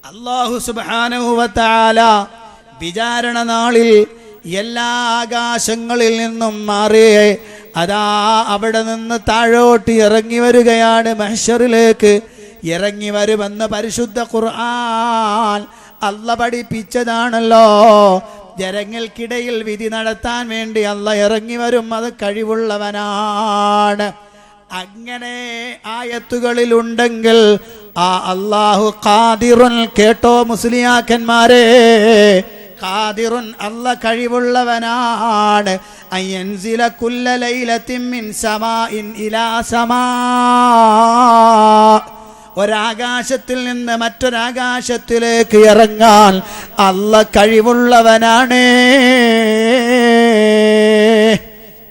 അല്ലാഹു സുബ്ഹാനഹു വ തആല വിചാരണ നാളിൽ എല്ലാ ആകാശങ്ങളിൽ നിന്നും മാറി അതാ അവിടെ നിന്ന് താഴോട്ട് ഇറങ്ങി വരികയാണ്. മഹ്ശറിലേക്ക് ഇറങ്ങി വരുമെന്ന് പരിശുദ്ധ ഖുർആൻ അല്ല പഠിപ്പിച്ചതാണല്ലോ. ജനങ്ങൾക്കിടയിൽ വിധി നടത്താൻ വേണ്ടി അല്ല ഇറങ്ങി വരും. അത് കഴിവുള്ളവനാണ്. അങ്ങനെ ആയത്തുകളിലുണ്ടെങ്കിൽ ആ അല്ലാഹു ഖാദിറുൻ, കേട്ടോ മുസ്ലിയാക്കന്മാരെ, ഖാദിറുൻ അല്ല കഴിവുള്ളവനാണ്. അയൻസില കുല്ല ലൈലത്തിൻ മിൻ സമാഇൻ ഇലാ സമാ, ഒരാകാശത്തിൽ നിന്ന് മറ്റൊരാകാശത്തിലേക്ക് ഇറങ്ങാൻ അല്ല കഴിവുള്ളവനാണ്.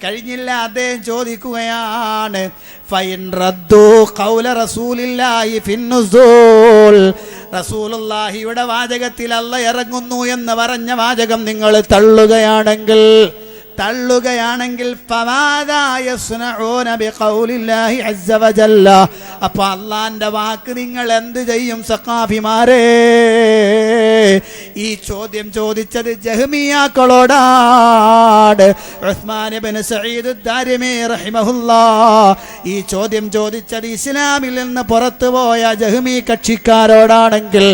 കഴിഞ്ഞില്ല, അദ്ദേഹം ചോദിക്കുകയാണ് ഫൈൻ റദ്ദു ഖൗല റസൂലില്ലാഹി ഫിന്നുസൂൽ, റസൂലുള്ളാഹിയുടെ വാചകത്തിൽ അല്ല ഇറങ്ങുന്നു എന്ന് പറഞ്ഞ വാചകം നിങ്ങൾ തള്ളുകയാണെങ്കിൽ അപ്പൊ അള്ളാന്റെ വാക്ക് നിങ്ങൾ എന്ത് ചെയ്യും സഖാഫിമാരെ? ഈ ചോദ്യം ചോദിച്ചത് ജഹ്മിയാക്കളോടാണ്. ഉസ്മാൻ ഇബ്നു സഈദ് ദാരിമി റഹിമഹുല്ലാഹ് ഈ ചോദ്യം ചോദിച്ചത് ഇസ്ലാമിൽ നിന്ന് പുറത്തുപോയ ജഹ്മി കക്ഷിക്കാരോടാണെങ്കിൽ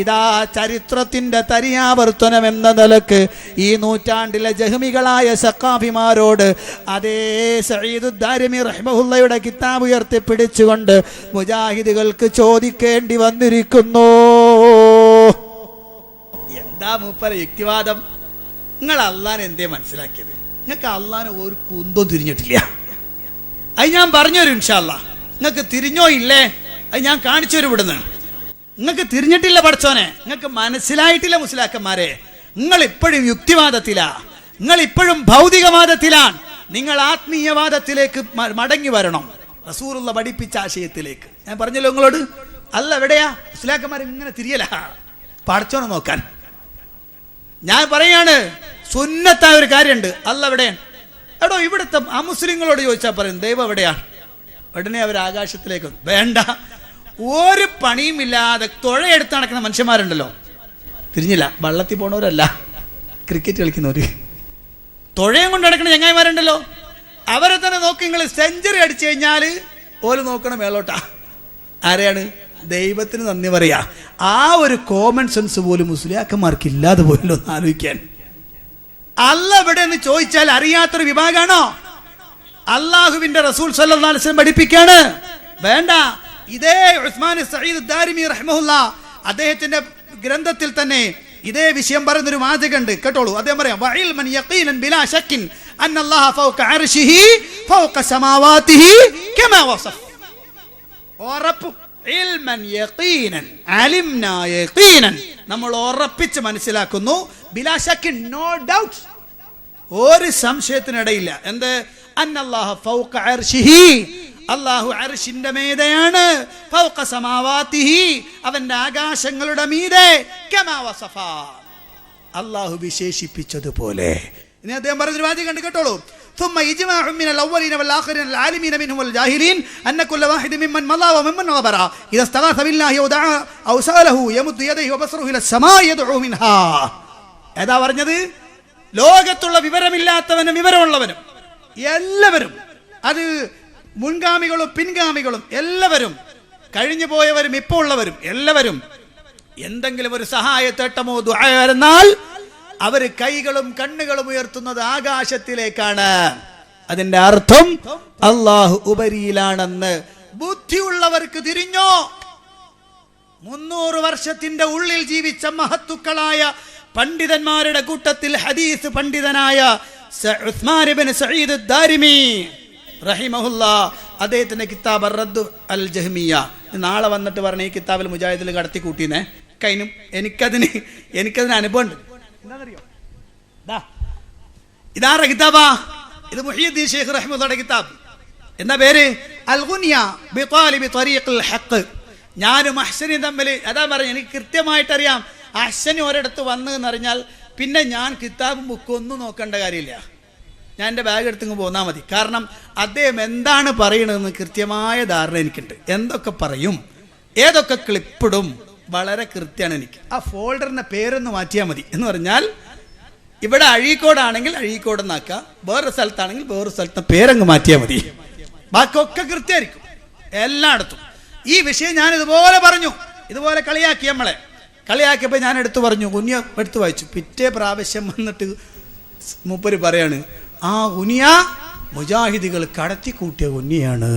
ഇതാ ചരിത്രത്തിന്റെ തരിയാവർത്തനം എന്ന നിലക്ക് ഈ നൂറ്റാണ്ടിലെ ജഹ്മികളായ സഖാഫിമാരോട് അതേ സഈദ് ദാരിമി റഹിമഹുള്ളയുടെ കിതാബ് ഉയർത്തിപ്പിടിച്ചുകൊണ്ട് മുജാഹിദുകൾക്ക് ചോദിക്കേണ്ടി വന്നിരിക്കുന്നു. എന്താ മൂപ്പര യുക്തിവാദം? നിങ്ങൾ അള്ളാനെ എന്തേ മനസ്സിലാക്കിയത്? നിങ്ങൾക്ക് അള്ളാനെ ഒരു കുന്തവും തിരിഞ്ഞിട്ടില്ല. അത് ഞാൻ പറഞ്ഞുതരും ഇൻഷാ അല്ലാഹ്. നിങ്ങൾക്ക് തിരിഞ്ഞോ ഇല്ലേ അത് ഞാൻ കാണിച്ചു തരും. ഇവിടുന്ന് നിങ്ങൾക്ക് തിരിഞ്ഞിട്ടില്ല പഠിച്ചോനെ, നിങ്ങൾക്ക് മനസ്സിലായിട്ടില്ല മുസ്ലിയാക്കന്മാരെ. നിങ്ങൾ ഇപ്പോഴും യുക്തിവാദത്തിലാ, നിങ്ങൾ ഇപ്പോഴും ഭൗതികവാദത്തിലാണ്. നിങ്ങൾ ആത്മീയവാദത്തിലേക്ക് മടങ്ങി വരണം, റസൂലുള്ള പഠിപ്പിച്ച ആശയത്തിലേക്ക്. ഞാൻ പറഞ്ഞല്ലോ നിങ്ങളോട്, അല്ല എവിടെയാ മുസ്ലിയാക്കന്മാർ ഇങ്ങനെ തിരിയല പഠിച്ചോനെ നോക്കാൻ. ഞാൻ പറയാണ് സുന്നത്തായ ഒരു കാര്യമുണ്ട്. അല്ല എവിടെ? എടോ ഇവിടുത്തെ അമുസ്ലിങ്ങളോട് ചോദിച്ചാൽ പറയും ദൈവം എവിടെയാണ്? ഉടനെ അവർ ആകാശത്തിലേക്ക്. വേണ്ട, ഒരു പണിയുമില്ലാതെ തുഴയെടുത്ത് നടക്കുന്ന മനുഷ്യന്മാരുണ്ടല്ലോ, തിരിഞ്ഞില്ല, വള്ളത്തിൽ പോണവരല്ല, ക്രിക്കറ്റ് കളിക്കുന്നവര്, തുഴയും കൊണ്ട് നടക്കുന്ന ചങ്ങായിമാരുണ്ടല്ലോ, അവരെ തന്നെ നോക്കി. നിങ്ങൾ സെഞ്ചുറി അടിച്ചു കഴിഞ്ഞാൽ ഓല് നോക്കണം മേലോട്ടാ. ആരെയാണ്? ദൈവത്തിന് നന്ദി പറയാ. ആ ഒരു കോമൺ സെൻസ് പോലും മുസ്ലിയാക്കന്മാർക്ക് ഇല്ലാതെ പോലും ഒന്ന് ആലോചിക്കാൻ. അല്ല എവിടെ എന്ന് ചോദിച്ചാൽ അറിയാത്തൊരു വിഭാഗമാണോ? അള്ളാഹുവിന്റെ റസൂൽ സല്ലല്ലാഹു അലൈഹി വസല്ലം പഠിപ്പിക്കാണ്. വേണ്ട, ഇതേ ഉസ്മാൻ സഈദ് ദാരിമി റഹിമഹുല്ലാഹ് അദ്ദേഹത്തിന്റെ ഗ്രന്ഥത്തിൽ തന്നെ ഇതേ വിഷയം പറയുന്നൊരു വാചകമുണ്ട്, കേട്ടോളൂ. അദ്ദേഹം പറയാം വഇൽമൻ യഖീനൻ ബിലാ ശക്കിൻ അന്നല്ലാഹ ഫൗക അർശിഹി ഫൗക സമാവാതിഹി കമാ വസഫ്. ഉറപ്പ്, ഇൽമൻ യഖീനൻ, അലിംനാ യഖീനൻ, നമ്മൾ ഉറപ്പിച്ച് മനസ്സിലാക്കുന്നു. ബിലാ ശക്കിൻ, നോ ഡൗട്ട്, ഒരു സംശയത്തിനിടയില്ല. എന്ത്? അന്നല്ലാഹ ഫൗക അർശിഹി, അല്ലാഹു അർശിന്റെ മീതെയാണ്. ഫൗക സമാവാതിഹി, അവന്റെ ആകാശങ്ങളുടെ മീതെ. കമാ വസഫ, അല്ലാഹു വിശേഷിപ്പിച്ചതുപോലെ. ഇനി അദ്ദേഹം പറഞ്ഞൊരു വാചകം കണ്ടു, കേട്ടോളൂ. ثم اجماع من الاولين والاخرين العالمين منهم والجاهلين ان كل واحد ممن مضى وممن غبر اذا استغاث بالله ودعا او ساله يمد يديه وبصره الى السماء يدعو منها. ഏതാ പറഞ്ഞത്? ലോകത്തുള്ള വിവരമില്ലാത്തവനും വിവരമുള്ളവനും എല്ലാവരും, അത് മുൻഗാമികളും പിൻഗാമികളും എല്ലാവരും, കഴിഞ്ഞു പോയവരും ഇപ്പോൾ ഉള്ളവരും എല്ലാവരും, എന്തെങ്കിലും ഒരു സഹായത്തേട്ടമോ ദുആ വരുന്നാൽ അവര് കൈകളും കണ്ണുകളും ഉയർത്തുന്നത് ആകാശത്തിലേക്കാണ്. അതിന്റെ അർത്ഥം അല്ലാഹു ഉപരിയിലാണെന്ന്. ബുദ്ധിയുള്ളവർക്ക് തിരിഞ്ഞോ? 300 വർഷത്തിന്റെ ഉള്ളിൽ ജീവിച്ച മഹത്തുക്കളായ പണ്ഡിതന്മാരുടെ കൂട്ടത്തിൽ ഹദീസ് പണ്ഡിതനായ ഉസ്മാൻ ഇബ്നു സഈദ് ദാരിമി റഹിമഹുല്ലാഹ് അദ്ദേഹത്തിന്റെ കിതാബ് റദ്ദു അൽ ജഹ്മിയ നാളെ വന്നിട്ട് പറഞ്ഞ ഈ കിതാബിൽ മുജാഹിദിൽ കടത്തി കൂട്ടിനെ കഴിഞ്ഞു. എനിക്കതിന് അനുഭവം ഉണ്ട്. എന്താണെന്നറിയോ? ഇതാരുടെ കിതാബാ? ഇത് മുഹ്യിദ്ദീൻ ഷെയ്ഖ് റഹിമഹുള്ളാഹിയുടെ കിതാബ്. എന്താ പേര്? അൽ ഗുനിയ ബിതാലിബി ത്വരീഖുൽ ഹഖ്. ഞാനും അഹ്സനി തമ്മിൽ അതാ പറഞ്ഞു, എനിക്ക് കൃത്യമായിട്ടറിയാം. അഹ്സനി ഒരിടത്ത് വന്നു എന്നറിഞ്ഞാൽ പിന്നെ ഞാൻ കിതാബും ബുക്കും ഒന്നും നോക്കേണ്ട കാര്യമില്ല. ഞാൻ എൻ്റെ ബാഗ് എടുത്തിങ്ങ് പോന്നാൽ മതി. കാരണം അദ്ദേഹം എന്താണ് പറയണതെന്ന് കൃത്യമായ ധാരണ എനിക്കുണ്ട്. എന്തൊക്കെ പറയും, ഏതൊക്കെ ക്ലിപ്പിടും, വളരെ കൃത്യമാണ് എനിക്ക്. ആ ഫോൾഡറിന്റെ പേരൊന്ന് മാറ്റിയാൽ മതി. എന്ന് പറഞ്ഞാൽ ഇവിടെ അഴീക്കോടാണെങ്കിൽ അഴീക്കോട് എന്നാക്കുക, വേറൊരു സ്ഥലത്താണെങ്കിൽ വേറൊരു സ്ഥലത്തെ പേരങ്ങ് മാറ്റിയാൽ മതി. ബാക്കിയൊക്കെ കൃത്യമായിരിക്കും എല്ലായിടത്തും. ഈ വിഷയം ഞാൻ ഇതുപോലെ പറഞ്ഞു, ഇതുപോലെ കളിയാക്കി. നമ്മളെ കളിയാക്കിയപ്പോൾ ഞാൻ എടുത്തു പറഞ്ഞു, കുഞ്ഞ എടുത്തു വായിച്ചു. പിറ്റേ പ്രാവശ്യം വന്നിട്ട് മൂപ്പര് പറയാണ്, ആ കുനിയ മുജാഹിദികൾ കടത്തിക്കൂട്ടിയ കുഞ്ഞിയാണ്.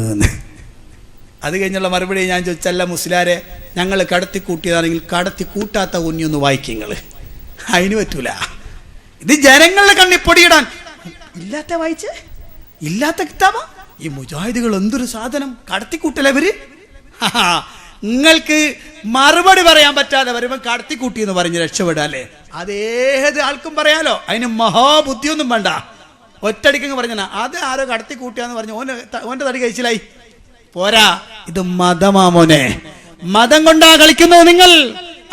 അത് കഴിഞ്ഞുള്ള മറുപടി ഞാൻ ചോദിച്ചല്ല മുസ്ലിയാരെ, ഞങ്ങൾ കടത്തിക്കൂട്ടിയതാണെങ്കിൽ കടത്തിക്കൂട്ടാത്ത കുഞ്ഞൊന്ന് വായിക്കുക. അതിന് പറ്റൂല. ഇത് ജനങ്ങളുടെ കണ്ണിപ്പൊടിയിടാൻ ഇല്ലാത്ത വായിച്ചേ, ഇല്ലാത്ത കിതാബ. ഈ മുജാഹിദികൾ എന്തൊരു സാധനം, കടത്തിക്കൂട്ടലവര്. നിങ്ങൾക്ക് മറുപടി പറയാൻ പറ്റാതെ വരുമ്പോൾ കടത്തിക്കൂട്ടി എന്ന് പറഞ്ഞ് രക്ഷപ്പെടുക അല്ലേ? അതേത് ആൾക്കും പറയാലോ, അതിന് മഹാബുദ്ധിയൊന്നും വേണ്ട. ഒറ്റടിക്കങ്ങ് പറഞ്ഞ അത് ആരോ കടത്തിക്കൂട്ടിയാന്ന് പറഞ്ഞു ഓന്റെ തടി കഴിച്ചിലായി പോരാ. ഇത് മതമാമോനെ, മതം കൊണ്ടാ കളിക്കുന്നത് നിങ്ങൾ.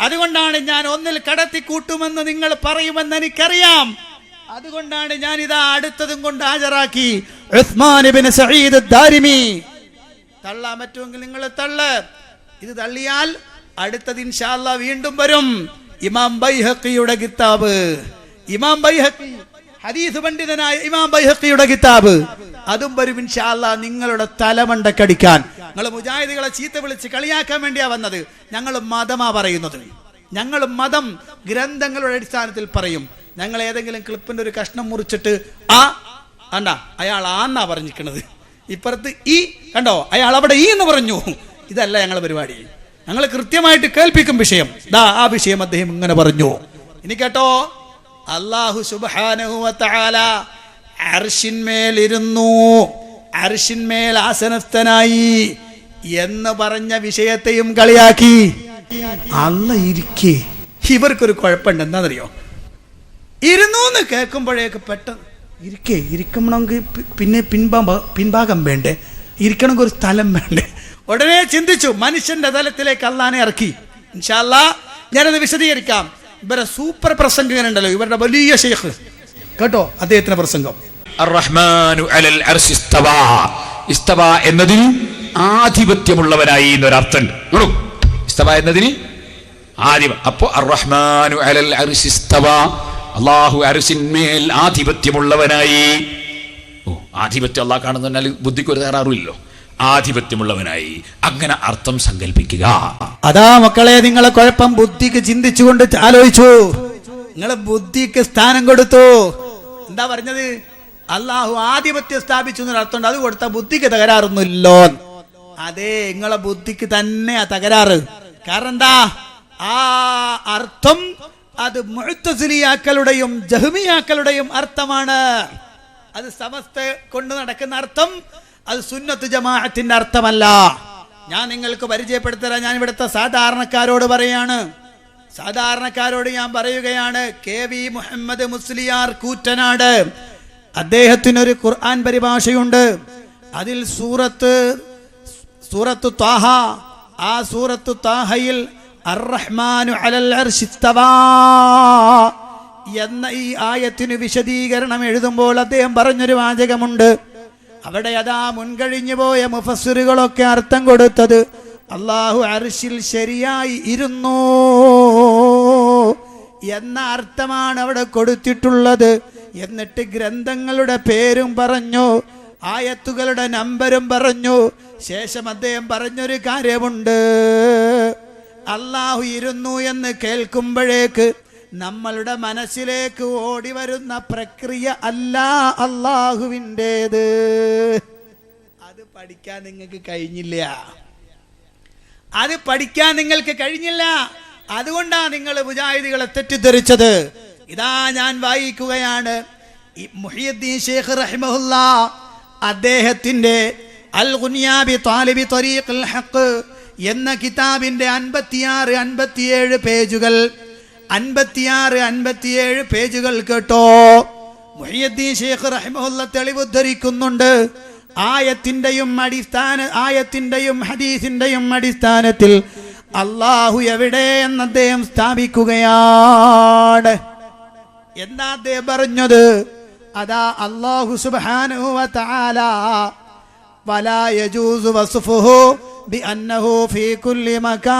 അതുകൊണ്ടാണ് ഞാൻ ഒന്നിൽ കടത്തിക്കൂട്ടുമെന്ന് നിങ്ങൾ പറയുമെന്ന് എനിക്കറിയാം. അതുകൊണ്ടാണ് ഞാൻ ഇതാ അടുത്തതും കൊണ്ട് ഹാജരാക്കി. ഉസ്മാൻ ഇബ്നു സഈദ് ദാരിമി. തള്ളാൻ പറ്റുമെങ്കിൽ നിങ്ങൾ തള്ള്. ഇത് തള്ളിയാൽ അടുത്തത് ഇൻഷാ അല്ലാഹ് വീണ്ടും വരും. ഇമാം ബൈഹഖിയുടെ കിതാബ്, ഇമാം ബൈഹഖി ഹദീസ് പണ്ഡിതനായ ഇമാം ബൈഹഖിയുടെ കിതാബ്, അതും വരും ഇൻഷാ അല്ലാഹ്. നിങ്ങളുടെ തലമണ്ടക്കടിക്കാൻ, നിങ്ങൾ മുജാഹിദുകളെ ചീത്ത വിളിച്ച് കളിയാക്കാൻ വേണ്ടിയാ വന്നത്. ഞങ്ങൾ മതമാ പറയുന്നത്. ഞങ്ങൾ മതം ഗ്രന്ഥങ്ങളുടെ അടിസ്ഥാനത്തിൽ പറയും. ഞങ്ങൾ ഏതെങ്കിലും ക്ലിപ്പിന്റെ ഒരു കഷ്ണം മുറിച്ചിട്ട് ആ കണ്ട അയാൾ ആന്നാ പറഞ്ഞിരിക്കണത്, ഇപ്പുറത്ത് ഈ കണ്ടോ അയാൾ അവിടെ ഈ എന്ന് പറഞ്ഞു, ഇതല്ല ഞങ്ങളെ പരിപാടി. ഞങ്ങൾ കൃത്യമായിട്ട് കേൾപ്പിക്കും വിഷയം. ദാ ആ വിഷയം അദ്ദേഹം ഇങ്ങനെ പറഞ്ഞു. ഇനി കേട്ടോ, അല്ലാഹു സുബ്ഹാനഹു വ തആല അർശിന്മേൽ ഇരുന്നു, അർശിന്മേൽ ആസനസ്ഥനായി എന്ന് പറഞ്ഞ വിഷയത്തെയും കളിയാക്കി. അല്ലാഹ് ഇരിക്കേ. ഇവർക്കൊരു കുഴപ്പമുണ്ട്, എന്താണെന്നറിയോ? ഇരുന്നു എന്ന് കേൾക്കുമ്പോഴേക്ക് പെട്ടെന്ന് ഇരിക്കണമെങ്കിൽ പിന്നെ പിൻഭാഗം വേണ്ടേ, ഇരിക്കണമെങ്കിൽ ഒരു സ്ഥലം വേണ്ടേ. ഉടനെ ചിന്തിച്ചു, മനുഷ്യന്റെ തലത്തിലേക്ക് അല്ലാഹനെ ഇറക്കി. ഇൻഷാ അല്ലാഹ് ഞാനത് വിശദീകരിക്കാം. ഇവരെ സൂപ്പർ പ്രസംഗകനുണ്ടല്ലോ, ഇവരുടെ വലിയ ശൈഖ് കേട്ടോ, അദ്ദേഹത്തിന്റെ പ്രസംഗം. അർ-റഹ്മാനു അലൽ അർശി ഇസ്തവാ. ഇസ്തവാ എന്നതിന് ആധിപത്യമുള്ളവനായി എന്നൊരർത്ഥം. ഇസ്തവാ എന്നതിന് ആധിപത്യം. അപ്പോ അർ-റഹ്മാനു അലൽ അർശി ഇസ്തവാ, അല്ലാഹു അർശിന്മേൽ ആധിപത്യമുള്ളവനായി. ആധിപത്യം അല്ലാഹ് കാണുന്നതിനാൽ ബുദ്ധിക്ക് ഒരു തകരാറില്ലല്ലോ. ആധിപത്യമുള്ളവനായി, അങ്ങനെ അർത്ഥം സങ്കല്പിക്കുക. അതാ മക്കളെ നിങ്ങളെ കുഴപ്പം. ബുദ്ധിക്ക് ചിന്തിച്ചുകൊണ്ട് ആലോചിച്ചു, നിങ്ങളെ ബുദ്ധിക്ക് സ്ഥാനം കൊടുത്തു. എന്താ പറഞ്ഞത്? അല്ലാഹു ആധിപത്യം സ്ഥാപിച്ചു എന്നൊരർത്ഥമുണ്ട്. അത് കൊടുത്ത ബുദ്ധിക്ക് തകരാറൊന്നുമില്ലോ. അതേ, നിങ്ങളെ ബുദ്ധിക്ക് തന്നെയാ തകരാറ്. കാരണം എന്താ? ആ അർത്ഥം അത് മുഅ്തസിലിയാക്കളുടെയും ജഹ്മിയാക്കളുടെയും അർത്ഥമാണ്. അത് സമസ്ത കൊണ്ട് നടക്കുന്ന അർത്ഥം, അത് സുന്നത്ത് ജമാഅത്തിന്റെ അർത്ഥമല്ല. ഞാൻ നിങ്ങൾക്ക് പരിചയപ്പെടുത്തരാം. ഞാൻ ഇവിടുത്തെ സാധാരണക്കാരോട് പറയാണ്, സാധാരണക്കാരോട് ഞാൻ പറയുകയാണ്. KV മുഹമ്മദ് മുസ്ലിയാർ കൂറ്റനാട്, അദ്ദേഹത്തിനൊരു ഖുർആൻ പരിഭാഷയുണ്ട്. അതിൽ സൂറത്തു ത്വാഹ, ആ സൂറത്തു ത്വാഹയിൽ അർ-റഹ്മാനു അലൽ അർശി ഇസ്തവാ എന്ന ഈ ആയത്തിന് വിശദീകരണം എഴുതുമ്പോൾ അദ്ദേഹം പറഞ്ഞൊരു വാചകമുണ്ട്. അവിടെ അതാ മുൻകഴിഞ്ഞു പോയ മുഫസ്സിറുകളൊക്കെ അർത്ഥം കൊടുത്തത് അല്ലാഹു അർശിൽ ശരിയായി ഇരുന്നു എന്ന അർത്ഥമാണ് അവിടെ കൊടുത്തിട്ടുള്ളത്. എന്നിട്ട് ഗ്രന്ഥങ്ങളുടെ പേരും പറഞ്ഞു, ആയത്തുകളുടെ നമ്പരും പറഞ്ഞു. ശേഷം അദ്ദേഹം പറഞ്ഞൊരു കാര്യമുണ്ട്, അല്ലാഹു ഇരുന്നു എന്ന് കേൾക്കുമ്പോഴേക്ക് നമ്മളുടെ മനസ്സിലേക്ക് ഓടി വരുന്ന പ്രക്രിയ അല്ല അല്ലാഹുവിൻ്റേത്. അത് പഠിക്കാൻ നിങ്ങൾക്ക് കഴിഞ്ഞില്ല, അത് പഠിക്കാൻ നിങ്ങൾക്ക് കഴിഞ്ഞില്ല. അതുകൊണ്ടാണ് നിങ്ങൾ മുജാഹിദികളെ തെറ്റിദ്ധരിച്ചത്. ഇതാ ഞാൻ വായിക്കുകയാണ്. മുഹിയുദ്ദീൻ ശൈഖ് റഹിമഹുല്ലാഹ് അദ്ദേഹത്തിന്റെ അൽ ഗുനിയ ബി താലിബി ത്വരീഖുൽ ഹഖ് എന്ന കിതാബിന്റെ 56-57 പേജുകൾ, 56-57 പേജുകൾ കേട്ടോ. മുഹിയുദ്ദീൻ ശൈഖ് റഹിമഹുല്ലാഹ് തെളിവുദ്ധരിക്കുന്നുണ്ട്. ആയത്തിന്റെയും ഹദീസിന്റെയും അടിസ്ഥാനത്തിൽ അല്ലാഹു എവിടെ എന്ന് അദ്ദേഹം സ്ഥാപിക്കുകയാണ്. എന്താ അദ്ദേഹം പറഞ്ഞത്? അതാ അല്ലാഹു സുബ്ഹാനഹു വ തആല വലാ യജൂസു വസ്ഫുഹു ബിഅന്നഹു ഫീ കുല്ലി മകാൻ,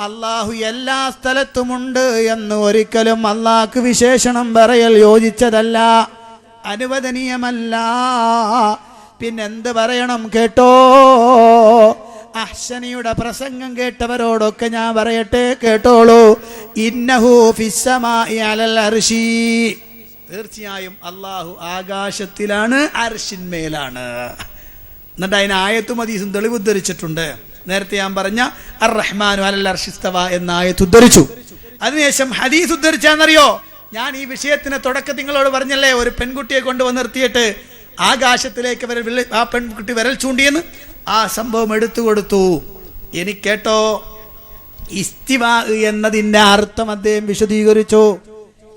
അല്ലാഹു എല്ലാ സ്ഥലത്തുമുണ്ട് എന്ന് ഒരിക്കലും അല്ലാഹ്ക്ക് വിശേഷണം പറയൽ യോജിച്ചതല്ല, അനുവദനീയമല്ല. പിന്നെന്ത് പറയണം? കേട്ടോ, അഹ്സനിയുടെ പ്രസംഗം കേട്ടവരോടൊക്കെ ഞാൻ പറയട്ടെ, കേട്ടോളൂ. ഇന്നഹു ഫിസ്സമാഇ അലൽ അർശി, തീർച്ചയായും അല്ലാഹു ആകാശത്തിലാണ്, അർശിന്മേലാണ്. എന്നിട്ട് അതിന് ആയത്തും ഹദീസും തെളിവ് ഉദ്ധരിച്ചിട്ടുണ്ട്. നേരത്തെ ഞാൻ പറഞ്ഞ അർ റഹ്മാനു അലൽ അർശി ഇസ്തവ എന്ന ആയത്ത് ഉദ്ധരിച്ചു. അതിനുശേഷം ഹദീസ് ഉദ്ധരിച്ചാന്നറിയോ? ഞാൻ ഈ വിഷയത്തിന് തുടക്കം നിങ്ങളോട് പറഞ്ഞല്ലേ, ഒരു പെൺകുട്ടിയെ കൊണ്ടുവന്ന് നിർത്തിയിട്ട് ആകാശത്തിലേക്ക് ആ പെൺകുട്ടി വിരൽ ചൂണ്ടിയെന്ന്. ആ സംഭവം എടുത്തു കൊടുത്തു. എനിക്ക് കേട്ടോ, ഇസ്തിവാ എന്നതിന്റെ അർത്ഥം അദ്ദേഹം വിശദീകരിച്ചു.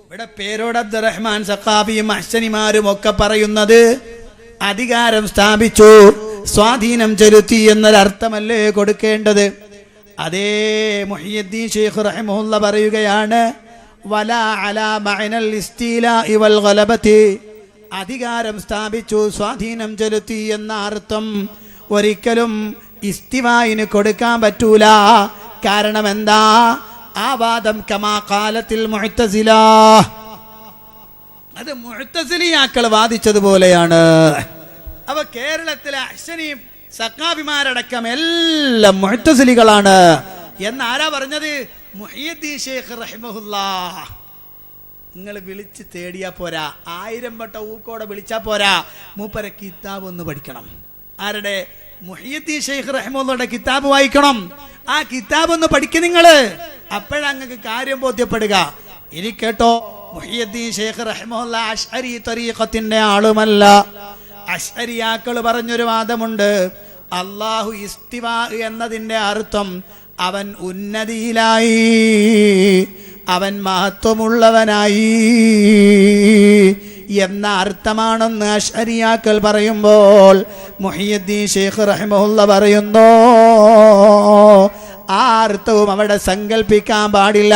ഇവിടെ പേരോട് അബ്ദുറഹ്മാൻ സഖാഫിയും അഹ്സനിമാരും ഒക്കെ പറയുന്നത് അധികാരം സ്ഥാപിച്ചു, സ്വാധീനം ചെലുത്തി എന്നൊരർത്ഥമല്ലേ കൊടുക്കേണ്ടത്? അതേ മുഹിയുദ്ദീൻ ശൈഖ് റഹിമഹുല്ലാഹ് പറയുകയാണ്, വലാ അലാ മഅനൽ ഇസ്തിലാഇ വൽ ഗലബതി, അധികാരം സ്ഥാപിച്ചു, സ്വാധീനം ചെലുത്തി എന്ന അർത്ഥം ഒരിക്കലും ഇസ്തിവായിന് കൊടുക്കാൻ പറ്റൂല. കാരണം എന്താ? ആ വാദം കമാ ഖാലത്തിൽ മുഅ്തസില, അത് മുഅ്തസിലിയാക്കൾ വാദിച്ചതുപോലെയാണ്. അവ കേരളത്തിലെ അഹ്സനിയും സഖാഫിമാരടക്കം എല്ലാം മുഅ്തസിലികളാണ് എന്ന് ആരാ പറഞ്ഞത്? മുഹിയുദ്ദീൻ ശൈഖ് റഹിമഹുല്ലാഹ്. നിങ്ങൾ വിളിച്ച് തേടിയാ പോരാ, 1000 വട്ടം ഊക്കോടെ വിളിച്ചാ പോരാ, മൂപ്പരെ കിതാബ് ഒന്ന് പഠിക്കണം. ആരുടെ? മുഹിയുദ്ദീൻ ശൈഖ് റഹിമഹുല്ലാഹുടെ കിതാബ് വായിക്കണം. ആ കിതാബ് ഒന്ന് പഠിക്കും നിങ്ങള്, അപ്പോഴങ്ങൾക്ക് കാര്യം ബോധ്യപ്പെടുക. ഇനി കേട്ടോ, മുഹിയുദ്ദീൻ ശൈഖ് റഹിമഹുല്ലാഹ് അശ്അരി തരീഖത്തിന്റെ ആളുമല്ല. അശ്അരിയാക്കൾ പറഞ്ഞൊരു വാദമുണ്ട്, അല്ലാഹു ഇസ്തിവാ എന്നതിന്റെ അർത്ഥം അവൻ ഉന്നതിയിലായി, അവൻ മഹത്വമുള്ളവനായി എന്ന അർത്ഥമാണെന്ന് അശ്അരിയാക്കൾ പറയുമ്പോൾ മുഹിയുദ്ദീൻ ശൈഖ് റഹിമഹുല്ലാഹ് പറയുന്നു, ആ അർത്ഥവും അവിടെ സങ്കല്പിക്കാൻ പാടില്ല.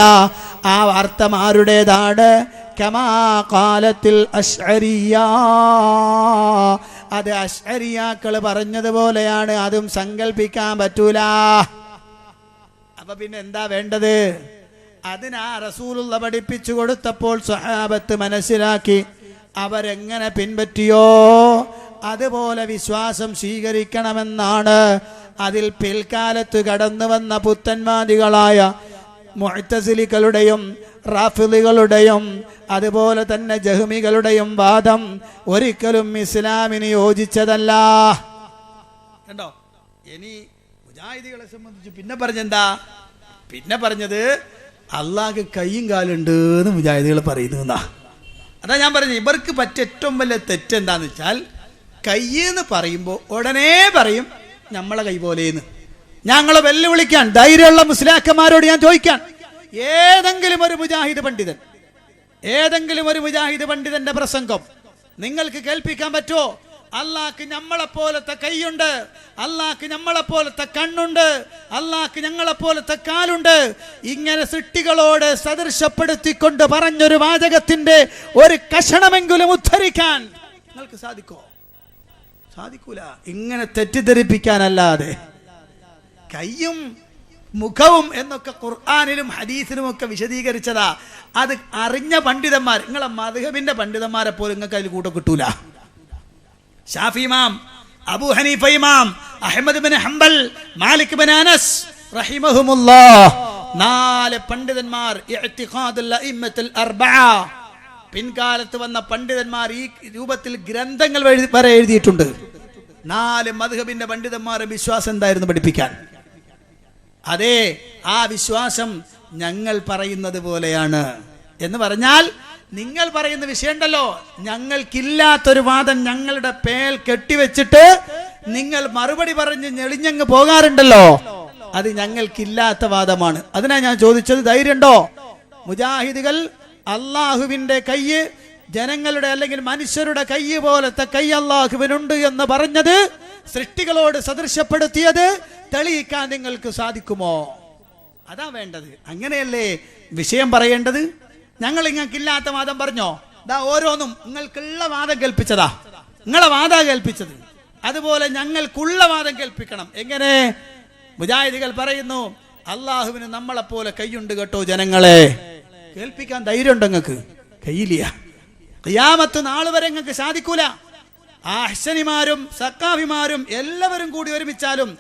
ആ അർത്ഥം ആരുടേതാണ്? കമാ ഖാലത്തിൽ അശ്അരിയ, അത് അശ്അരിയാക്കൾ പറഞ്ഞതുപോലെയാണ്, അതും സങ്കല്പിക്കാൻ പറ്റൂല. അപ്പൊ പിന്നെ എന്താ വേണ്ടത്? അതിനാ റസൂലുള്ള പഠിപ്പിച്ചു കൊടുത്തപ്പോൾ സ്വഹാബത്ത് മനസ്സിലാക്കി, അവരെങ്ങനെ പിൻപറ്റിയോ അതുപോലെ വിശ്വാസം സ്വീകരിക്കണമെന്നാണ്. അതിൽ പിൽക്കാലത്ത് കടന്നു വന്ന പുത്തൻവാദികളായ മുഅ്തസിലികളുടെയും റാഫിളികളുടെയും അതുപോലെ തന്നെ ജഹ്മികളുടെയും വാദം ഒരിക്കലും ഇസ്ലാമിന് യോജിച്ചതല്ല. കണ്ടോ? ഇനി മുജാഹിദികളെ സംബന്ധിച്ച് പിന്നെ പറഞ്ഞെന്താ? പിന്നെ പറഞ്ഞത് അള്ളാഹ്ക്ക് കയ്യും കാലുണ്ട് എന്ന് മുജാഹിദികൾ പറയുന്നതാ. അതാ ഞാൻ പറഞ്ഞത്, ഇവർക്ക് പറ്റിയ ഏറ്റവും വലിയ തെറ്റെന്താന്ന് വെച്ചാൽ, കയ്യെന്ന് പറയുമ്പോൾ ഉടനെ പറയും നമ്മളെ കൈ പോലേന്ന്. ഞങ്ങളെ വെല്ലുവിളിക്കാൻ ധൈര്യമുള്ള മുസ്ലിയാക്കന്മാരോട് ഞാൻ ചോദിക്കാൻ, ഏതെങ്കിലും ഒരു മുജാഹിദ് പണ്ഡിതന്റെ പ്രസംഗം നിങ്ങൾക്ക് കേൾപ്പിക്കാൻ പറ്റുമോ? അള്ളാഹ്ക്ക് നമ്മളെപ്പോലത്തെ കൈയുണ്ട്, അള്ളാഹ്ക്ക് നമ്മളെപ്പോലത്തെ കണ്ണുണ്ട്, അള്ളാഹ്ക്ക് ഞങ്ങളെപ്പോലത്തെ കാലുണ്ട്, ഇങ്ങനെ സൃഷ്ടികളോട് സദൃശപ്പെടുത്തിക്കൊണ്ട് പറഞ്ഞൊരു വാചകത്തിന്റെ ഒരു കഷണമെങ്കിലും ഉദ്ധരിക്കാൻ നിങ്ങൾക്ക് സാധിക്കോ? സാധിക്കൂല. ഇങ്ങനെ തെറ്റിദ്ധരിപ്പിക്കാനല്ലാതെ. കയ്യും മുഖവും എന്നൊക്കെ ഖുർആനിലും ഹദീസിലും ഒക്കെ വിശദീകരിച്ചതാ. അത് അറിഞ്ഞ പണ്ഡിതന്മാർ, നിങ്ങളെ മദ്ഹബിന്റെ പണ്ഡിതന്മാരെ പോലും നിങ്ങൾക്ക് അതിൽ കൂട്ടം കിട്ടൂല. ഷാഫി ഇമാം, അബൂ ഹനീഫ ഇമാം, അഹ്മദ് ബിൻ ഹംബൽ, മാലിക് ബിൻ അനസ് റഹിമഹുമുല്ലാഹ്, 4 പണ്ഡിതന്മാർ, ഇഅ്തിഖാദുൽ അഇമ്മത്തുൽ അർബഅ, പിൻകാലത്ത് വന്ന പണ്ഡിതന്മാർ ഈ രൂപത്തിൽ ഗ്രന്ഥങ്ങൾ വരെ എഴുതിയിട്ടുണ്ട്. 4 മദ്ഹബിന്റെ പണ്ഡിതന്മാരുടെ വിശ്വാസം എന്തായിരുന്നു പഠിപ്പിക്കാൻ? അതെ, ആ വിശ്വാസം ഞങ്ങൾ പറയുന്നത് പോലെയാണ് എന്ന് പറഞ്ഞാൽ, നിങ്ങൾ പറയുന്ന വിഷയമുണ്ടല്ലോ, ഞങ്ങൾക്കില്ലാത്തൊരു വാദം ഞങ്ങളുടെ പേൽ കെട്ടിവെച്ചിട്ട് നിങ്ങൾ മറുപടി പറഞ്ഞ് ഞെളിഞ്ഞങ്ങ് പോകാറുണ്ടല്ലോ, അത് ഞങ്ങൾക്കില്ലാത്ത വാദമാണ്. അതിനാ ഞാൻ ചോദിച്ചത്, ധൈര്യമുണ്ടോ? മുജാഹിദുകൾ അള്ളാഹുവിന്റെ കയ്യ് ജനങ്ങളുടെ അല്ലെങ്കിൽ മനുഷ്യരുടെ കയ്യ് പോലത്തെ കൈ അള്ളാഹുവിനുണ്ട് എന്ന് പറഞ്ഞത്, സൃഷ്ടികളോട് സദൃശപ്പെടുത്തിയത് തെളിയിക്കാൻ നിങ്ങൾക്ക് സാധിക്കുമോ? അതാ വേണ്ടത്. അങ്ങനെയല്ലേ വിഷയം പറയേണ്ടത്. ഞങ്ങൾ നിങ്ങൾക്കില്ലാത്ത വാദം പറഞ്ഞോ? ദാ ഓരോന്നും നിങ്ങൾക്കുള്ള വാദം കേൾപ്പിച്ചതാ, നിങ്ങളെ വാദ കേൾപ്പിച്ചത്. അതുപോലെ ഞങ്ങൾക്കുള്ള വാദം കേൾപ്പിക്കണം. എങ്ങനെ? മുജാഹിദികൾ പറയുന്നു, അള്ളാഹുവിന് നമ്മളെപ്പോലെ കൈയുണ്ട് കേട്ടോ ജനങ്ങളെ. കേൾപ്പിക്കാൻ ധൈര്യമുണ്ട് നിങ്ങൾക്ക്? കയ്യില്ല. ഖിയാമത്ത് നാൾ വരെ നിങ്ങൾക്ക് സാധിക്കൂല. അഹ്സനിമാരും സക്കാഫിമാരും എല്ലാവരും കൂടി ഒരുമിച്ചാലും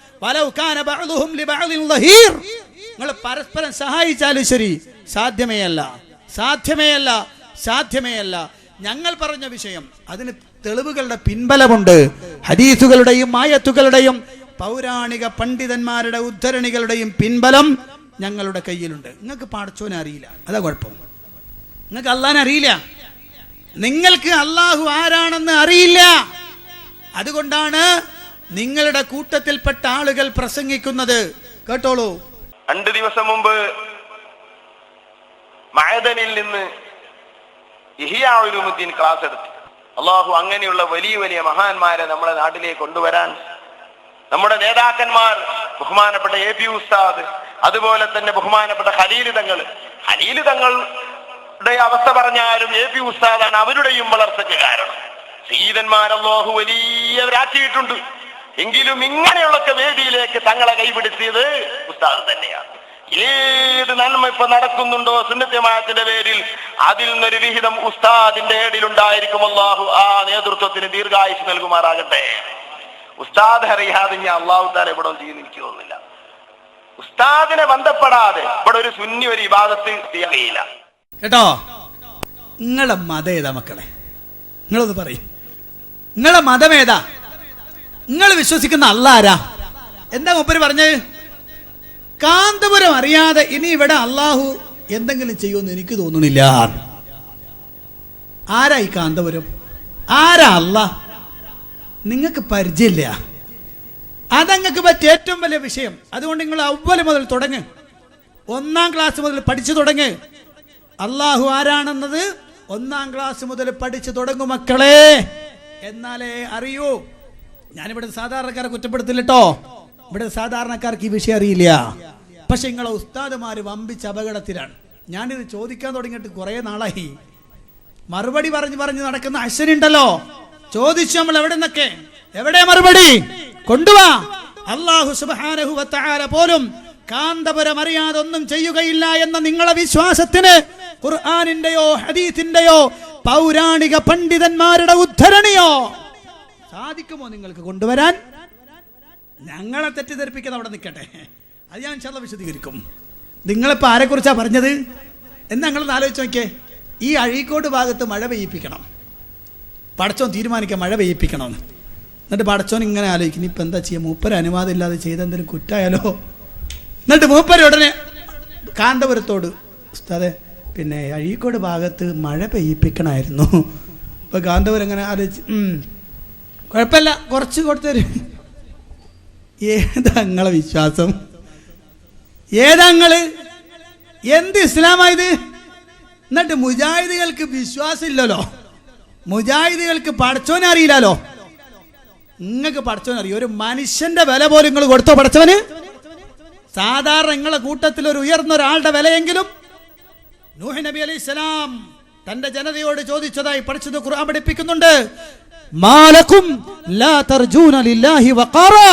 നിങ്ങൾ പരസ്പരം സഹായിച്ചാലും ശരി, സാധ്യമേ അല്ല. ഞങ്ങൾ പറഞ്ഞ വിഷയം അതിന് തെളിവുകളുടെ പിൻബലമുണ്ട്. ഹദീസുകളുടെയും ആയത്തുകളുടെയും പൗരാണിക പണ്ഡിതന്മാരുടെ ഉദ്ധരണികളുടെയും പിൻബലം ഞങ്ങളുടെ കയ്യിലുണ്ട്. നിങ്ങൾക്ക് പടച്ചോനെ അറിയില്ല, അതാ കുഴപ്പം. നിങ്ങൾക്ക് അള്ളാഹനെ അറിയില്ല, നിങ്ങൾക്ക് അള്ളാഹു ആരാണെന്ന് അറിയില്ല. അതുകൊണ്ടാണ് നിങ്ങളുടെ കൂട്ടത്തിൽപ്പെട്ട ആളുകൾ പ്രസംഗിക്കുന്നത്. കേട്ടോളൂ. 2 ദിവസം മുമ്പ് മഅദനിൽ നിന്ന് ഇഹ്യാ ഉലൂമുദ്ദീൻ ക്ലാസ് എടുത്തു. അള്ളാഹു അങ്ങനെയുള്ള വലിയ വലിയ മഹാന്മാരെ നമ്മുടെ നാട്ടിലേക്ക് കൊണ്ടുവരാൻ, നമ്മുടെ നേതാക്കന്മാർ ബഹുമാനപ്പെട്ട AP ഉസ്താദ്, അതുപോലെ തന്നെ ബഹുമാനപ്പെട്ട ഖലീൽ തങ്ങളുടെ അവസ്ഥ പറഞ്ഞാലും AP ഉസ്താദാണ് അവരുടെയും വളർച്ചയ്ക്ക് കാരണം. സയ്യിദന്മാർ അല്ലാഹു വലിയവരാക്കിയിട്ടുണ്ട്. എങ്കിലും ഇങ്ങനെയുള്ളൊക്കെ വേദിയിലേക്ക് തങ്ങളെ കൈപിടിച്ചത് ഉസ്താദ് തന്നെയാണ്. ഏത് നന്മ ഇപ്പൊ നടക്കുന്നുണ്ടോ സുന്നത്ത് ജമാഅത്തിന്റെ പേരിൽ, അതിൽ നിന്നൊരു വിഹിതം ഉസ്താദിന്റെ ഏടിലുണ്ടായിരിക്കും. അല്ലാഹു ആ നേതൃത്വത്തിന് ദീർഘായുസ് നൽകുമാറാകട്ടെ. ഉസ്താദ് അറിയാതെ ഞാൻ അള്ളാഹു താല ഇവിടെ ചെയ്യുന്ന എനിക്ക് തോന്നുന്നില്ല. ഉസ്താദിനെ ബന്ധപ്പെടാതെ ഇവിടെ ഒരു സുന്നി ഒരു ഇബാദത്ത് ചെയ്യില്ല. കേട്ടോ? നിങ്ങളെ മതം ഏതാ മക്കളെ? നിങ്ങളത് പറയും. നിങ്ങളെ മതം ഏതാ? നിങ്ങൾ വിശ്വസിക്കുന്ന അല്ലാഹ് ആരാ? എന്താ മൂപ്പര് പറഞ്ഞത്? കാന്തപുരം അറിയാതെ ഇനി ഇവിടെ അള്ളാഹു എന്തെങ്കിലും ചെയ്യുമെന്ന് എനിക്ക് തോന്നുന്നില്ല. ആരാ ഈ കാന്തപുരം? ആരാ അല്ലാഹ്? നിങ്ങൾക്ക് പരിചയമില്ല. അതങ്ങൾക്ക് പറ്റിയ ഏറ്റവും വലിയ വിഷയം. അതുകൊണ്ട് നിങ്ങൾ അവ്വൽ മുതൽ തുടങ്ങ്, 1ാം ക്ലാസ് മുതൽ പഠിച്ചു തുടങ്ങ്. അള്ളാഹു ആരാണെന്നത് 1ാം ക്ലാസ് മുതൽ പഠിച്ചു തുടങ്ങും മക്കളെ, എന്നാലേ അറിയൂ. ഞാനിവിടെ സാധാരണക്കാരെ കുറ്റപ്പെടുത്തില്ല കേട്ടോ. ഇവിടെ സാധാരണക്കാർക്ക് ഈ വിഷയം അറിയില്ല. പക്ഷെ നിങ്ങളെ ഉസ്താദുമാര് വമ്പിച്ച അപകടത്തിലാണ്. ഞാനിത് ചോദിക്കാൻ തുടങ്ങിയിട്ട് കുറെ നാളായി. മറുപടി പറഞ്ഞ് നടക്കുന്ന അശ്വനുണ്ടല്ലോ, ചോദിച്ചു നമ്മൾ എവിടെ നിന്നൊക്കെ, എവിടെ മറുപടി കൊണ്ടുവാ. അല്ലാഹു സുബ്ഹാനഹു വ തആല പോലും കാന്തപുരം അറിയാതെ ഒന്നും ചെയ്യുകയില്ല എന്ന നിങ്ങളെ വിശ്വാസത്തിന് ഖുർആനിന്റെയോ ഹദീസിന്റെയോ പൗരാണിക പണ്ഡിതന്മാരുടെ ഉദ്ധരണിയോ സാധിക്കുമോ നിങ്ങൾക്ക് കൊണ്ടുവരാൻ? ഞങ്ങളെ തെറ്റിദ്ധരിപ്പിക്കുന്ന അവിടെ നിൽക്കട്ടെ, അത് ഞാൻ ഇൻഷാ അല്ലാഹ് വിശദീകരിക്കും. നിങ്ങളിപ്പോ ആരെക്കുറിച്ചാ പറഞ്ഞത് എന്ന് ഞങ്ങളൊന്ന് ആലോചിച്ച് നോക്കിയേ. ഈ അഴീക്കോട് ഭാഗത്ത് മഴ പെയ്യിപ്പിക്കണം, പടച്ചോൻ തീരുമാനിക്കാം മഴ പെയ്യിപ്പിക്കണമെന്ന്. എന്നിട്ട് പടച്ചോൻ ഇങ്ങനെ ആലോചിക്കും, ഇപ്പം എന്താ ചെയ്യുക, മൂപ്പര് അനുവാദം ഇല്ലാതെ ചെയ്തെന്തെങ്കിലും കുറ്റായാലോ. എന്നിട്ട് മൂപ്പര് ഉടനെ കാന്തപുരത്തോട്, ഉസ്താദേ പിന്നെ അഴീക്കോട് ഭാഗത്ത് മഴ പെയ്യിപ്പിക്കണമായിരുന്നു. ഇപ്പൊ കാന്തപുരം ഇങ്ങനെ ആലോചിച്ച്, കുഴപ്പമില്ല കുറച്ച് കൊടുത്തരും. ഏതാങ്ങളെ വിശ്വാസം? ഏതാങ്ങള്? എന്ത് ഇസ്ലാമായത്? എന്നിട്ട് മുജാഹിദികൾക്ക് വിശ്വാസം ഇല്ലല്ലോ, മുജാഹിദികൾക്ക് പടച്ചോനെ അറിയില്ലല്ലോ. നിങ്ങൾക്ക് പടച്ചോനെ അറിയോ? ഒരു മനുഷ്യന്റെ വില പോലും നിങ്ങൾ കൊടുത്തോ പടച്ചവന്? സാധാരണ നിങ്ങളെ കൂട്ടത്തിൽ ഒരു ഉയർന്ന ഒരാളുടെ വിലയെങ്കിലും. നൂഹ് നബി അലൈഹിസ്സലാം തന്റെ ജനതയോട് ചോദിച്ചതായി പഠിച്ചത് ഖുർആൻ പഠിപ്പിക്കുന്നുണ്ട്. മാലക്കും ലാ തർജൂന ലില്ലാഹി വഖാറാ.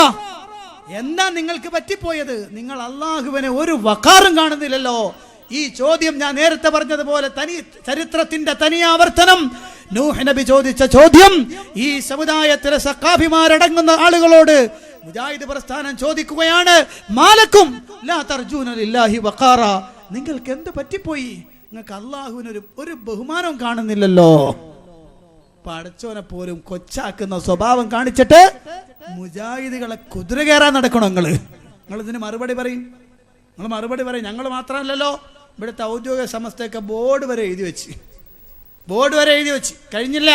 എന്താ നിങ്ങൾക്ക് പറ്റിപ്പോയത്? നിങ്ങൾ അള്ളാഹുവിനെ ഒരു വഖാറും കാണുന്നില്ലല്ലോ. ഈ ചോദ്യം ഞാൻ നേരത്തെ പറഞ്ഞതുപോലെ ചരിത്രത്തിന്റെ തനിയാവർത്തനം. നൂഹ് നബി ചോദിച്ച ചോദ്യം ഈ സമുദായത്തിലെ സഖാഫിമാരടങ്ങുന്ന ആളുകളോട് മുജാഹിദ് പ്രസ്ഥാനം ചോദിക്കുകയാണ്, മാലക്കും ലാ തർജൂന ലില്ലാഹി വഖാറാ. നിങ്ങൾക്ക് എന്ത് പറ്റിപ്പോയി? നിങ്ങൾക്ക് അള്ളാഹുവിന് ഒരു ബഹുമാനവും കാണുന്നില്ലല്ലോ. പടച്ചോനെ പോലും കൊച്ചാക്കുന്ന സ്വഭാവം കാണിച്ചിട്ട് മുജാഹിദുകളെ കുതിര കയറാൻ നടക്കണം. നിങ്ങൾ ഇതിന് മറുപടി പറയും. നിങ്ങൾ മറുപടി പറയും. ഞങ്ങൾ മാത്രമല്ലല്ലോ, ഇവിടുത്തെ ഔദ്യോഗിക സമസ്തയൊക്കെ ബോർഡ് വരെ എഴുതി വെച്ച് കഴിഞ്ഞില്ല.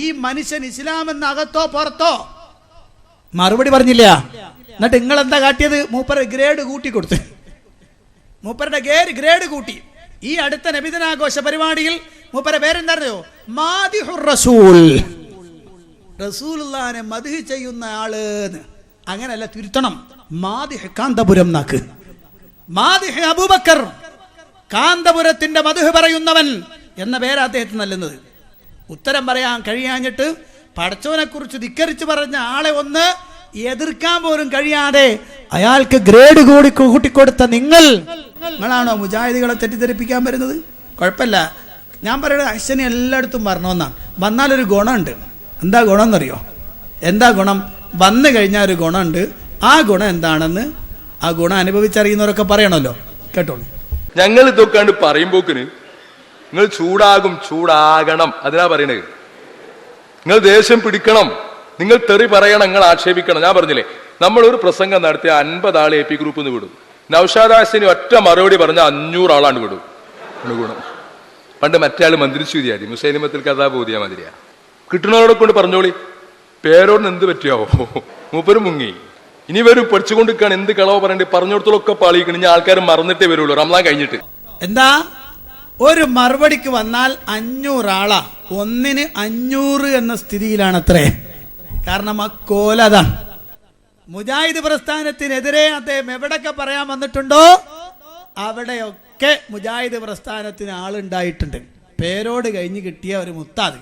ഈ മനുഷ്യൻ ഇസ്ലാം എന്ന അകത്തോ പുറത്തോ മറുപടി പറഞ്ഞില്ല. എന്നിട്ട് നിങ്ങൾ എന്താ കാട്ടിയത്? മൂപ്പരുടെ ഗ്രേഡ് കൂട്ടി കൊടുത്ത്, മൂപ്പരുടെ ഗ്രേഡ് കൂട്ടി. ഈ അടുത്ത നബിദിനാഘോഷ പരിപാടിയിൽ മൂപ്പരുടെ പേരെന്താറിയോ? മാദിഹുർ റസൂൽ. റസൂലുള്ളാഹിനെ മദ്ഹ് ചെയ്യുന്ന ആള്. അങ്ങനെയല്ല, തിരുത്തണം. മാദിഹ് കാന്തപുരം നാക്ക്. മാദിഹ് അബൂബക്കർ, കാന്തപുരത്തിന്റെ മദ്ഹ് പറയുന്നവൻ എന്ന പേര് അദ്ദേഹത്തിന് നൽകുന്നത്. ഉത്തരം പറയാൻ കഴിയാഞ്ഞിട്ട് പടച്ചോനെ കുറിച്ച് ധിക്കരിച്ച് പറഞ്ഞ ആളെ ഒന്ന് എതിർക്കാൻ പോലും കഴിയാതെ അയാൾക്ക് ഗ്രേഡ് കൂട്ടിക്കൊടുത്ത നിങ്ങളാണോ മുജാഹിദികളെ തെറ്റിദ്ധരിപ്പിക്കാൻ വരുന്നത്? കുഴപ്പമില്ല, ഞാൻ പറയുന്നത് അശ്വനി എല്ലായിടത്തും വരണമെന്നാണ്. വന്നാലൊരു ഗുണമുണ്ട്. എന്താ ഗുണം എന്നറിയോ? എന്താ ഗുണം? വന്നു കഴിഞ്ഞാൽ ഒരു ഗുണമുണ്ട്. ആ ഗുണം എന്താണെന്ന് ആ ഗുണം അനുഭവിച്ചറിയുന്നവരൊക്കെ പറയണമല്ലോ. കേട്ടോളൂ. ഞങ്ങൾ ഇതൊക്കെ പറയുമ്പോക്കിന് നിങ്ങൾ ചൂടാകണം. അതിനാ പറയണത്. നിങ്ങൾ ദേഷ്യം പിടിക്കണം, നിങ്ങൾ തെറി പറയണം, നിങ്ങൾ ആക്ഷേപിക്കണം. ഞാൻ പറഞ്ഞില്ലേ, നമ്മളൊരു പ്രസംഗം നടത്തിയ 50 ആൾ AP ഗ്രൂപ്പിൽ നിന്ന് വിടും. നൗഷാദ് ഹസനി ഒറ്റ മറുപടി പറഞ്ഞ 500 ആളാണ് വിടും. ഗുണം. പണ്ട് മറ്റേ ആൾ മന്ത്രിച്ചു മതി, മുസൈനിമത്തിൽ കഥാ ബോധിയാ മതിരിയാ. കിട്ടുന്നവരോടെ കൊണ്ട് പറഞ്ഞോളി, പേരോടിന് എന്ത് പറ്റിയാവോ? മൂപ്പര് മുങ്ങി. ഇനി വരും പഠിച്ചുകൊണ്ടിരിക്കുകയാണ്. എന്ത് കളവോ പറയണ്ടേ, പറഞ്ഞോടത്തോളൊക്കെ പാളിക്കണം. ഇനി ആൾക്കാർ മറന്നിട്ടേ വരുള്ളൂ റംസാൻ കഴിഞ്ഞിട്ട്. എന്താ ഒരു മറുപടിക്ക് വന്നാൽ 500 ആളാ, ഒന്നിന് 500 എന്ന സ്ഥിതിയിലാണ് അത്രേ. കാരണം ആ കോലതാണ്. മുജാഹിദ് പ്രസ്ഥാനത്തിനെതിരെ അദ്ദേഹം എവിടൊക്കെ പറയാൻ വന്നിട്ടുണ്ടോ അവിടെയൊക്കെ മുജാഹിദ് പ്രസ്ഥാനത്തിന് ആളുണ്ടായിട്ടുണ്ട്. പേരോട് കഴിഞ്ഞ് കിട്ടിയ ഒരു മുത്താത്.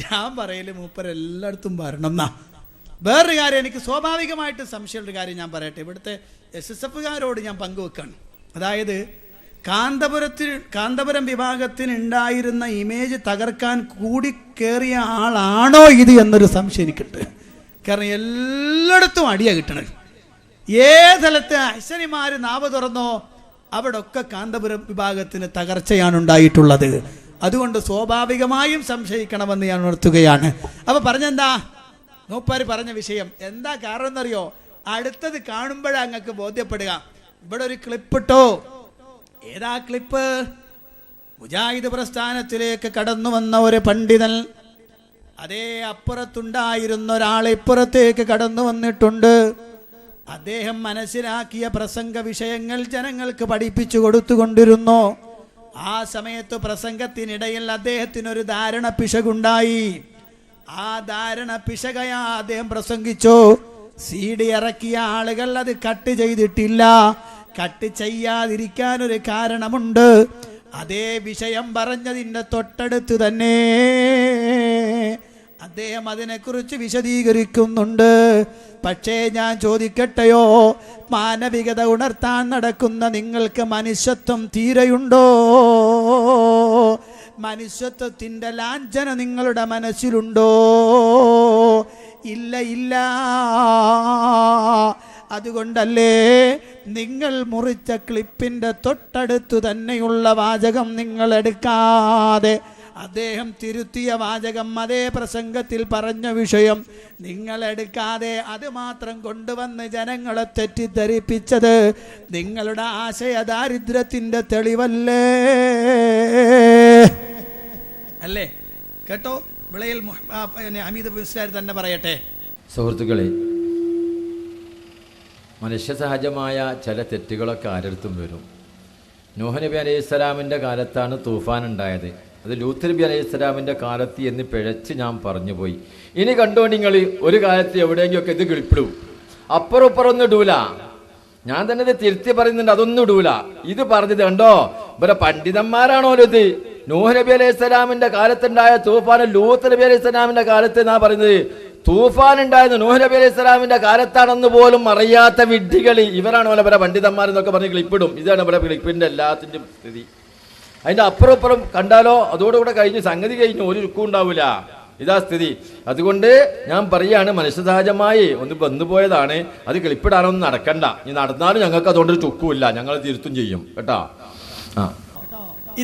ഞാൻ പറയല് മൂപ്പരെല്ലായിടത്തും വരണം എന്നാ. വേറൊരു കാര്യം, എനിക്ക് സ്വാഭാവികമായിട്ട് സംശയമുള്ളൊരു കാര്യം ഞാൻ പറയട്ടെ. ഇവിടുത്തെ SSFകാരോട് ഞാൻ പങ്കുവെക്കാണ്. അതായത് കാന്തപുരം വിഭാഗത്തിന് ഉണ്ടായിരുന്ന ഇമേജ് തകർക്കാൻ കൂടി കയറിയ ആളാണോ ഇത് എന്നൊരു സംശയം എനിക്കുണ്ട്. കാരണം എല്ലായിടത്തും അടിയാ കിട്ടണത്. ഏതലത്ത് അശ്വനിമാര് നാവ് തുറന്നോ അവിടെ ഒക്കെ കാന്തപുരം വിഭാഗത്തിന് തകർച്ചയാണ് ഉണ്ടായിട്ടുള്ളത്. അതുകൊണ്ട് സ്വാഭാവികമായും സംശയിക്കണമെന്ന് ഞാൻ ഉണർത്തുകയാണ്. അപ്പൊ പറഞ്ഞെന്താ മൂപ്പാര് പറഞ്ഞ വിഷയം എന്താ കാരണം എന്നറിയോ? അടുത്തത് കാണുമ്പോഴാ അങ്ങക്ക് ബോധ്യപ്പെടുക. ഇവിടെ ഒരു ക്ലിപ്പിട്ടോ. ഏതാ ക്ലിപ്പ്? മുജാഹിദ് പ്രസ്ഥാനത്തിലേക്ക് കടന്നു വന്ന ഒരു പണ്ഡിതൻ, അതേ അപ്പുറത്തുണ്ടായിരുന്ന ഒരാൾ ഇപ്പുറത്തേക്ക് കടന്നു വന്നിട്ടുണ്ട്. അദ്ദേഹം മനസ്സിലാക്കിയ പ്രസംഗ വിഷയങ്ങൾ ജനങ്ങൾക്ക് പഠിപ്പിച്ചു കൊടുത്തുകൊണ്ടിരുന്നു. ആ സമയത്ത് പ്രസംഗത്തിനിടയിൽ അദ്ദേഹത്തിനൊരു ധാരണ പിശകുണ്ടായി. ആ ധാരണ പിശകയാ അദ്ദേഹം പ്രസംഗിച്ചു. CD ഇറക്കിയ ആളുകൾ അത് കട്ട് ചെയ്തിട്ടില്ല. കട്ട് ചെയ്യാതിരിക്കാൻ ഒരു കാരണമുണ്ട്. അതേ വിഷയം പറഞ്ഞതിൻ്റെ തൊട്ടടുത്ത് തന്നെ അദ്ദേഹം അതിനെക്കുറിച്ച് വിശദീകരിക്കുന്നുണ്ട്. പക്ഷേ ഞാൻ ചോദിക്കട്ടെയോ, മാനവികത ഉണർത്താൻ നടക്കുന്ന നിങ്ങൾക്ക് മനുഷ്യത്വം തീരെയുണ്ടോ? മനുഷ്യത്വത്തിൻ്റെ ലാഞ്ചന നിങ്ങളുടെ മനസ്സിലുണ്ടോ? ഇല്ല. അതുകൊണ്ടല്ലേ നിങ്ങൾ മുറിച്ച ക്ലിപ്പിൻ്റെ തൊട്ടടുത്ത് തന്നെയുള്ള വാചകം നിങ്ങൾ എടുക്കാതെ, അദ്ദേഹം തിരുത്തിയ വാചകം, അതേ പ്രസംഗത്തിൽ പറഞ്ഞ വിഷയം നിങ്ങൾ എടുക്കാതെ അത് മാത്രം കൊണ്ടുവന്ന് ജനങ്ങളെ തെറ്റിദ്ധരിപ്പിച്ചത് നിങ്ങളുടെ ആശയ ദാരിദ്ര്യത്തിൻ്റെ തെളിവല്ലേ? അല്ലേ? കേട്ടോ? വിളയിൽ ഹമീദ് മിസ്ലാർ തന്നെ പറയട്ടെ. സുഹൃത്തുക്കളെ, മനുഷ്യ സഹജമായ ചില തെറ്റുകളൊക്കെ ആരടുത്തും വരും. നൂഹ് നബി അലൈഹി സ്വലാമിൻ്റെ കാലത്താണ് തൂഫാൻ ഉണ്ടായത്. അത് ലൂത്ത് നബി അലൈഹി സ്വലാമിൻ്റെ കാലത്ത് എന്ന് പിഴച്ച് ഞാൻ പറഞ്ഞു പോയി. ഇനി കണ്ടോ നിങ്ങൾ, ഒരു കാലത്ത് എവിടെയെങ്കിലുമൊക്കെ ഇത് കിളിപ്പിടും. അപ്പുറം ഇപ്പുറമൊന്നും ഇടൂല. ഞാൻ തന്നെ ഇത് തിരുത്തി പറയുന്നുണ്ട്, അതൊന്നും ഇടൂല. ഇത് പറഞ്ഞത് കണ്ടോ, ഇവരെ പണ്ഡിതന്മാരാണോ ഇത്? നൂഹ് നബി അലൈഹി സ്വലാമിന്റെ കാലത്തുണ്ടായ തൂഫാൻ ലൂത്ത് നബി അലൈഹി സ്വലാമിന്റെ കാലത്ത് എന്നാ പറയുന്നത്. തൂഫാൻ ഉണ്ടായത് നൂഹ് നബി അലൈഹി സ്വലാമിന്റെ കാലത്താണെന്ന് പോലും അറിയാത്ത വിഡ്ഢികൾ ഇവരാണ് ഇവരെ പണ്ഡിതന്മാരെന്നൊക്കെ പറഞ്ഞ് ക്ലിപ്പിടും. ഇതാണ് ഇവിടെ ക്ലിപ്പിന്റെ എല്ലാത്തിൻ്റെ സ്ഥിതി. അതിന്റെ അപ്പുറം ഇപ്പുറം കണ്ടാലോ അതോടുകൂടെ കഴിഞ്ഞു, സംഗതി കഴിഞ്ഞു, ഒരു ലുക്കും ഉണ്ടാവില്ല. ഇതാ സ്ഥിതി. അതുകൊണ്ട് ഞാൻ പറയാണ്, മനുഷ്യ സഹജമായി ഒന്ന് വന്നുപോയതാണ്. അത് ക്ലിപ്പിടാനൊന്നും നടക്കണ്ട. ഇനി നടന്നാലും ഞങ്ങൾക്ക് അതുകൊണ്ടൊരു ചുക്കുമില്ല, ഞങ്ങൾ തിരുത്തും ചെയ്യും കേട്ടോ.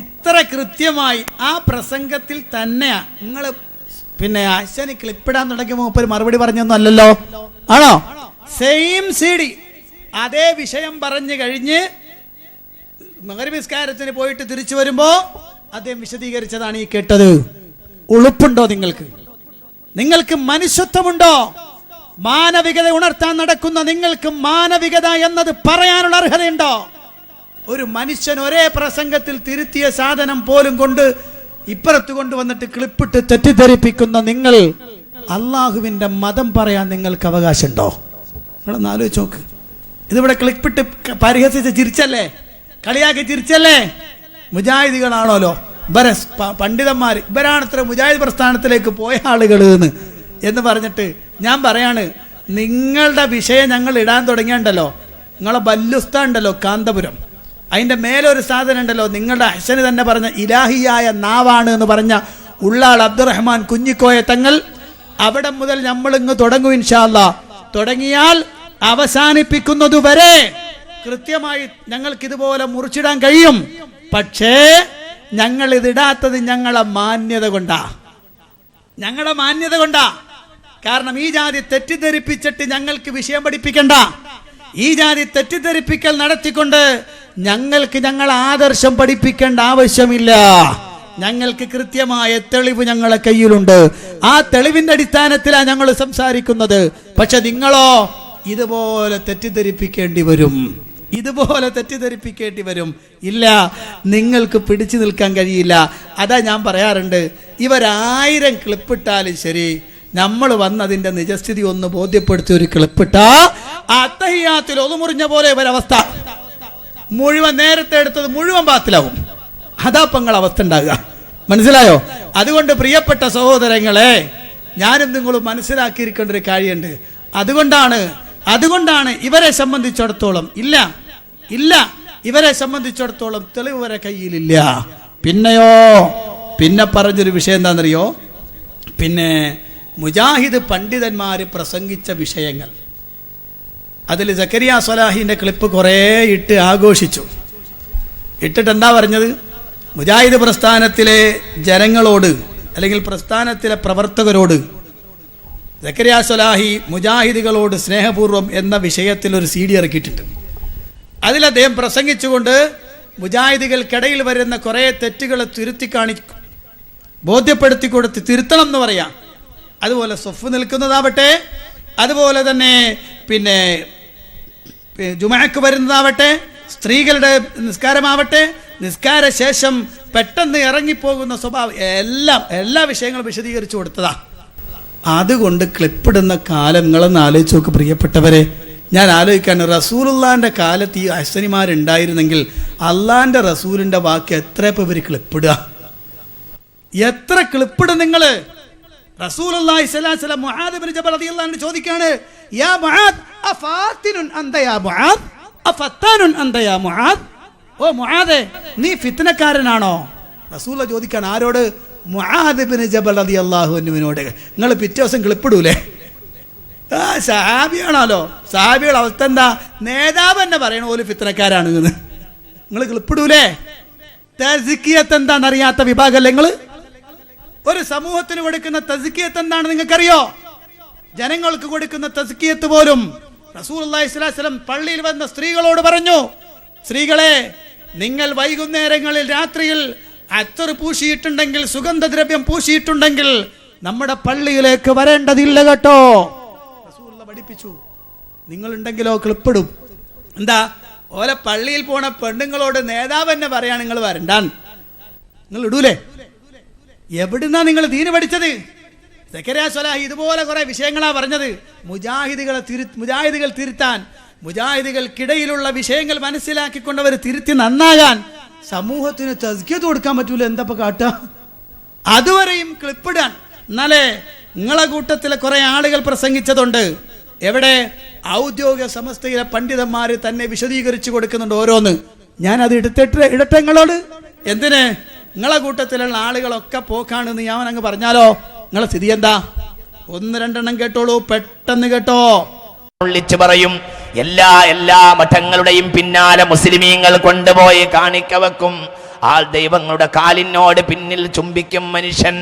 ഇത്ര കൃത്യമായി ആ പ്രസംഗത്തിൽ തന്നെയാ നിങ്ങൾ പിന്നെ അശ്വനി ക്ലിപ്പിടാൻ തുടങ്ങിയ മൂപ്പര് മറുപടി പറഞ്ഞൊന്നും അല്ലല്ലോ, ആണോ? സെയിം CD അതേ വിഷയം പറഞ്ഞു കഴിഞ്ഞ് മഗ്‌രിബ് നിസ്കാരത്തിന് പോയിട്ട് തിരിച്ചു വരുമ്പോ അദ്ദേഹം വിശദീകരിച്ചതാണ് ഈ കേട്ടത്. ഉളുപ്പുണ്ടോ നിങ്ങൾക്ക്? നിങ്ങൾക്ക് മനുഷ്യത്വമുണ്ടോ? മാനവികത ഉണർത്താൻ നടക്കുന്ന നിങ്ങൾക്ക് മാനവികത എന്നത് പറയാനുള്ള അർഹതയുണ്ടോ? ഒരു മനുഷ്യൻ ഒരേ പ്രസംഗത്തിൽ തിരുത്തിയ സാധനം പോലും കൊണ്ട് ഇപ്പുറത്ത് കൊണ്ടുവന്നിട്ട് ക്ലിപ്പിട്ട് തെറ്റിദ്ധരിപ്പിക്കുന്ന നിങ്ങൾ, അള്ളാഹുവിന്റെ മതം പറയാൻ നിങ്ങൾക്ക് അവകാശമുണ്ടോ? നിങ്ങളൊന്ന് ആലോചിച്ച് നോക്ക്. ഇതിവിടെ ക്ലിപ്പിട്ട് പരിഹസിച്ച് ചിരിച്ചല്ലേ, കളിയാക്കി ചിരിച്ചല്ലേ? മുജാഹിദികളാണോലോ ഇവരെ പണ്ഡിതന്മാർ, ഇവരാണത്ര മുജാഹിദ് പ്രസ്ഥാനത്തിലേക്ക് പോയ ആളുകൾ എന്ന് എന്ന് പറഞ്ഞിട്ട് ഞാൻ പറയാണ്, നിങ്ങളുടെ വിഷയം ഞങ്ങൾ ഇടാൻ തുടങ്ങിയുണ്ടല്ലോ, നിങ്ങളെ ബല്ലുസ്ത ഉണ്ടല്ലോ കാന്തപുരം, അതിൻ്റെ മേലൊരു സാധനം ഉണ്ടല്ലോ, നിങ്ങളുടെ അഹ്സന് തന്നെ പറഞ്ഞ ഇലാഹിയായ നാവാണ് എന്ന് പറഞ്ഞ ഉള്ളാൾ അബ്ദുറഹ്മാൻ കുഞ്ഞിക്കോയ തങ്ങൾ, അവിടെ മുതൽ നമ്മൾ ഇങ്ങ് തുടങ്ങും ഇൻഷാ അല്ലാഹ്. തുടങ്ങിയാൽ അവസാനിപ്പിക്കുന്നതുവരെ കൃത്യമായി ഞങ്ങൾക്ക് ഇതുപോലെ മുറിച്ചിടാൻ കഴിയും. പക്ഷേ ഞങ്ങൾ ഇതിടാത്തത് ഞങ്ങളെ മാന്യത കൊണ്ടാ, ഞങ്ങളുടെ മാന്യത കൊണ്ടാ. കാരണം ഈ ജാതി തെറ്റിദ്ധരിപ്പിച്ചിട്ട് ഞങ്ങൾക്ക് വിഷയം പഠിപ്പിക്കണ്ട. ഈ ജാതി തെറ്റിദ്ധരിപ്പിക്കൽ നടത്തിക്കൊണ്ട് ഞങ്ങൾക്ക് ഞങ്ങളെ ആദർശം പഠിപ്പിക്കേണ്ട ആവശ്യമില്ല. ഞങ്ങൾക്ക് കൃത്യമായ തെളിവ് ഞങ്ങളെ കയ്യിലുണ്ട്. ആ തെളിവിന്റെ അടിസ്ഥാനത്തിലാണ് ഞങ്ങൾ സംസാരിക്കുന്നത്. പക്ഷെ നിങ്ങളോ ഇതുപോലെ തെറ്റിദ്ധരിപ്പിക്കേണ്ടി വരും, ഇതുപോലെ തെറ്റിദ്ധരിപ്പിക്കേണ്ടി വരും. ഇല്ല, നിങ്ങൾക്ക് പിടിച്ചു നിൽക്കാൻ കഴിയില്ല. അതാ ഞാൻ പറയാറുണ്ട്, ഇവരായിരം ക്ലിപ്പിട്ടാലും ശരി, നമ്മൾ വന്നതിന്റെ നിജസ്ഥിതി ഒന്ന് ബോധ്യപ്പെടുത്തി ഒരു ക്ലിപ്പിട്ടാ അത്തഹിയാത്തിൽ ഒതുമുറിഞ്ഞ പോലെ ഇവരവസ്ഥ മുഴുവൻ നേരത്തെ എടുത്തത് മുഴുവൻ ബാത്തിലാവും. അതാ പങ്ങൾ അവസ്ഥ ഉണ്ടാകുക. മനസ്സിലായോ? അതുകൊണ്ട് പ്രിയപ്പെട്ട സഹോദരങ്ങളെ, ഞാനും നിങ്ങളും മനസ്സിലാക്കിയിരിക്കേണ്ട ഒരു കാര്യമുണ്ട്. അതുകൊണ്ടാണ് ഇവരെ സംബന്ധിച്ചിടത്തോളം ഇവരെ സംബന്ധിച്ചിടത്തോളം തെളിവ് വരെ കയ്യിലില്ല. പിന്നെ പറഞ്ഞൊരു വിഷയം എന്താണെന്നറിയോ? പിന്നെ മുജാഹിദ് പണ്ഡിതന്മാര് പ്രസംഗിച്ച വിഷയങ്ങൾ, അതിൽ സക്കരിയ സ്വലാഹിന്റെ ക്ലിപ്പ് കുറേ ഇട്ട് ആഘോഷിച്ചു. ഇട്ടിട്ട് എന്താ പറഞ്ഞത്? മുജാഹിദ് പ്രസ്ഥാനത്തിലെ ജനങ്ങളോട് അല്ലെങ്കിൽ പ്രസ്ഥാനത്തിലെ പ്രവർത്തകരോട് സക്കരിയ സ്വലാഹി മുജാഹിദുകളോട് സ്നേഹപൂർവ്വം എന്ന വിഷയത്തിൽ ഒരു CD ഇറക്കിയിട്ടുണ്ട്. അതിൽ അദ്ദേഹം പ്രസംഗിച്ചുകൊണ്ട് മുജാഹിദുകൾക്കിടയിൽ വരുന്ന കുറേ തെറ്റുകളെ ബോധ്യപ്പെടുത്തി കൊടുത്ത് തിരുത്തണം എന്ന് പറയാം. അതുപോലെ സൊഫ് നിൽക്കുന്നതാവട്ടെ, അതുപോലെ തന്നെ പിന്നെ ജുമഅക്ക് വരുന്നതാവട്ടെ, സ്ത്രീകളുടെ നിസ്കാരമാവട്ടെ, നിസ്കാര ശേഷം പെട്ടെന്ന് ഇറങ്ങിപ്പോകുന്ന സ്വഭാവം, എല്ലാ വിഷയങ്ങളും വിശദീകരിച്ചു കൊടുത്തതാ. അതുകൊണ്ട് ക്ലിപ്പിടുന്ന കാലം നിങ്ങളൊന്ന് ആലോചിച്ച് നോക്ക് പ്രിയപ്പെട്ടവരെ. ഞാൻ ആലോചിക്കാണ്, റസൂലുള്ളാന്റെ കാലത്ത് ഈ അഹ്സനിമാരുണ്ടായിരുന്നെങ്കിൽ അള്ളാന്റെ റസൂലിന്റെ വാക്ക് എത്ര ഇവർ ക്ലിപ്പിടുക, എത്ര ക്ലിപ്പിടും നിങ്ങള്? റസൂലുള്ളാഹി സ്വല്ലല്ലാഹു അലൈഹി വസല്ലം മുആദ് ഇബ്നു ജബൽ റളിയല്ലാഹു അൻഹു ചോദിക്കാണ്, യാ മുആദ് അഫാത്തിനുൻ അന്ത യാ മുആദ് അഫത്താനുൻ അന്ത യാ മുആദ്, ഓ മുആദേ നീ ഫിത്നക്കാരനാണോ? റസൂൽ ചോദിക്കാണ് ആരോട്? മുആദ് ഇബ്നു ജബൽ റളിയല്ലാഹു അൻഹുവിനോട്. നിങ്ങൾ പിറ്റേ ദിവസം ക്ലിപ്പിടൂലേ? സഹാബിയാണല്ലോ. സഹാബിയുടെ അവസ്ഥ എന്താ? നേതാവ് തന്നെ പറയണ പോലെ ഫിത്നക്കാരാണ് എന്ന്. നിങ്ങൾ ക്ലിപ്പിടൂലേ? തസ്കിയത്ത് എന്താണെന്ന് അറിയാത്ത വിഭാഗമല്ലേ നിങ്ങൾ? ഒരു സമൂഹത്തിന് കൊടുക്കുന്ന തസ്കിയത്ത് എന്താണ് നിങ്ങൾക്കറിയോ? ജനങ്ങൾക്ക് കൊടുക്കുന്ന തസ്കിയത്ത് പോലും റസൂലുള്ളാഹി സ്വല്ലല്ലാഹു അലൈഹി വസല്ലം പള്ളിയിൽ വന്ന സ്ത്രീകളോട് പറഞ്ഞു, സ്ത്രീകളെ, നിങ്ങൾ വൈകുന്നേരങ്ങളിൽ രാത്രിയിൽ അത്തർ പൂശിയിട്ടുണ്ടെങ്കിൽ, സുഗന്ധദ്രവ്യം പൂശിയിട്ടുണ്ടെങ്കിൽ നമ്മുടെ പള്ളിയിലേക്ക് വരേണ്ടതില്ല കേട്ടോ. റസൂലുള്ള പഠിപ്പിച്ചു. നിങ്ങളുണ്ടെങ്കിലോ ക്ലിപ്പിടും. എന്താ? ഓലെ പള്ളിയിൽ പോണ പെണ്ണുങ്ങളോട് നേതാവ് തന്നെ പറയാണ് നിങ്ങൾ വരണ്ടാൻ. നിങ്ങൾ ഇടൂലേ? എവിടുന്നാ നിങ്ങൾ ദീന് പഠിച്ചത്? സക്കരിയ സ്വലാഹി ഇതുപോലെ കുറെ വിഷയങ്ങളാ പറഞ്ഞത്. മുജാഹിദുകൾ തിരുത്താൻ, മുജാഹിദുകൾക്കിടയിലുള്ള വിഷയങ്ങൾ മനസ്സിലാക്കിക്കൊണ്ടവർ തിരുത്തി നന്നാകാൻ സമൂഹത്തിന് തസ്കിയത്ത് കൊടുക്കാൻ പറ്റൂല. എന്താ കാട്ടുക? അതുവരെയും ക്ലിപ്പിടാൻ. എന്നാലേ നിങ്ങളെ കൂട്ടത്തിലെ കുറെ ആളുകൾ പ്രസംഗിച്ചതുണ്ട്. എവിടെ? ഔദ്യോഗിക സമസ്തയിലെ പണ്ഡിതന്മാര് തന്നെ വിശദീകരിച്ചു കൊടുക്കുന്നുണ്ട് ഓരോന്ന്. ഞാൻ അത് ഇടട്ടെ നിങ്ങളോട്. എന്തിന്? നിങ്ങളെ കൂട്ടത്തിലുള്ള ആളുകളൊക്കെ പോക്കാണെന്ന് ഞാൻ അങ്ങ് പറഞ്ഞാലോ? നിങ്ങളെ സ്ഥിതി എന്താ? 1-2 കേട്ടോളൂ, പെട്ടെന്ന് കേട്ടോ. വിളിച്ചു പറയും, എല്ലാ മഠങ്ങളുടെയും പിന്നാലെ മുസ്ലിമീങ്ങൾ കൊണ്ടുപോയി കാണിക്ക വെക്കും. ആൾ ദൈവങ്ങളുടെ കാലിനോട് പിന്നിൽ ചുംബിക്കും മനുഷ്യൻ.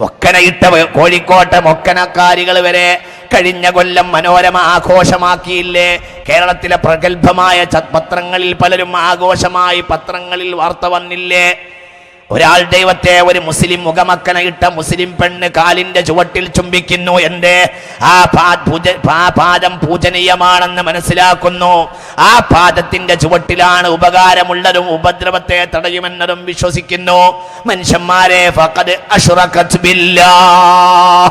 മൊക്കനയിട്ട കോഴിക്കോട്ടെ മൊക്കനക്കാരികൾ വരെ കഴിഞ്ഞ കൊല്ലം മനോരമ ആഘോഷമാക്കിയില്ലേ? കേരളത്തിലെ പ്രഗത്ഭമായ പത്രങ്ങളിൽ പലരും ആഘോഷമായി പത്രങ്ങളിൽ വാർത്ത വന്നില്ലേ? ഒരാൾ ദൈവത്തെ, ഒരു മുസ്ലിം മുഖമക്കനയിട്ട മുസ്ലിം പെണ്ണ് കാലിന്റെ ചുവട്ടിൽ ചുംബിക്കുന്നു. എന്റെ ആ പാദം പൂജനീയമാണെന്ന് മനസ്സിലാക്കുന്നു. ആ പാദത്തിന്റെ ചുവട്ടിലാണ് ഉപകാരമുള്ളതും ഉപദ്രവത്തെ തടയുമെന്നതും വിശ്വസിക്കുന്നു. മനുഷ്യന്മാരെ, ഫഖദ് അശ്റകത് ബില്ലാഹ്.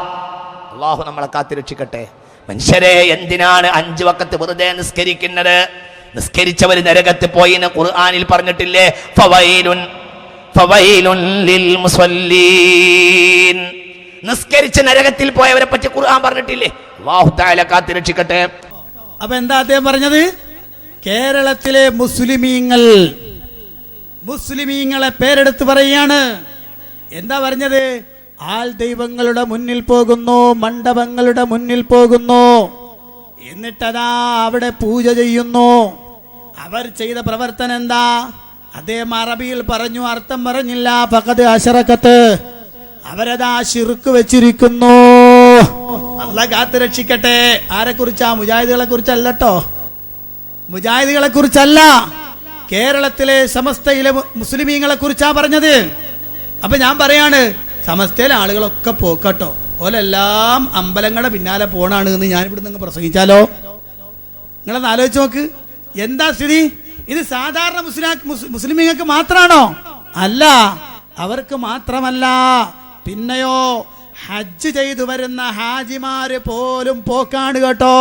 അല്ലാഹു നമ്മളെ കാത്തിരക്ഷിക്കട്ടെ. മനുഷ്യരെ, എന്തിനാണ് 5 വഖത്ത് വെറുതെ നിസ്കരിക്കുന്നത്? നിസ്കരിച്ചവർ നരകത്തിൽ പോയി എന്ന് ഖുർആനിൽ പറഞ്ഞിട്ടില്ലേ? ഫവൈലുൻ ലിൽ മുസല്ലീൻ. നിസ്കരിച്ച് നരകത്തിൽ പോയവരെ പറ്റി ഖുർആൻ പറഞ്ഞിട്ടില്ലേ? അല്ലാഹു തആല കാത്തുരക്ഷിക്കട്ടെ. അപ്പൊ എന്താ അദ്ദേഹം പറഞ്ഞത്? കേരളത്തിലെ മുസ്ലിമീങ്ങളെ പേരെടുത്ത് പറയുകയാണ്. എന്താ പറഞ്ഞത്? ആൾ ദൈവങ്ങളുടെ മുന്നിൽ പോകുന്നു, മണ്ഡപങ്ങളുടെ മുന്നിൽ പോകുന്നു, എന്നിട്ടതാ അവിടെ പൂജ ചെയ്യുന്നു. അവർ ചെയ്ത പ്രവർത്തനം എന്താ? അദ്ദേഹം അറബിയിൽ പറഞ്ഞു, അർത്ഥം പറഞ്ഞില്ല. ഫഖദ് അശറകത്ത്, അവരതാ ശിർക്ക് വെച്ചിരിക്കുന്നു. അല്ലാഹ് കാത്ത് രക്ഷിക്കട്ടെ. ആരെ കുറിച്ചാ? മുജാഹിദുകളെ കുറിച്ചല്ല കേട്ടോ, മുജാഹിദുകളെ കുറിച്ചല്ല, കേരളത്തിലെ സമസ്തയിലെ മുസ്ലിമീങ്ങളെ കുറിച്ചാ പറഞ്ഞത്. അപ്പൊ ഞാൻ പറയാണ്, സമസ്തയിലെ ആളുകളൊക്കെ പോക്കട്ടോ, ഓലെല്ലാം അമ്പലങ്ങളുടെ പിന്നാലെ പോണാണ് എന്ന് ഞാൻ ഇവിടെ നിന്ന് പ്രസംഗിച്ചാലോ? നിങ്ങളൊന്ന് ആലോചിച്ച് നോക്ക്, എന്താ സ്ഥിതി? ഇത് സാധാരണ മുസ്ലിമീങ്ങൾക്ക് മാത്രാണോ? അല്ല, അവർക്ക് മാത്രമല്ല, പിന്നെയോ ഹജ്ജ് ചെയ്തു വരുന്ന ഹാജിമാര് പോലും പോക്കാണ് കേട്ടോ.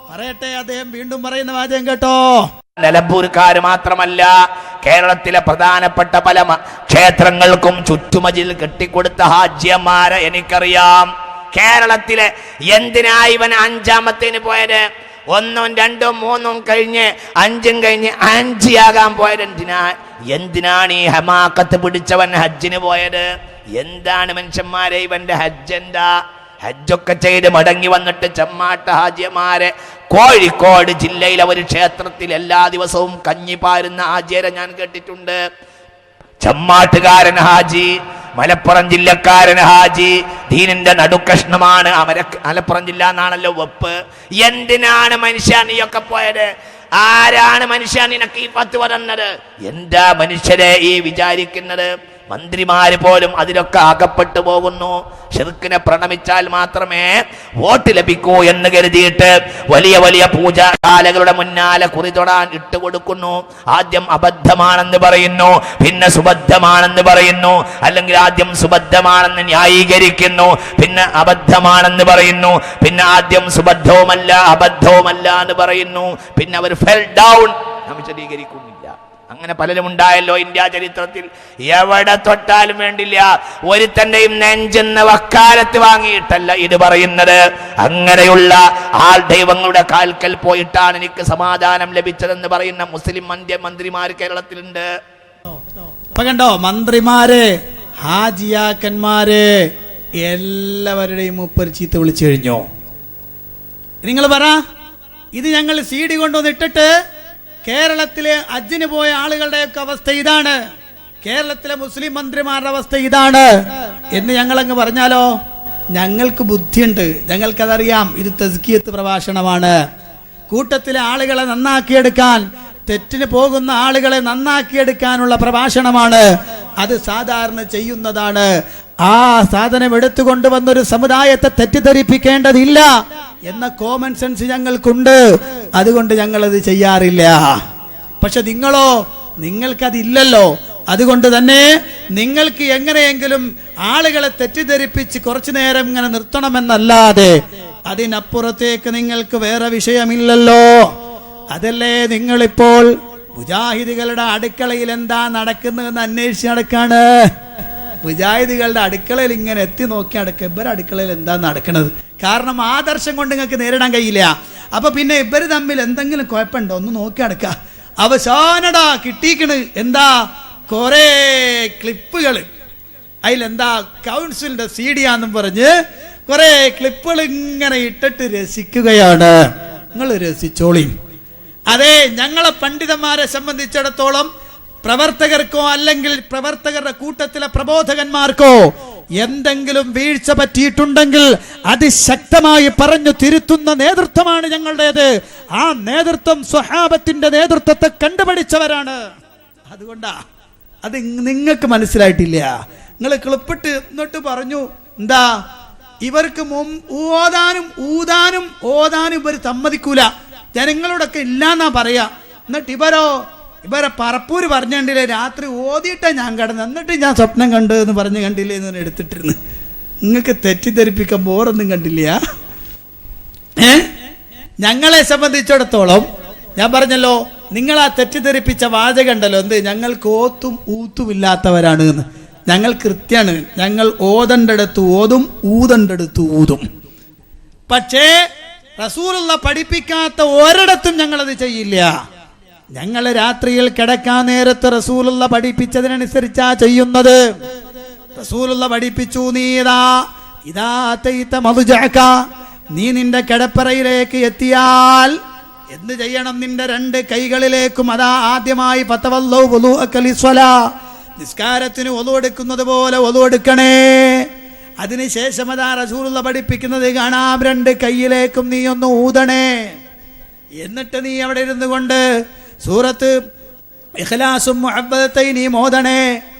പറയട്ടെ, അദ്ദേഹം വീണ്ടും പറയുന്ന വാചകം കേട്ടോ. നിലമ്പൂർക്കാര് മാത്രമല്ല, കേരളത്തിലെ പ്രധാനപ്പെട്ട പല ക്ഷേത്രങ്ങൾക്കും ചുറ്റുമതിൽ കെട്ടിക്കൊടുത്ത ഹാജിയന്മാരെ എനിക്കറിയാം. കേരളത്തിലെ എന്തിനാ ഇവൻ 5ാമത്തേന് പോയത്? 1ഉം 2ഉം 3ഉം കഴിഞ്ഞ് 5ഉം കഴിഞ്ഞ് 5ആകാൻ പോയത് എന്തിനാണ് ഈ ഹമാക്കത്ത് പിടിച്ചവൻ ഹജ്ജിന് പോയത്? എന്താണ് മനുഷ്യന്മാരെ ഇവന്റെ ഹജ്ജ്? എന്താ ഹജ്ജൊക്കെ ചെയ്ത് മടങ്ങി വന്നിട്ട് ചെമ്മാട്ട ഹാജിയമാരെ കോഴിക്കോട് ജില്ലയിലെ ഒരു ക്ഷേത്രത്തിൽ എല്ലാ ദിവസവും കഞ്ഞി പാരുന്ന ഹാജിയരെ ഞാൻ കേട്ടിട്ടുണ്ട്. ചെമ്മാട്ടുകാരൻ ഹാജി, മലപ്പുറം ജില്ലക്കാരൻ ഹാജി, ദീനിന്റെ നടുക്കഷ്ണമാണ്. മലപ്പുറം ജില്ല എന്നാണല്ലോ വെപ്പ്. എന്തിനാണ് മനുഷ്യ നീയൊക്കെ പോയത്? ആരാണ് മനുഷ്യ നിനക്ക് ഈ പത്ത് പറഞ്ഞത്? എന്താ മനുഷ്യരെ ഈ വിചാരിക്കുന്നത്? മന്ത്രിമാര് പോലും അതിലൊക്കെ അകപ്പെട്ടു പോകുന്നു. ശിർക്കിനെ പ്രണമിച്ചാൽ മാത്രമേ വോട്ട് ലഭിക്കൂ എന്ന് കരുതിയിട്ട് വലിയ വലിയ പൂജാശാലകളുടെ മുന്നാലെ കുറി തൊടാൻ ഇട്ടുകൊടുക്കുന്നു. ആദ്യം അബദ്ധമാണെന്ന് പറയുന്നു, പിന്നെ സുബദ്ധമാണെന്ന് പറയുന്നു, അല്ലെങ്കിൽ ആദ്യം സുബദ്ധമാണെന്ന് ന്യായീകരിക്കുന്നു, പിന്നെ അബദ്ധമാണെന്ന് പറയുന്നു, പിന്നെ ആദ്യം സുബദ്ധവുമല്ല അബദ്ധവുമല്ല എന്ന് പറയുന്നു, പിന്നെ അവർ ഫെൽ ഡൗൺ, നാം വിശദീകരിക്കുന്നില്ല. അങ്ങനെ പലരും ഉണ്ടായല്ലോ ഇന്ത്യ ചരിത്രത്തിൽ. എവിടെ തൊട്ടാലും വേണ്ടില്ല, ഒരുത്തന്റെയും നെഞ്ചെന്ന വക്കാലത്ത് വാങ്ങിയിട്ടല്ല ഇത് പറയുന്നത്. അങ്ങനെയുള്ള ആൾ ദൈവങ്ങളുടെ കാൽക്കൽ പോയിട്ടാണ് എനിക്ക് സമാധാനം ലഭിച്ചതെന്ന് പറയുന്ന മുസ്ലിം മന്ത്രിമാർ കേരളത്തിലുണ്ട്. കണ്ടോ, മന്ത്രിമാര്, ഹാജിയാക്കന്മാര് എല്ലാവരുടെയും മുപ്പർ ചീത്ത വിളിച്ചു കഴിഞ്ഞോ? നിങ്ങൾ പറ, ഇത് ഞങ്ങൾ CD കൊണ്ടുവന്നിട്ടിട്ട് കേരളത്തിലെ ഹജ്ജിന് പോയ ആളുകളുടെയൊക്കെ അവസ്ഥ ഇതാണ്, കേരളത്തിലെ മുസ്ലിം മന്ത്രിമാരുടെ അവസ്ഥ ഇതാണ് എന്ന് ഞങ്ങളങ്ങ് പറഞ്ഞാലോ? ഞങ്ങൾക്ക് ബുദ്ധിയുണ്ട്, ഞങ്ങൾക്കതറിയാം. ഇത് തസ്കിയത്ത് പ്രഭാഷണമാണ്. കൂട്ടത്തിലെ ആളുകളെ നന്നാക്കിയെടുക്കാൻ, തെറ്റിന് പോകുന്ന ആളുകളെ നന്നാക്കിയെടുക്കാനുള്ള പ്രഭാഷണമാണ്. അത് സാധാരണ ചെയ്യുന്നതാണ്. ആ സാധനം എടുത്തുകൊണ്ടുവന്നൊരു സമുദായത്തെ തെറ്റിദ്ധരിപ്പിക്കേണ്ടതില്ല എന്ന കോമൺ സെൻസ് ഞങ്ങൾക്കുണ്ട്. അതുകൊണ്ട് ഞങ്ങളത് ചെയ്യാറില്ല. പക്ഷെ നിങ്ങളോ, നിങ്ങൾക്കതില്ലല്ലോ. അതുകൊണ്ട് തന്നെ നിങ്ങൾക്ക് എങ്ങനെയെങ്കിലും ആളുകളെ തെറ്റിദ്ധരിപ്പിച്ച് കുറച്ചു നേരം ഇങ്ങനെ നിർത്തണമെന്നല്ലാതെ അതിനപ്പുറത്തേക്ക് നിങ്ങൾക്ക് വേറെ വിഷയമില്ലല്ലോ. അതല്ലേ നിങ്ങളിപ്പോൾ മുജാഹിദുകളുടെ അടുക്കളയിൽ എന്താ നടക്കുന്നതെന്ന് അന്വേഷിച്ച് നടക്കാണ്. മുജാഹിദുകളുടെ അടുക്കളയിൽ ഇങ്ങനെ എത്തി നോക്കി നടക്കുക, ഇവരുടെ അടുക്കളയിൽ എന്താ നടക്കുന്നത്? കാരണം ആദർശം കൊണ്ട് നിങ്ങൾക്ക് നേരിടാൻ കഴിയില്ല. അപ്പൊ പിന്നെ ഇവര് തമ്മിൽ എന്തെങ്കിലും കുഴപ്പമുണ്ടോ ഒന്ന് നോക്കി നടക്കുക. അവസാനടാ കിട്ടിക്കണ് എന്താ? കുറെ ക്ലിപ്പുകൾ. അതിലെന്താ? കൗൺസിലിന്റെ CD ആണെന്നും പറഞ്ഞ് കുറെ ക്ലിപ്പുകൾ ഇങ്ങനെ ഇട്ടിട്ട് രസിക്കുകയാണ്. നിങ്ങൾ രസിച്ചോളി. അതെ, ഞങ്ങളെ പണ്ഡിതന്മാരെ സംബന്ധിച്ചിടത്തോളം പ്രവർത്തകർക്കോ അല്ലെങ്കിൽ പ്രവർത്തകരുടെ കൂട്ടത്തിലെ പ്രബോധകന്മാർക്കോ എന്തെങ്കിലും വീഴ്ച പറ്റിയിട്ടുണ്ടെങ്കിൽ അതിശക്തമായി പറഞ്ഞു തിരുത്തുന്ന നേതൃത്വമാണ് ഞങ്ങളുടേത്. ആ നേതൃത്വം സ്വഹാബത്തിന്റെ നേതൃത്വത്തെ കണ്ടുപിടിച്ചവരാണ്. അതുകൊണ്ടാ അത് നിങ്ങൾക്ക് മനസ്സിലായിട്ടില്ല. നിങ്ങൾ ക്ലിപ്പിട്ട് എന്നിട്ട് പറഞ്ഞു എന്താ? ഇവർക്ക് ഊതാനും ഓതാനും ഇവർ സമ്മതിക്കൂല, ജനങ്ങളോടൊക്കെ ഇല്ലാന്നാ പറയാ. എന്നിട്ട് ഇവരെ പറപ്പൂര് പറഞ്ഞില്ലേ, രാത്രി ഓതിയിട്ടാ ഞാൻ കിടന്ന്, എന്നിട്ട് ഞാൻ സ്വപ്നം കണ്ടു എന്ന് പറഞ്ഞ് കണ്ടില്ലേ എന്ന് എടുത്തിട്ടിരുന്നു. നിങ്ങൾക്ക് തെറ്റിദ്ധരിപ്പിക്കാൻ ബോറൊന്നും കണ്ടില്ല. ഞങ്ങളെ സംബന്ധിച്ചിടത്തോളം ഞാൻ പറഞ്ഞല്ലോ, നിങ്ങൾ ആ തെറ്റിദ്ധരിപ്പിച്ച വാചകം ഉണ്ടല്ലോ, എന്ത് ഞങ്ങൾക്ക് ഓത്തും ഊത്തും ഇല്ലാത്തവരാണ് എന്ന്. ഞങ്ങൾ കൃത്യാണ്. ഞങ്ങൾ ഓതണ്ടടുത്ത് ഓതും, ഊതണ്ടടുത്ത് ഊതും. പക്ഷേ റസൂലുള്ള പഠിപ്പിക്കാത്ത ഒരിടത്തും ഞങ്ങളത് ചെയ്യില്ല. ഞങ്ങൾ രാത്രിയിൽ കിടക്കാൻ നേരത്ത് റസൂലുള്ള പഠിപ്പിച്ചതിനനുസരിച്ചാ ചെയ്യുന്നത്. റസൂലുള്ള പഠിപ്പിച്ചു, നീ നിന്റെ കിടപ്പറയിലേക്ക് എത്തിയാൽ എന്ത് ചെയ്യണം? നിന്റെ 2 കൈകളിലേക്കും അതാ ആദ്യമായി നിസ്കാരത്തിന് ഒളു എടുക്കുന്നത് പോലെ ഒളു എടുക്കണേ. അതിനുശേഷം അതാ റസൂലുള്ള പഠിപ്പിക്കുന്നത് കാണാം, 2 കൈയിലേക്കും നീ ഒന്ന് ഊതണേ. എന്നിട്ട് നീ അവിടെ ഇരുന്നു കൊണ്ട് സൂറത്ത് ഇഖ്ലാസും മുഅവ്വദതൈനി ഓതണേ.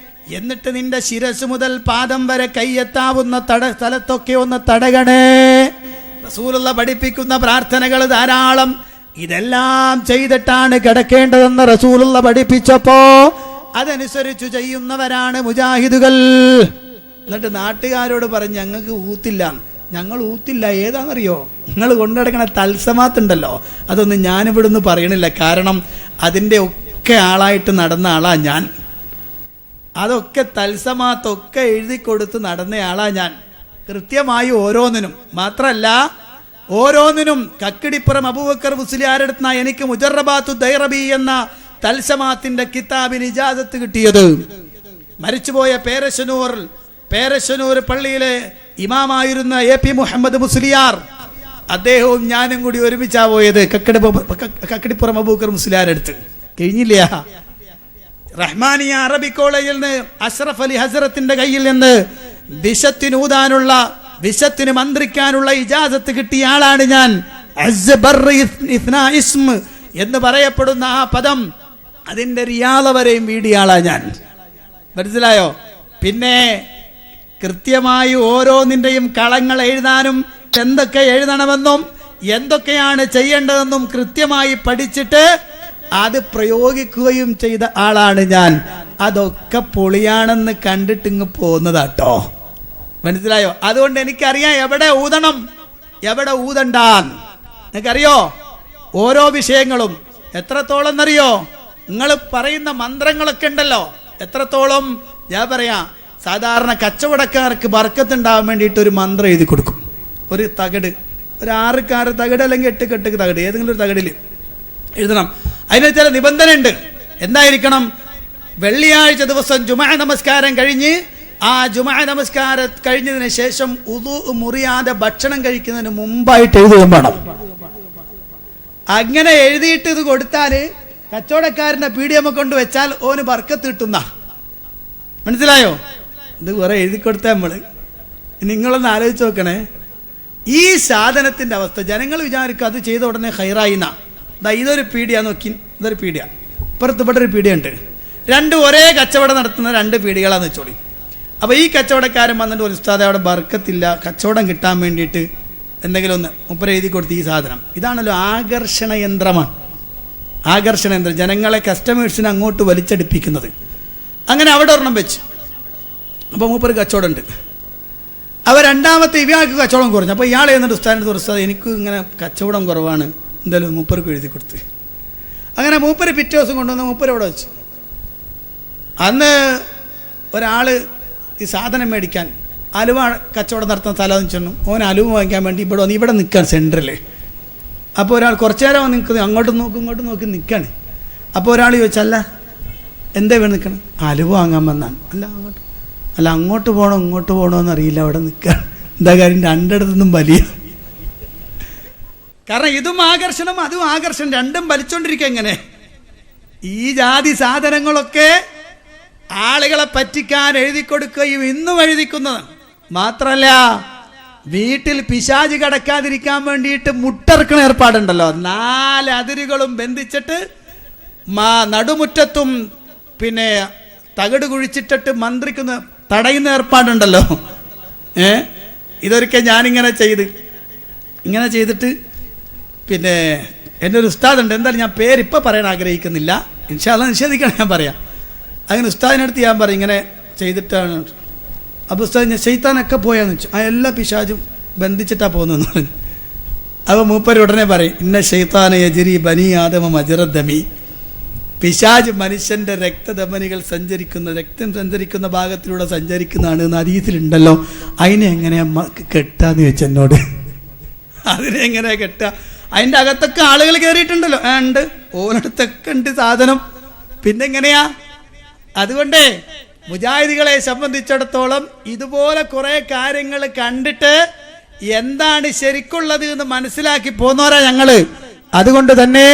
എന്നിട്ട് നിന്റെ ശിരസ് മുതൽ പാദം വരെ കൈയെത്താവുന്ന സ്ഥലത്തൊക്കെ ഒന്ന് തടകണേ. റസൂലുള്ള പഠിപ്പിക്കുന്ന പ്രാർത്ഥനകൾ ധാരാളം. ഇതെല്ലാം ചെയ്തിട്ടാണ് കിടക്കേണ്ടതെന്ന് റസൂലുള്ള പഠിപ്പിച്ചപ്പോ അതനുസരിച്ചു ചെയ്യുന്നവരാണ് മുജാഹിദുകൾ. എന്നിട്ട് നാട്ടുകാരോട് പറഞ്ഞ് ഞങ്ങൾക്ക് ഊത്തില്ല, ഞങ്ങൾ ഊത്തില്ല. ഏതാണെന്നറിയോ? നിങ്ങൾ കൊണ്ടുനടക്കണ തൽസമാത്തുണ്ടല്ലോ, അതൊന്നും ഞാനിവിടുന്ന് പറയണില്ല. കാരണം അതിൻ്റെ ഒക്കെ ആളായിട്ട് നടന്ന ആളാ ഞാൻ. അതൊക്കെ തൽസമാത്തൊക്കെ എഴുതി കൊടുത്ത് നടന്ന ആളാ ഞാൻ. കൃത്യമായി ഓരോന്നിനും. മാത്രല്ല ഓരോന്നിനും കക്കിടിപ്പുറം അബൂബക്കർ മുസ്ലിയാരെടുത്ത എനിക്ക് മുജറബാത്തു ദൈറബി എന്ന തൽസമാത്തിന്റെ കിതാബിന് ഇജാസത്ത് കിട്ടിയത്. മരിച്ചുപോയ പേരശനൂർ പള്ളിയിലെ ഇമാമായിരുന്ന AP മുഹമ്മദ് മുസ്ലിയാർ, അദ്ദേഹവും ഞാനും കൂടി ഒരുമിച്ചാ പോയത് കക്കിടിപ്പുറം അബൂബക്കർ മുസ്ലിയാരെടുത്ത്. കഴിഞ്ഞില്ല. റഹ്മാനിയ അറബി കോളേജിൽ നിന്ന് അഷ്റഫ് അലി ഹസരത്തിന്റെ കയ്യിൽ നിന്ന് വിശത്തിന് മന്ത്രിക്കാനുള്ള ഇജാസത്ത് കിട്ടിയ ആളാണ് ഞാൻ. എന്ന് പറയപ്പെടുന്ന ആ പദം, അതിന്റെ റിയാള വരെയും വീടിയ ആളാ ഞാൻ. മനസ്സിലായോ? പിന്നെ കൃത്യമായി ഓരോന്നിന്റെയും കളങ്ങൾ എഴുതാനും എന്തൊക്കെ എഴുതണമെന്നും എന്തൊക്കെയാണ് ചെയ്യേണ്ടതെന്നും കൃത്യമായി പഠിച്ചിട്ട് അത് പ്രയോഗിക്കുകയും ചെയ്ത ആളാണ് ഞാൻ. അതൊക്കെ പൊളിയാണെന്ന് കണ്ടിട്ട് ഇങ്ങ് പോകുന്നതാട്ടോ. മനസ്സിലായോ? അതുകൊണ്ട് എനിക്കറിയാം എവിടെ ഊതണം, എവിടെ ഊതണ്ടാൻ. നിങ്ങൾക്കറിയോ ഓരോ വിഷയങ്ങളും എത്രത്തോളം എന്നറിയോ? നിങ്ങൾ പറയുന്ന മന്ത്രങ്ങളൊക്കെ ഉണ്ടല്ലോ, എത്രത്തോളം. ഞാൻ പറയാം, സാധാരണ കച്ചവടക്കാർക്ക് ബർക്കത്തുണ്ടാവാൻ വേണ്ടിയിട്ട് ഒരു മന്ത്രം എഴുതി കൊടുക്കും. ഒരു തകിട്, ഒരു 6 തകിട് അല്ലെങ്കിൽ 8 തകിട്, ഏതെങ്കിലും ഒരു തകിടിൽ എഴുതണം. അതിന് ചില നിബന്ധന ഉണ്ട്. എന്തായിരിക്കണം? വെള്ളിയാഴ്ച ദിവസം ജുമുഅ നമസ്കാരം കഴിഞ്ഞ് ആ ജുമുഅ നമസ്കാരം കഴിഞ്ഞതിന് ശേഷം ഉദു മുറിയാതെ ഭക്ഷണം കഴിക്കുന്നതിന് മുമ്പായിട്ട് എഴുതുകയും വേണം. അങ്ങനെ എഴുതിയിട്ട് ഇത് കൊടുത്താല് കച്ചവടക്കാരന്റെ പീഡിയമ കൊണ്ട് വെച്ചാൽ ഓന് ബർക്കത്ത് കിട്ടുന്ന. മനസ്സിലായോ? ഇത് കുറെ എഴുതി കൊടുത്താൽ നമ്മള്. നിങ്ങളൊന്ന് ആലോചിച്ച് നോക്കണേ ഈ സാധനത്തിന്റെ അവസ്ഥ. ജനങ്ങൾ വിചാരിക്കും അത് ചെയ്ത ഉടനെ ഹൈറായിന്ന. ഇതൊരു പീഡിയ നോക്കി, ഇതൊരു പീഡിയ, ഇപ്പുറത്ത് ഇവിടെ ഒരു പീഡിയുണ്ട്. 2 ഒരേ കച്ചവടം നടത്തുന്ന 2 പീഡികളാന്ന് വെച്ചോളി. അപ്പൊ ഈ കച്ചവടക്കാരൻ വന്നിട്ട് ഒരു ഉസ്താദെ അവിടെ ബർക്കത്തില്ല, കച്ചവടം കിട്ടാൻ വേണ്ടിയിട്ട് എന്തെങ്കിലും ഒന്ന് മുപ്പര എഴുതി കൊടുത്ത് ഈ സാധനം. ഇതാണല്ലോ ആകർഷണ യന്ത്രമാണ്. ആകർഷണ യന്ത്രം, ജനങ്ങളെ കസ്റ്റമേഴ്സിനെ അങ്ങോട്ട് വലിച്ചടിപ്പിക്കുന്നത്. അങ്ങനെ അവിടെ ഒരെണ്ണം വെച്ച് അപ്പോൾ മൂപ്പര് കച്ചവടം ഉണ്ട്. അപ്പോൾ രണ്ടാമത്തെ ഇയാൾക്ക് കച്ചവടം കുറഞ്ഞു. അപ്പോൾ ഇയാൾ എന്നിട്ട് ഉസ്താദിൻ്റെ ഉസ്താദ് എനിക്ക് ഇങ്ങനെ കച്ചവടം കുറവാണ്, എന്തായാലും മൂപ്പർക്ക് എഴുതി കൊടുത്ത്. അങ്ങനെ മൂപ്പര് പിറ്റേ ദിവസം കൊണ്ടുവന്ന് മൂപ്പര് അവിടെ വെച്ച്. അന്ന് ഒരാൾ ഈ സാധനം മേടിക്കാൻ അലുവ കച്ചവടം നടത്തുന്ന സ്ഥലം ചെന്നു. ഓൻ അലുവ വാങ്ങിക്കാൻ വേണ്ടി ഇവിടെ നിൽക്കാൻ സെൻറ്ററിൽ. അപ്പോൾ ഒരാൾ കുറച്ചു നേരം നിൽക്കുന്നത്, അങ്ങോട്ടും നോക്കും ഇങ്ങോട്ടും നോക്കി നിൽക്കുകയാണ്. അപ്പോൾ ഒരാൾ ചോദിച്ചല്ല എന്താ ഇവിടെ നിൽക്കണം? അലുവ വാങ്ങാൻ വന്നാണ്. അല്ല അങ്ങോട്ട് പോകണോ ഇങ്ങോട്ട് പോകണോ എന്നറിയില്ല, അവിടെ നിൽക്കാൻ. എന്താ കാര്യം? രണ്ടിടത്തുനിന്നും വലിയ. കാരണം ഇതും ആകർഷണം അതും ആകർഷണം, രണ്ടും വലിച്ചോണ്ടിരിക്കുക. എങ്ങനെ ഈ ജാതി സാധനങ്ങളൊക്കെ ആളുകളെ പറ്റിക്കാൻ എഴുതി കൊടുക്കുകയും ഇന്നും എഴുതിക്കുന്നത് മാത്രല്ല, വീട്ടിൽ പിശാച് കടക്കാതിരിക്കാൻ വേണ്ടിയിട്ട് മുട്ടർക്കണ ഏർപ്പാടുണ്ടല്ലോ. 4 അതിരുകളും ബന്ധിച്ചിട്ട് നടുമുറ്റത്തും പിന്നെ തകിട് കുഴിച്ചിട്ടിട്ട് മന്ത്രിക്കുന്ന തടയുന്ന ഏർപ്പാടുണ്ടല്ലോ. ഇതൊരിക്കൽ ഞാനിങ്ങനെ ചെയ്തിട്ട് പിന്നെ എൻ്റെ ഒരു ഉസ്താദുണ്ട്. എന്തായാലും ഞാൻ പേരിപ്പോൾ പറയാൻ ആഗ്രഹിക്കുന്നില്ല, ഇൻഷാ അല്ലാഹ് നിഷേധിക്കണം, ഞാൻ പറയാം. അങ്ങനെ ഉസ്താദിനടുത്ത് ഞാൻ പറയും ഇങ്ങനെ ചെയ്തിട്ടാണ്. അപ്പോൾ ഉസ്താദ് ശൈത്താനൊക്കെ പോയാന്ന് വെച്ചു. ആ എല്ലാ പിശാചും ബന്ധിച്ചിട്ടാണ് പോകുന്നതെന്ന് പറഞ്ഞു. അപ്പോൾ മൂപ്പര് ഉടനെ പറയും ഇന്ന ശൈത്താന യജ്രി ബനി ആദമ മജ്റദ്ദമി. പിശാച് മനുഷ്യന്റെ രക്തധമനികൾ രക്തം സഞ്ചരിക്കുന്ന ഭാഗത്തിലൂടെ സഞ്ചരിക്കുന്നതാണ് എന്ന ഹദീസിലുണ്ടല്ലോ. അതിനെ എങ്ങനെയാ കെട്ടാന്ന് ചോദിച്ചെന്നോട്. അതിനെ എങ്ങനെയാ കെട്ടുക? അതിന്റെ അകത്തൊക്കെ ആളുകൾ കയറിയിട്ടുണ്ടല്ലോ. ഉണ്ട്, ഓരോടത്തൊക്കെ ഉണ്ട് സാധനം. പിന്നെങ്ങനെയാ? അതുകൊണ്ടേ മുജാഹിദികളെ സംബന്ധിച്ചിടത്തോളം ഇതുപോലെ കുറെ കാര്യങ്ങൾ കണ്ടിട്ട് എന്താണ് ശരിക്കുള്ളത് എന്ന് മനസ്സിലാക്കി പോന്നോരാ ഞങ്ങള്. അതുകൊണ്ട് തന്നെ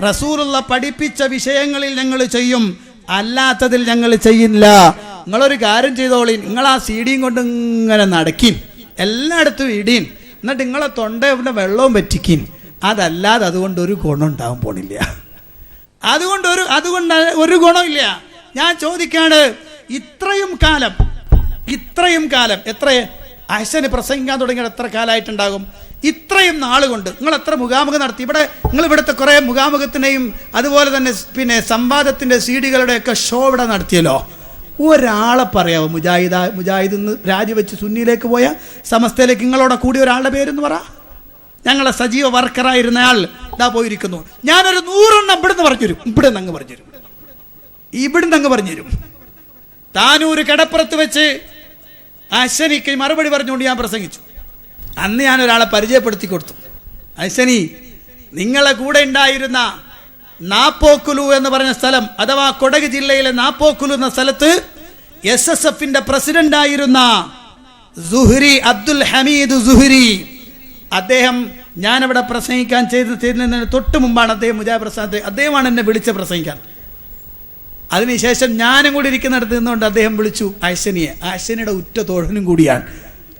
റസൂലുള്ള പഠിപ്പിച്ച വിഷയങ്ങളിൽ ഞങ്ങൾ ചെയ്യും, അല്ലാത്തതിൽ ഞങ്ങൾ ചെയ്യില്ല. നിങ്ങളൊരു കാര്യം ചെയ്തോളി, നിങ്ങൾ ആ സീഡിയും കൊണ്ട് ഇങ്ങനെ നടക്കിൻ, എല്ലായിടത്തും ഇടീൻ, എന്നിട്ട് നിങ്ങളെ തൊണ്ടയുടെ വെള്ളവും പറ്റിക്കിൻ. അതല്ലാതെ അതുകൊണ്ട് ഒരു ഗുണം ഉണ്ടാവാൻ പോണില്ല. അതുകൊണ്ട് ഒരു ഗുണമില്ല. ഞാൻ ചോദിക്കാണ്, ഇത്രയും കാലം എത്ര അഹ്സന് പ്രസംഗിക്കാൻ തുടങ്ങിയത് എത്ര കാലമായിട്ടുണ്ടാകും? ഇത്രയും നാളുകൊണ്ട് നിങ്ങൾ എത്ര മുഖാമുഖം നടത്തി? നിങ്ങൾ ഇവിടുത്തെ കുറെ മുഖാമുഖത്തിനെയും അതുപോലെ തന്നെ പിന്നെ സംവാദത്തിന്റെ സീഡികളുടെയൊക്കെ ഷോ ഇവിടെ നടത്തിയല്ലോ. ഒരാളെ പറയാമോ മുജാഹിദ് നിന്ന് രാജിവെച്ച് സുന്നിയിലേക്ക് പോയ സമസ്തയിലേക്ക് നിങ്ങളോടെ കൂടി ഒരാളുടെ പേരെന്ന് പറ. ഞങ്ങളെ സജീവ വർക്കറായിരുന്ന ആൾ ഇതാ പോയിരിക്കുന്നു. ഞാനൊരു 100 എണ്ണം ഇവിടുന്ന് പറഞ്ഞുതരും, ഇവിടുന്ന് അങ്ങ് പറഞ്ഞുതരും. താനൂര് കടപ്പുറത്ത് വെച്ച് അശ്വനിക്ക് മറുപടി പറഞ്ഞുകൊണ്ട് ഞാൻ പ്രസംഗിച്ചു. അന്ന് ഞാൻ ഒരാളെ പരിചയപ്പെടുത്തി കൊടുത്തു. അശ്വനി, നിങ്ങളെ കൂടെ ഉണ്ടായിരുന്ന നാപ്പോക്കുലു എന്ന് പറഞ്ഞ സ്ഥലം, അഥവാ കൊടക് ജില്ലയിലെ നാപ്പോക്കുലു എന്ന സ്ഥലത്ത് SSFന്റെ പ്രസിഡന്റ് ആയിരുന്ന സുഹ്രി, അബ്ദുൽ ഹമീദ് സുഹ്രി, അദ്ദേഹം ഞാനവിടെ പ്രസംഗിക്കാൻ ചെയ്തതിന് തൊട്ട് മുമ്പാണ് അദ്ദേഹം മുജാഹിദ് പ്രസ്ഥാനത്തെ അദ്ദേഹമാണ് എന്നെ വിളിച്ച് പ്രസംഗിക്കാൻ. അതിനുശേഷം ഞാനും കൂടി ഇരിക്കുന്നിടത്ത് നിന്നുകൊണ്ട് അദ്ദേഹം വിളിച്ചു അശ്വനിയുടെ ഉറ്റ തോഴനും കൂടിയാണ്.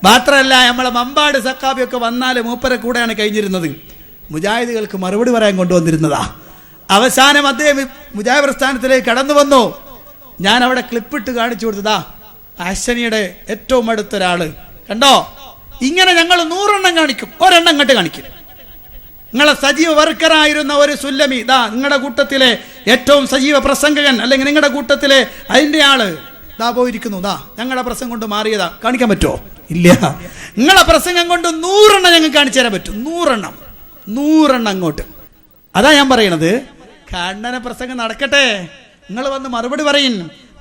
മാത്രമല്ല നമ്മളെ മമ്പാട് സക്കാബിയൊക്കെ വന്നാൽ മൂപ്പരെ കൂടെയാണ് കഴിഞ്ഞിരുന്നത്. മുജാഹിദുകൾക്ക് മറുപടി പറയാൻ കൊണ്ടുവന്നിരുന്നതാ. അവസാനം അദ്ദേഹം മുജാഹിദ് പ്രസ്ഥാനത്തിലേക്ക് കടന്നു വന്നു. ഞാൻ അവിടെ ക്ലിപ്പിട്ട് കാണിച്ചു കൊടുത്തതാ അശ്വനിയുടെ ഏറ്റവും അടുത്തൊരാള് കണ്ടോ. ഇങ്ങനെ ഞങ്ങൾ 100 എണ്ണം കാണിക്കും, ഒരെണ്ണം ഇങ്ങോട്ട് കാണിക്കും. നിങ്ങളെ സജീവ വർക്കറായിരുന്ന ഒരു സുല്ലമി, ദാ നിങ്ങളുടെ കൂട്ടത്തിലെ ഏറ്റവും സജീവ പ്രസംഗകൻ, അല്ലെങ്കിൽ നിങ്ങളുടെ കൂട്ടത്തിലെ അതിൻ്റെ ആള് ദാ പോയിരിക്കുന്നു, ദാ ഞങ്ങളുടെ പ്രസംഗം കൊണ്ട് മാറിയതാ. കാണിക്കാൻ പറ്റുമോ? ഇല്ല. നിങ്ങളെ പ്രസംഗം കൊണ്ട് 100 എണ്ണം ഞങ്ങൾക്ക് കാണിച്ചു തരാൻ പറ്റും. 100 എണ്ണം അങ്ങോട്ട്. അതാ ഞാൻ പറയണത്, ഖണ്ഡന പ്രസംഗം നടക്കട്ടെ, നിങ്ങൾ വന്ന് മറുപടി പറയും.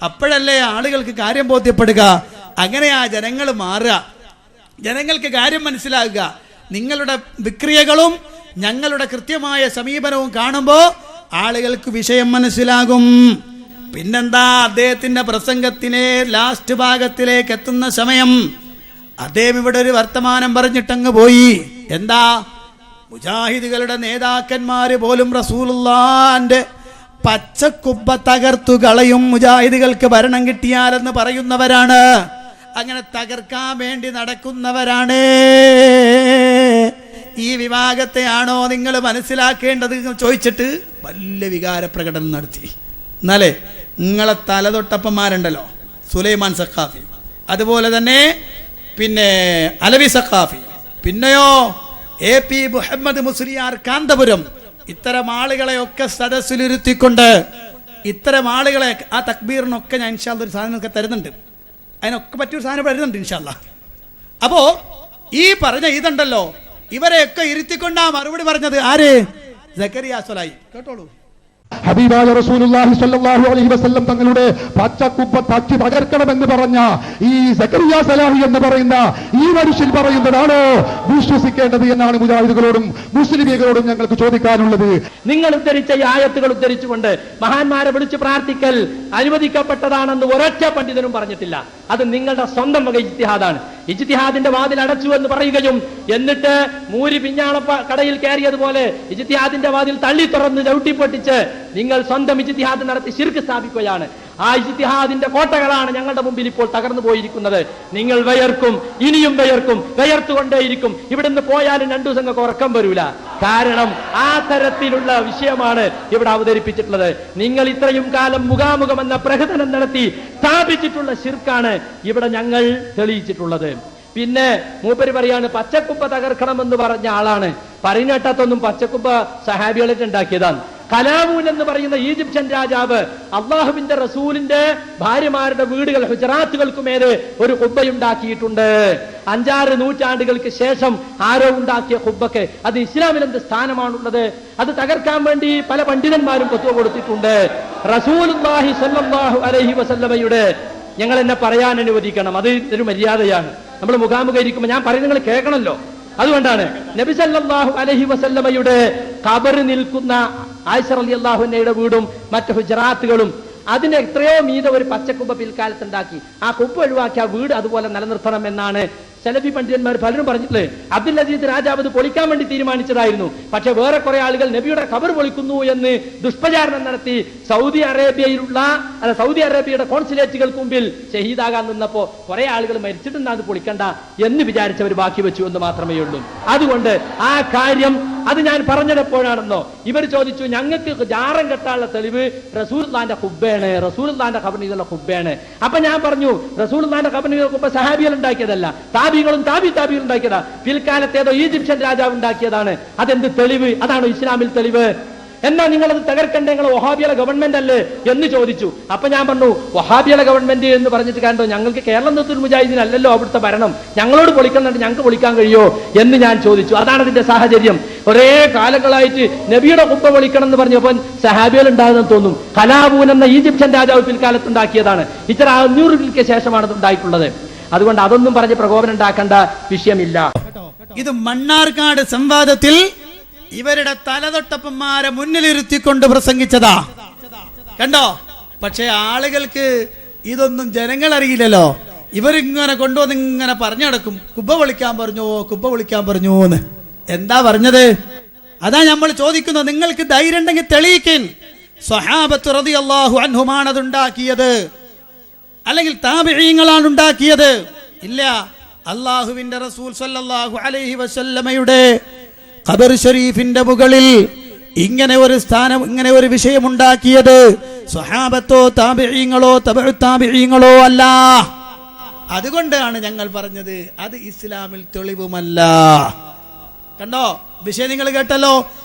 അപ്പോഴല്ലേ ആളുകൾക്ക് കാര്യം ബോധ്യപ്പെടുക. അങ്ങനെയാ ജനങ്ങൾ മാറുക, ജനങ്ങൾക്ക് കാര്യം മനസ്സിലാകുക. നിങ്ങളുടെ വിക്രിയകളും ഞങ്ങളുടെ കൃത്യമായ സമീപനവും കാണുമ്പോൾ ആളുകൾക്ക് വിഷയം മനസ്സിലാകും. പിന്നെന്താ, അദ്ദേഹത്തിന്റെ പ്രസംഗത്തിലെ ലാസ്റ്റ് ഭാഗത്തിലേക്ക് എത്തുന്ന സമയം അദ്ദേഹം ഇവിടെ ഒരു വർത്തമാനം പറഞ്ഞിട്ടങ്ങ് പോയി. എന്താ? മുജാഹിദുകളുടെ നേതാക്കന്മാര് പോലും റസൂലുള്ളാന്റെ പച്ചക്കുബ്ബ തകർത്തു കളയും, മുജാഹിദുകൾക്ക് ഭരണം കിട്ടിയാലെന്ന് പറയുന്നവരാണ്. അങ്ങനെ തകർക്കാൻ വേണ്ടി നടക്കുന്നവരാണ്. ഈ വിഭാഗത്തെയാണോ നിങ്ങൾ മനസ്സിലാക്കേണ്ടത് ചോദിച്ചിട്ട് വലിയ വികാര പ്രകടനം നടത്തി. എന്നാലേ നിങ്ങളെ തലതൊട്ടപ്പന്മാരുണ്ടല്ലോ, സുലൈമാൻ സഖാഫി, അതുപോലെ തന്നെ പിന്നെ അലവി സഖാഫി, പിന്നെയോ AP മുഹമ്മദ് മുസ്ലിയാർ കാന്തപുരം, ഇത്തരം ആളുകളെയൊക്കെ സദസ്സിലിരുത്തിക്കൊണ്ട് ഇത്തരം ആളുകളെ ആ തക്ബീറിനൊക്കെ ഞാൻ ഇൻഷാ അല്ലാഹ് ഒരു സാധനമൊക്കെ തരുന്നുണ്ട്, അതിനൊക്കെ പറ്റിയൊരു സാധനം വരുന്നുണ്ട് ഇൻഷാ അല്ലാഹ്. അപ്പോ ഈ പറഞ്ഞ ഇതുണ്ടല്ലോ, ഇവരെയൊക്കെ ഇരുത്തിക്കൊണ്ടാ മറുപടി പറഞ്ഞത് ആര്? സക്കരിയ സ്വലായി. കേട്ടോളൂ. ഹബീബായ റസൂലുള്ളാഹി സ്വല്ലല്ലാഹു അലൈഹി വസല്ലം തങ്ങളുടെ പച്ചക്കുപ്പ തട്ടി തകർക്കണമെന്ന് പറഞ്ഞ ഈ സക്കരിയ സലാഹി എന്ന് പറയുന്ന ഈ മനുഷ്യൻ പറയുന്നതാണോ വിശ്വസിക്കേണ്ടത് എന്നാണ് മുജാഹിദുകളോടും മുസ്ലിമീങ്ങളോടും ഞങ്ങൾക്ക് ചോദിക്കാനുള്ളത്. നിങ്ങൾ ഉദ്ധരിച്ച ഈ ആയത്തുകൾ ഉദ്ധരിച്ചുകൊണ്ട് മഹാന്മാരെ വിളിച്ച് പ്രാർത്ഥിക്കൽ അനുവദിക്കപ്പെട്ടതാണെന്ന് ഒരൊറ്റ പണ്ഡിതനും പറഞ്ഞിട്ടില്ല. അത് നിങ്ങളുടെ സ്വന്തം വക ഇജ്തിഹാദാണ്. ഇജ്തിഹാദിന്റെ വാതിൽ അടച്ചു എന്ന് പറയുകയും എന്നിട്ട് മൂരി പിഞ്ഞാള കടയിൽ കയറിയതുപോലെ ഇജ്തിഹാദിന്റെ വാതിൽ തള്ളി തുറന്ന് ചവിട്ടിപ്പൊട്ടിച്ച് നിങ്ങൾ സ്വന്തം ഇജ്തിഹാദ് നടത്തി ശിർക്ക് സ്ഥാപിക്കുകയാണ്. ആ ഇജ്തിഹാദിന്റെ കോട്ടകളാണ് ഞങ്ങളുടെ മുമ്പിൽ ഇപ്പോൾ തകർന്നു പോയിരിക്കുന്നത്. നിങ്ങൾ വയർക്കും, ഇനിയും വയർത്തുകൊണ്ടേയിരിക്കും. ഇവിടുന്ന് പോയാലും 2 ദിവസം ഉറക്കം വരൂല. കാരണം ആ തരത്തിലുള്ള വിഷയമാണ് ഇവിടെ അവതരിപ്പിച്ചിട്ടുള്ളത്. നിങ്ങൾ ഇത്രയും കാലം മുഖാമുഖം എന്ന പ്രഹസനം നടത്തി സ്ഥാപിച്ചിട്ടുള്ള ശിർക്കാണ് ഇവിടെ ഞങ്ങൾ തെളിയിച്ചിട്ടുള്ളത്. പിന്നെ മൂപ്പര് പറയാണ് പച്ചക്കുപ്പ തകർക്കണമെന്ന് പറഞ്ഞ ആളാണ്. പറയുന്നേട്ടാത്തൊന്നും പച്ചക്കുപ്പ സഹാബികളായിട്ട് ഉണ്ടാക്കിയതാണ്. കലാമൂൻ എന്ന് പറയുന്ന ഈജിപ്ഷ്യൻ രാജാവ് അള്ളാഹുവിന്റെ റസൂലിന്റെ ഭാര്യമാരുടെ വീടുകൾ ഹുജറാത്തുകൾക്കുമേലെ ഒരു ഖുബ്ബയുണ്ടാക്കിയിട്ടുണ്ട്. 5-6 നൂറ്റാണ്ടുകൾക്ക് ശേഷം ആരോ ഉണ്ടാക്കിയ ഖുബ്ബക്ക് അത് ഇസ്ലാമിൽ എന്ത് സ്ഥാനമാണുള്ളത്? അത് തകർക്കാൻ വേണ്ടി പല പണ്ഡിതന്മാരും ഫത്വ കൊടുത്തിട്ടുണ്ട്. റസൂലുള്ളാഹി സ്വല്ലല്ലാഹു അലൈഹി വസല്ലമയുടെ, ഞങ്ങൾ എന്നെ പറയാൻ അനുവദിക്കണം, അത് ഒരു മര്യാദയാണ്. നമ്മൾ മുഖാമുഖം ഇരിക്കുമ്പോൾ ഞാൻ പറയുന്നത് നിങ്ങൾ കേൾക്കണമല്ലോ. അതുകൊണ്ടാണ് നബി സല്ലല്ലാഹു അലൈഹി വസല്ലമയുടെ ഖബർ നിൽക്കുന്ന ആയിഷ റളിയല്ലാഹു അൻഹയുടെ വീടും മറ്റു ഹുജറാത്തുകളും അതിന് എത്രയോ മീത ഒരു പച്ചക്കുബ്ബ പിൽക്കാലത്ത് ഉണ്ടാക്കി. ആ കുബ്ബ ഒഴിവാക്കി ആ വീട് അതുപോലെ നിലനിർത്തണം എന്നാണ് സലഫി പണ്ഡിതന്മാർ പലരും പറഞ്ഞിട്ടുള്ളത്. അബ്ദുൽ അസീസ് രാജാവ് അത് പൊളിക്കാൻ വേണ്ടി തീരുമാനിച്ചതായിരുന്നു. പക്ഷെ വേറെ കുറെ ആളുകൾ നബിയുടെ ഖബർ പൊളിക്കുന്നു എന്ന് ദുഷ്പ്രചാരണം നടത്തി സൗദി അറേബ്യയുടെ കോൺസുലേറ്റുകൾക്ക് മുമ്പിൽ ഷഹീദാകാൻ നിന്നപ്പോ കുറെ ആളുകൾ മരിച്ചിട്ടുണ്ട്, അത് പൊളിക്കണ്ട എന്ന് വിചാരിച്ചവർ ബാക്കി വെച്ചു എന്ന് മാത്രമേ ഉള്ളൂ. അതുകൊണ്ട് ആ കാര്യം അത് ഞാൻ പറഞ്ഞപ്പോഴാണെന്നോ ഇവർ ചോദിച്ചു, ഞങ്ങൾക്ക് ജാറം കെട്ടാനുള്ള തെളിവ് റസൂലുള്ളാഹിന്റെ ഖുബ്ബയാണ്, റസൂലുള്ളാഹിന്റെ ഖബറിനുള്ള ഖുബ്ബയാണ്. അപ്പൊ ഞാൻ പറഞ്ഞു, റസൂലുള്ളാഹിന്റെ ഖബറിനുള്ള ഖുബ്ബ സഹാബികൾ ഉണ്ടാക്കിയതല്ല, താബികളും താബികളും ഉണ്ടാക്കിയതാ. പിൽക്കാലത്തേതോ ഈജിപ്ഷ്യൻ രാജാവ് ഉണ്ടാക്കിയതാണ്. അതെന്ത് തെളിവ്? അതാണോ ഇസ്ലാമിൽ തെളിവ്? എന്നാ നിങ്ങളത് തകർക്കണ്ടേ, നിങ്ങൾ വഹാബിയുടെ ഗവൺമെന്റ് അല്ലേ എന്ന് ചോദിച്ചു. അപ്പൊ ഞാൻ പറഞ്ഞു, വഹാബിയുടെ ഗവൺമെന്റ് എന്ന് പറഞ്ഞിട്ട് കണ്ടോ, ഞങ്ങൾക്ക് കേരളം നൂത്തുൽ മുജാഹിദീനല്ലല്ലോ അവിടുത്തെ ഭരണം, ഞങ്ങളോട് പൊളിക്കുന്നുണ്ട്, ഞങ്ങൾക്ക് പൊളിക്കാൻ കഴിയോ എന്ന് ഞാൻ ചോദിച്ചു. അതാണ് ഇതിന്റെ സാഹചര്യം. ഒരേ കാലങ്ങളായിട്ട് നബിയുടെ ഖുബ്ബ പൊളിക്കണം എന്ന് പറഞ്ഞപ്പോൾ സഹാബികൾ ഉണ്ടാകുന്നെന്ന് തോന്നും. കലാബൂൻ എന്ന ഈജിപ്ഷ്യൻ രാജാവ് പിൽക്കാലത്ത് ഉണ്ടാക്കിയതാണ്. ഇത്ര 500 ശേഷമാണ് ഇത് ഉണ്ടായിട്ടുള്ളത്. അതുകൊണ്ട് അതൊന്നും പറഞ്ഞ് പ്രകോപനം ഉണ്ടാക്കേണ്ട വിഷയമില്ല. ഇത് മണ്ണാർക്കാട് സംവാദത്തിൽ ഇവരുടെ തലതൊട്ടപ്പന്മാരെ മുന്നിലിരുത്തിക്കൊണ്ട് പ്രസംഗിച്ചതാ, കണ്ടോ. പക്ഷെ ആളുകൾക്ക് ഇതൊന്നും ജനങ്ങൾ അറിയില്ലല്ലോ. ഇവരിങ്ങനെ കൊണ്ടുവന്ന് ഇങ്ങനെ പറഞ്ഞു നടക്കും, കുബ്ബ വിളിക്കാൻ പറഞ്ഞു, കുബ്ബ വിളിക്കാൻ പറഞ്ഞു എന്ന്. എന്താ പറഞ്ഞത്? അതാ നമ്മൾ ചോദിക്കുന്നത്. നിങ്ങൾക്ക് ധൈര്യം ഉണ്ടെങ്കിൽ തെളിയിക്കാൻ. സ്വഹാബത്ത് റളിയല്ലാഹു അൻഹുമാണ് അത് ഉണ്ടാക്കിയത്, അല്ലെങ്കിൽ താബിഈങ്ങളാണ് ഉണ്ടാക്കിയത്? ഇല്ല. അല്ലാഹുവിന്റെ റസൂൽ സല്ലല്ലാഹു അലൈഹി വസല്ലമയുടെ ഖബർ ഷരീഫിന്റെ മുകളിൽ ഇങ്ങനെ ഒരു സ്ഥാനം, ഇങ്ങനെ ഒരു വിഷയം ഉണ്ടാക്കിയത് സ്വഹാബത്തോ താബിഈങ്ങളോ തബഉ താബിഈങ്ങളോ അല്ല. അതുകൊണ്ടാണ് ഞങ്ങൾ പറഞ്ഞത് അത് ഇസ്ലാമിൽ തെളിവുമല്ല. കണ്ടോ വിഷയം, നിങ്ങൾ കേട്ടല്ലോ.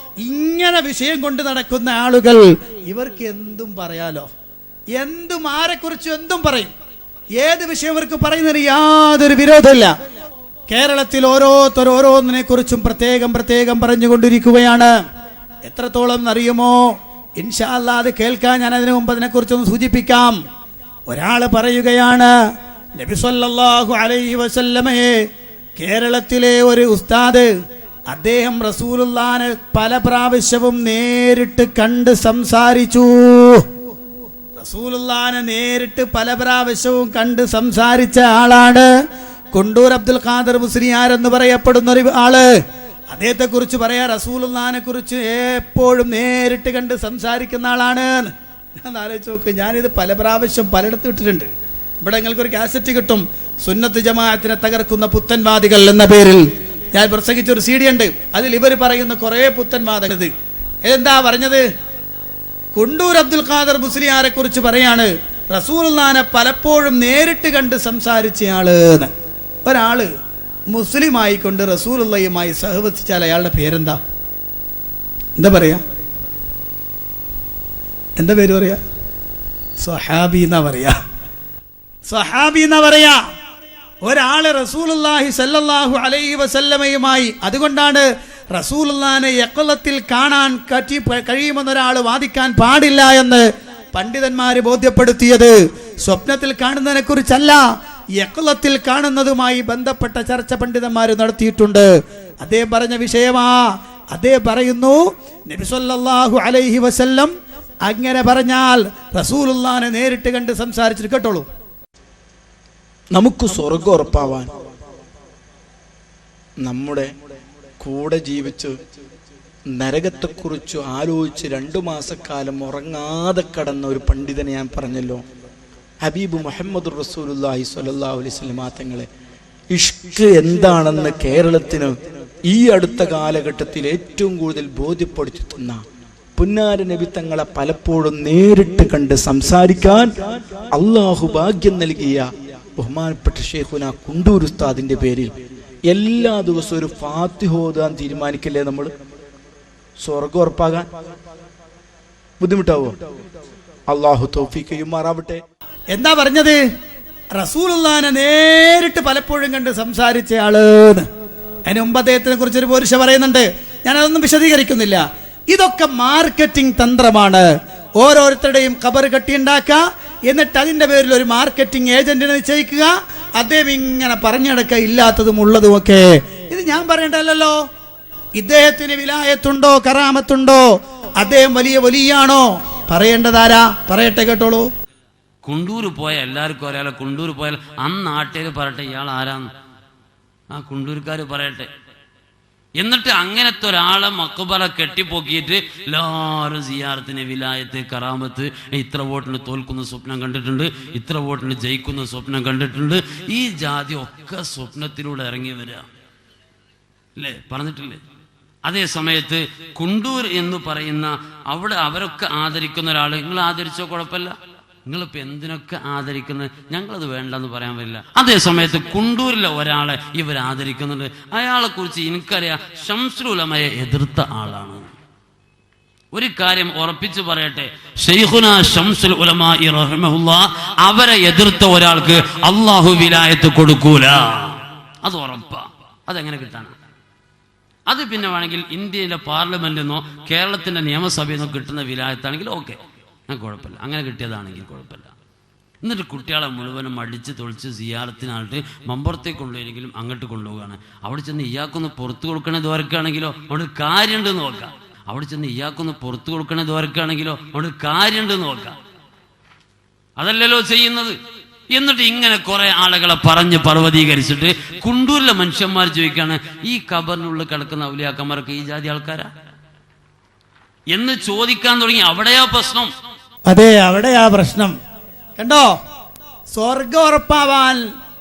ഇങ്ങനെ വിഷയം കൊണ്ട് നടക്കുന്ന ആളുകൾ, ഇവർക്ക് എന്തും പറയാലോ, എന്തും ആരെക്കുറിച്ചും എന്തും പറയും. ഏത് വിഷയം ഇവർക്ക് പറയുന്നതിന് യാതൊരു വിരോധമില്ല. കേരളത്തിൽ ഓരോന്നിനെ കുറിച്ചും പ്രത്യേകം പറഞ്ഞുകൊണ്ടിരിക്കുകയാണ്. എത്രത്തോളം എന്നറിയുമോ? ഇൻഷാ അല്ലാഹ് അത് കേൾക്കാൻ ഞാൻ അതിനു മുമ്പ് അതിനെക്കുറിച്ചൊന്ന് സൂചിപ്പിക്കാം. ഒരാള് പറയുകയാണ്, നബി സല്ലല്ലാഹു അലൈഹി വസല്ലമയെ കേരളത്തിലെ ഒരു ഉസ്താദ്, അദ്ദേഹം റസൂലുള്ളാഹിനെ പല പ്രാവശ്യവും നേരിട്ട് കണ്ട് സംസാരിച്ചു. റസൂലുള്ളാഹിനെ നേരിട്ട് പല പ്രാവശ്യവും കണ്ട് സംസാരിച്ച ആളാണ് കൊണ്ടൂർ അബ്ദുൽ ഖാദർ മുസ്ലിയാർ എന്ന് പറയപ്പെടുന്ന ഒരു ആള്. അദ്ദേഹത്തെ കുറിച്ച് പറയാ, റസൂലുള്ളാഹിനെ കുറിച്ച് എപ്പോഴും നേരിട്ട് കണ്ട് സംസാരിക്കുന്ന ആളാണ്. ഞാൻ ആലോചിച്ച് നോക്ക്, ഞാനിത് പല പ്രാവശ്യം പലയിടത്ത് ഇട്ടിട്ടുണ്ട്. ഇവിടെ നിങ്ങൾക്കൊരു കാസറ്റ് കിട്ടും, സുന്നത്ത് ജമാഅത്തിനെ തകർക്കുന്ന പുത്തൻവാദികൾ എന്ന പേരിൽ ഞാൻ പ്രസംഗിച്ചൊരു CD ഉണ്ട്. അതിൽ ഇവർ പറയുന്ന കുറെ പുത്തൻവാദങ്ങൾ. എന്താ പറഞ്ഞത്? കൊണ്ടൂർ അബ്ദുൽ ഖാദർ മുസ്ലിയാരെ കുറിച്ച് പറയാണ്, റസൂലുള്ളാഹിനെ പലപ്പോഴും നേരിട്ട് കണ്ട് സംസാരിച്ചയാള്. ഒരാള് മുസ്ലിം ആയിക്കൊണ്ട് റസൂലുള്ളാഹിയുമായി സഹവസിച്ചാൽ അയാളുടെ പേരെന്താ? എന്താ പറയാ? എന്താ പേര് പറയാ? സ്വഹാബി എന്നാ പറയാ. സ്വഹാബി എന്നാ പറയാ. ഒരാള് റസൂലുള്ളാഹി സല്ലല്ലാഹു അലൈഹി വസല്ലമയുമായി, അതുകൊണ്ടാണ് റസൂലുള്ളാഹിനെ യഖ്ളത്തിൽ കാണാൻ കഴിയുമെന്ന് ഒരാൾ വാദിക്കാൻ പാടില്ല എന്ന് പണ്ഡിതന്മാര് ബോധ്യപ്പെടുത്തിയത്. സ്വപ്നത്തിൽ കാണുന്നതിനെ കുറിച്ചല്ല, യഖ്ളത്തിൽ കാണുന്നതുമായി ബന്ധപ്പെട്ട ചർച്ച പണ്ഡിതന്മാർ നടത്തിയിട്ടുണ്ട്. അദ്ദേഹം പറഞ്ഞ വിഷയമാ. അദ്ദേഹം പറയുന്നു, നബി സല്ലല്ലാഹു അലൈഹി വസല്ലം അങ്ങനെ പറഞ്ഞാൽ റസൂലുള്ളാഹിനെ നേരിട്ട് കണ്ട് സംസാരിച്ചിട്ട്, കേട്ടോളൂ. നമുക്ക് സ്വർഗം ഉറപ്പാവാൻ നമ്മുടെ കൂടെ ജീവിച്ച് നരകത്തെക്കുറിച്ച് ആലോചിച്ച് 2 മാസക്കാലം ഉറങ്ങാതെ കടന്ന ഒരു പണ്ഡിതനെ ഞാൻ പറഞ്ഞല്ലോ, ഹബീബ് മുഹമ്മദ് റസൂലുള്ളാഹി സ്വല്ലല്ലാഹു അലൈഹി വസല്ലം തങ്ങളെ. ഇഷ്ക് എന്താണെന്ന് കേരളത്തിന് ഈ അടുത്ത കാലഘട്ടത്തിൽ ഏറ്റവും കൂടുതൽ ബോധ്യപ്പെടുത്തുന്ന പുന്നാര നബി തങ്ങളെ പലപ്പോഴും നേരിട്ട് കണ്ട് സംസാരിക്കാൻ അള്ളാഹു ഭാഗ്യം നൽകിയ ബഹുമാനപ്പെട്ട ഷെയ്ഖുന കുണ്ടൂർ ഉസ്താദിന്റെ പേരിൽ എല്ലാ ദിവസവും ഒരു ഫാത്തിഹ ഓതാൻ തീരുമാനിക്കല്ലേ നമ്മൾ, സ്വർഗം ഉറപ്പാകാൻ. ബുദ്ധിമുട്ടാവോ? അള്ളാഹു തൗഫീഖ് ചെയ്യുമാറാവട്ടെ. എന്താ പറഞ്ഞത്? റസൂലുള്ളാഹിനെ നേരിട്ട് പലപ്പോഴും കണ്ട് സംസാരിച്ച ആള്. അതിന് മുമ്പ് അദ്ദേഹത്തിനെ കുറിച്ച് ഒരു പോരിശ പറയുന്നുണ്ട്, ഞാനതൊന്നും വിശദീകരിക്കുന്നില്ല. ഇതൊക്കെ മാർക്കറ്റിംഗ് തന്ത്രമാണ്. ഓരോരുത്തരുടെയും ഖബർ കെട്ടിയുണ്ടാക്കുക, എന്നിട്ട് അതിന്റെ പേരിൽ ഒരു മാർക്കറ്റിംഗ് ഏജന്റിനെ നിശ്ചയിക്കുക, അദ്ദേഹം ഇങ്ങനെ പറഞ്ഞെടുക്കുക ഇല്ലാത്തതും ഉള്ളതും ഒക്കെ. ഇത് ഞാൻ പറയേണ്ടല്ലോ. ഇദ്ദേഹത്തിന് വിലായത്തുണ്ടോ കറാമത്തുണ്ടോ, അദ്ദേഹം വലിയ വലിയാണോ, പറയേണ്ടതാരാ? പറയട്ടെ, കേട്ടോളൂ. കുണ്ടൂർ പോയ എല്ലാവർക്കും അറിയാലോ. കുണ്ടൂർ പോയാൽ അന്ന് നാട്ടിൽ പറയട്ടെ ഇയാൾ ആരാന്ന്, ആ കുണ്ടൂർക്കാർ പറയട്ടെ. എന്നിട്ട് അങ്ങനത്തെ ഒരാളെ മക്ബറ കെട്ടിപ്പൊക്കിയിട്ട് എല്ലാവരും സിയാറത്തിന് വിലായത്ത് കറാമത്ത്, ഇത്ര വോട്ടിന് തോൽക്കുന്ന സ്വപ്നം കണ്ടിട്ടുണ്ട്, ഇത്ര വോട്ടിന് ജയിക്കുന്ന സ്വപ്നം കണ്ടിട്ടുണ്ട്. ഈ ജാതി ഒക്കെ സ്വപ്നത്തിലൂടെ ഇറങ്ങി വരിക അല്ലേ, പറഞ്ഞിട്ടില്ലേ? അതേ സമയത്ത് കുണ്ടൂർ എന്ന് പറയുന്ന അവിടെ അവരൊക്കെ ആദരിക്കുന്ന ഒരാൾ നിങ്ങൾ ആദരിച്ചോ കുഴപ്പമില്ല, നിങ്ങളിപ്പോൾ എന്തിനൊക്കെ ആദരിക്കുന്നത്, ഞങ്ങളത് വേണ്ടെന്ന് പറയാൻ പറ്റില്ല. അതേ സമയത്ത് കുണ്ടൂരിലെ ഒരാളെ ഇവർ ആദരിക്കുന്നുണ്ട്. അയാളെ കുറിച്ച് എനിക്കറിയാം, ശംസുൽ ഉലമയെ എതിർത്ത ആളാണ്. ഒരു കാര്യം ഉറപ്പിച്ചു പറയട്ടെ, ശൈഖുനാ ശംസുൽ ഉലമാ റഹിമഹുല്ലാഹ് അവരെ എതിർത്ത ഒരാൾക്ക് അള്ളാഹു വിലായത്ത് കൊടുക്കൂല, അത് ഉറപ്പാ. അതെങ്ങനെ കിട്ടാനാണ്? അത് പിന്നെ വേണമെങ്കിൽ ഇന്ത്യയിലെ പാർലമെന്റിൽ നിന്നോ കേരളത്തിന്റെ നിയമസഭയിൽ നിന്നോ കിട്ടുന്ന വിലായത്താണെങ്കിൽ ഓക്കെ, കുഴപ്പമില്ല, അങ്ങനെ കിട്ടിയതാണെങ്കിൽ കുഴപ്പമില്ല. എന്നിട്ട് കുട്ടികളെ മുഴുവനും അടിച്ച് തൊളിച്ച് സിയാറത്തിനായിട്ട് മമ്പുറത്തേക്ക് കൊണ്ടുപോയെങ്കിലും അങ്ങോട്ട് കൊണ്ടുപോവുകയാണ്. അവിടെ ചെന്ന് ഇയാൾക്കൊന്ന് പുറത്തു കൊടുക്കണേ ദ്വാരക്കാണെങ്കിലോ അവിടെ കാര്യമുണ്ടെന്ന് നോക്കാം. അവിടെ ചെന്ന് ഇയാൾക്കൊന്ന് പുറത്തു കൊടുക്കണേ ദ്വാരക്കാണെങ്കിലോ അവിടെ കാര്യമുണ്ടെന്ന് നോക്കാം. അതല്ലല്ലോ ചെയ്യുന്നത്. എന്നിട്ട് ഇങ്ങനെ കുറെ ആളുകളെ പറഞ്ഞ് പർവ്വതീകരിച്ചിട്ട് കുണ്ടൂരിലെ മനുഷ്യന്മാർ ചോദിക്കാണ്, ഈ ഖബറിനുള്ളിൽ കിടക്കുന്ന ഔലിയാക്കന്മാർക്ക് ഈ ജാതി ആൾക്കാരാ എന്ന് ചോദിക്കാൻ തുടങ്ങി. അവിടെയാ പ്രശ്നം. അതെ, അവിടെയാ പ്രശ്നം. കണ്ടോ, സ്വർഗം ഉറപ്പാവാൻ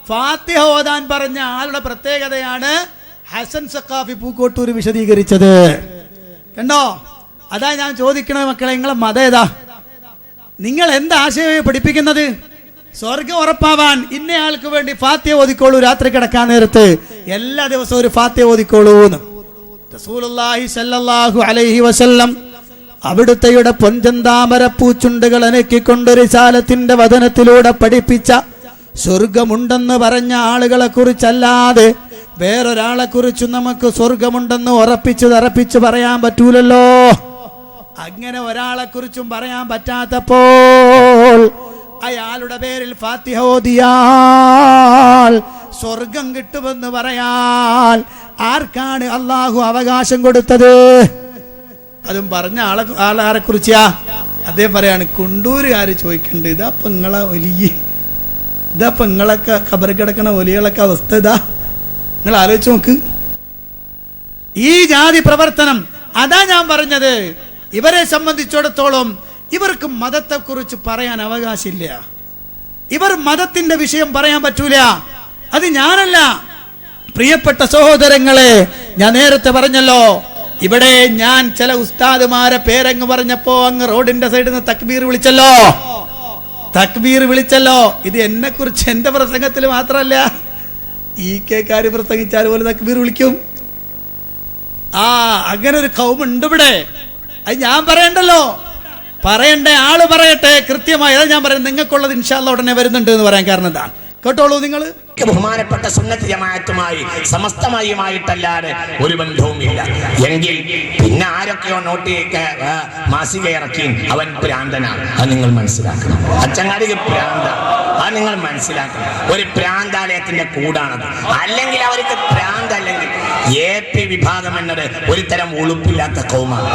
ഫാത്തിഹ ഓതാൻ പറഞ്ഞ ആളുടെ പ്രത്യേകതയാണ് ഹസൻ സഖാഫി പൂക്കോട്ടൂർ വിശദീകരിച്ചത്. കണ്ടോ, അതാ ഞാൻ ചോദിക്കണത്, മക്കളെ നിങ്ങളെ മതം ഏതാ? നിങ്ങൾ എന്ത് ആശയം പഠിപ്പിക്കുന്നത്? സ്വർഗം ഉറപ്പാവാൻ ഇന്നയാൾക്ക് വേണ്ടി ഫാത്തിഹ ഓതിക്കോളൂ, രാത്രി കിടക്കാൻ നേരത്ത് എല്ലാ ദിവസവും ഒരു ഫാത്തിഹ ഓതിക്കോളൂ എന്ന് റസൂലുള്ളാഹി സ്വല്ലല്ലാഹു അലൈഹി വസല്ലം അവിടുത്തെയുടെ പൊൻചന്താമര പൂച്ചുണ്ടുകൾ അനക്കിക്കൊണ്ട് റിസാലത്തിന്റെ വചനത്തിലൂടെ പഠിപ്പിച്ച സ്വർഗമുണ്ടെന്ന് പറഞ്ഞ ആളുകളെ കുറിച്ചല്ലാതെ വേറൊരാളെ കുറിച്ച് നമുക്ക് സ്വർഗമുണ്ടെന്ന് ഉറപ്പിച്ച് പറയാൻ പറ്റൂലല്ലോ. അങ്ങനെ ഒരാളെ കുറിച്ചും പറയാൻ പറ്റാത്തപ്പോൾ അയാളുടെ പേരിൽ ഫാത്തിഹ ഓതിയാൽ സ്വർഗം കിട്ടുമെന്ന് പറയാൻ ആർക്കാണ് അള്ളാഹു അവകാശം കൊടുത്തത്? അതും പറഞ്ഞ ആളെ കുറിച്ചാ അദ്ദേഹം പറയാണ്, കുണ്ടൂരുകാര് ചോദിക്കണ്ട്, ഇതാപ്പൊ നിങ്ങളെ വലിയ, ഇതാപ്പൊ നിങ്ങളൊക്കെ ഖബർ കിടക്കണ വലികളൊക്കെ അവസ്ഥ ഇതാ, നിങ്ങൾ ആലോചിച്ച് നോക്ക്. ഈ ജാതി പ്രവർത്തനം, അതാ ഞാൻ പറഞ്ഞത്, ഇവരെ സംബന്ധിച്ചിടത്തോളം ഇവർക്ക് മതത്തെ കുറിച്ച് പറയാൻ അവകാശമില്ല. ഇവർ മതത്തിന്റെ വിഷയം പറയാൻ പറ്റൂല. അത് ഞാനല്ല, പ്രിയപ്പെട്ട സഹോദരങ്ങളെ, ഞാൻ നേരത്തെ പറഞ്ഞല്ലോ, ഇവിടെ ഞാൻ ചില ഉസ്താദുമാരെ പേരങ്ങ് പറഞ്ഞപ്പോ അങ്ങ് റോഡിന്റെ സൈഡിൽ നിന്ന് തക്ബീർ വിളിച്ചല്ലോ. ഇത് എന്നെ കുറിച്ച് എന്റെ പ്രസംഗത്തിൽ മാത്രമല്ല, ഈ കേക്കാര് പ്രസംഗിച്ചാൽ പോലെ തക്ബീർ വിളിക്കും. അങ്ങനെ ഒരു കൗമുണ്ട് ഇവിടെ. അത് ഞാൻ പറയണ്ടല്ലോ, പറയണ്ടേ ആള് പറയട്ടെ കൃത്യമായി. അതാ ഞാൻ പറയുന്നത്, നിങ്ങൾക്കുള്ളത് ഇൻഷാ അല്ലാഹ് ഉടനെ വരുന്നുണ്ട് എന്ന് പറയാൻ കാരണം എന്താണ്? കേട്ടോളൂ നിങ്ങൾ. ബഹുമാനപ്പെട്ട സുന്നത്ത് ജമാഅത്തുമായി സമസ്തമായുമായിട്ടല്ലാതെ ഒരു ബന്ധവുമില്ല എങ്കിൽ പിന്നെ ആരൊക്കെയോ മാസിക ഇറക്കി അവൻ ഭ്രാന്തനാണ്. അത് നിങ്ങൾ മനസ്സിലാക്കണം. അച്ചങ്ങാടിക്ക് ഭ്രാന്ത, അത് നിങ്ങൾ മനസ്സിലാക്കണം. ഒരു ഭ്രാന്താലയത്തിന്റെ കൂടാണത്. അല്ലെങ്കിൽ അവർക്ക് ഭ്രാന്തല്ലെങ്കിൽ AP വിഭാഗം എന്നത് ഒരു തരം ഉളുപ്പില്ലാത്ത കൗമാണ്.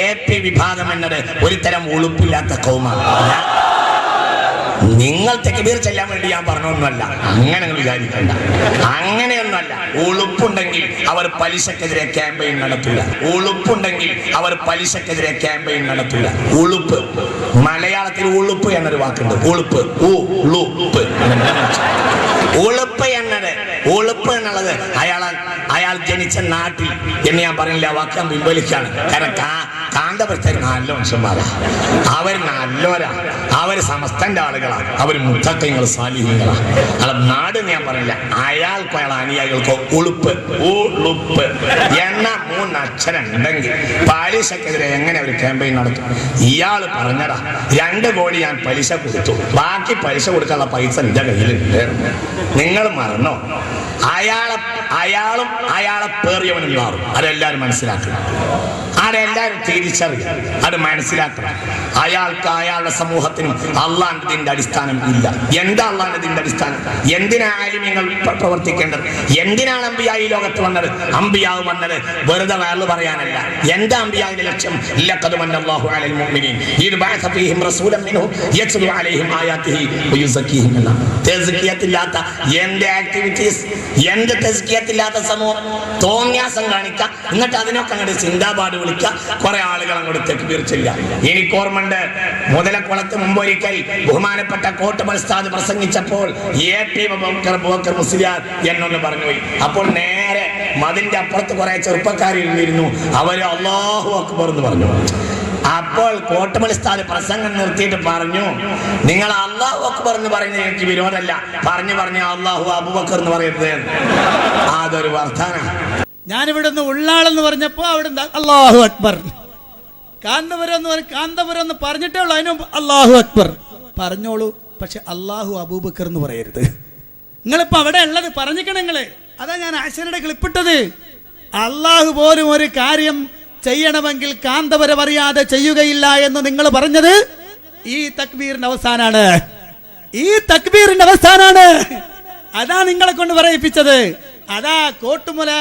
AP വിഭാഗം എന്നത് ഒരു തരം ഉളുപ്പില്ലാത്ത കൗമാണ്. നിങ്ങൾ തക്ബീർ ചെല്ലാൻ വേണ്ടി ഞാൻ പറഞ്ഞൊന്നുമല്ല, അങ്ങനെ നിങ്ങൾ വിചാരിക്കണ്ട. അങ്ങനെയൊന്നുമല്ല. ഉളുപ്പുണ്ടെങ്കിൽ അവർ പലിശക്കെതിരെ ക്യാമ്പയിൻ നടത്തൂല. ഉളുപ്പ്, മലയാളത്തിൽ ഉളുപ്പ് എന്നൊരു വാക്കുണ്ട്. ഉളുപ്പ് എന്നുള്ളത് അയാൾ ജനിച്ച നാട്ടിൽ എന്ന് ഞാൻ പറഞ്ഞില്ല, വാക്ക് ഞാൻ പിൻവലിക്കാണ്. കാരണം കാന്തപുരത്തേക്ക് നല്ല മനുഷ്യന്മാരാ, അവർ നല്ലോരാ, അവർ സമസ്തന്റെ ആളുകളാണ്, അവർ മുത്തഖീങ്ങൾ സാലിഹീങ്ങളാണ്. അല്ല, നാട് ഞാൻ പറഞ്ഞില്ല. അയാൾക്കോ അയാൾ അനുയായികൾക്കോ ഉളുപ്പ് എന്ന മൂന്ന് അക്ഷരം ഉണ്ടെങ്കിൽ പലിശക്കെതിരെ എങ്ങനെ ഒരു ക്യാമ്പയിൻ നടത്തും? ഇയാൾ പറഞ്ഞടാ 2 കോടി ഞാൻ പലിശ കൊടുത്തു, ബാക്കി പലിശ കൊടുക്കാനുള്ള പൈസ എന്റെ കയ്യിലുണ്ട്. നിങ്ങൾ മറന്നോ? അയാളും അയാളെ പേറിയവനും മാറും. അതെല്ലാവരും മനസ്സിലാക്കണം, അതെല്ലാവരും തിരിച്ചറിയണം, അത് മനസ്സിലാക്കണം. അയാൾക്ക് അയാളുടെ സമൂഹത്തിനും അള്ളാഹിന്റെ അടിസ്ഥാനം ഇല്ല. എന്താ അള്ളാഹിന്റെ അടിസ്ഥാനം? എന്തിനാ ആലിമീങ്ങൾ പ്രവർത്തിക്കേണ്ടത്? എന്തിനാണ് അമ്പിയാ ഈ ലോകത്ത് വന്നത്? അമ്പിയാവ് വന്നത് വെറുതെ വേർന്ന് പറയാനല്ല. എന്താ അമ്പിയാവിന്റെ ലക്ഷ്യം? ലഖദ് മന്നല്ലാഹു അലൽ മുഅ്മിനീൻ ഇദ് ബഅസ ഫീഹിം റസൂലൻ മിൻഹും യത്ലു അലൈഹിം ആയാതിഹി വയുസക്കീഹിം. തസ്കിയത്തില്ലാത്ത എന്ത് ആക്ടിവിറ്റീസ്, എന്ത് തസ്കിയത്തില്ലാത്ത സമൂഹം തോന്നിയാസം കാണിക്കുക, എന്നിട്ട് അതിനൊക്കെ അങ്ങോട്ട് ചിന്താപാട് വിളിക്കുക, കുറെ ആളുകൾ അങ്ങോട്ട് തെക്കുബീർ ചെല്ലുക. എനിക്ക് ഓർമ്മയുണ്ട്, മുതലക്കുളത്ത് മുമ്പൊരിക്കൽ ബഹുമാനപ്പെട്ട കോട്ടുമൽ ഉസ്താദ് പ്രസംഗിച്ചപ്പോൾ A.P. ബക്കർ മുസ്ലിയാർ എന്നൊന്ന് പറഞ്ഞുപോയി. അപ്പോൾ നേരെ മതിന്റെ അപ്പുറത്ത് കുറെ ചെറുപ്പക്കാരിരുന്നിരുന്നു, അവര് അല്ലാഹു അക്ബർ എന്ന് പറഞ്ഞു. അപ്പോൾ കോട്ടുമൽ ഉസ്താദ് പ്രസംഗം നിർത്തിയിട്ട് പറഞ്ഞു, നിങ്ങൾ അല്ലാഹു അക്ബർ എന്ന് പറയുന്നത് എനിക്ക് വിരോധമല്ല, പറഞ്ഞു അല്ലാഹു അബൂബക്കർ എന്ന് പറയരുത്. അതൊരു വർത്താനം. ഞാനിവിടെ നിന്ന് ഉള്ളാളെന്ന് പറഞ്ഞപ്പോ അവിടെ അല്ലാഹു അക്ബർ, കാന്തപുരം എന്ന് പറഞ്ഞിട്ടേ ഉള്ളൂ, അതിന് അല്ലാഹു അക്ബർ പറഞ്ഞോളൂ. പക്ഷെ അല്ലാഹു അബൂബക്കർ എന്ന് പറയരുത്. നിങ്ങളിപ്പോ അവിടെ ഉള്ളത് പറഞ്ഞിക്കണം നിങ്ങള്. അതാ ഞാൻ ആശയുടെ ക്ലിപ്പിട്ടത്. അല്ലാഹു പോലും ഒരു കാര്യം ചെയ്യണമെങ്കിൽ കാന്തപുരം അറിയാതെ ചെയ്യുകയില്ല എന്ന് നിങ്ങൾ പറഞ്ഞത് ഈ തക്ബീറിന്റെ അവസാനാണ്. അതാ നിങ്ങളെ കൊണ്ട് പറയിപ്പിച്ചത്. അതാ കോട്ടുമുല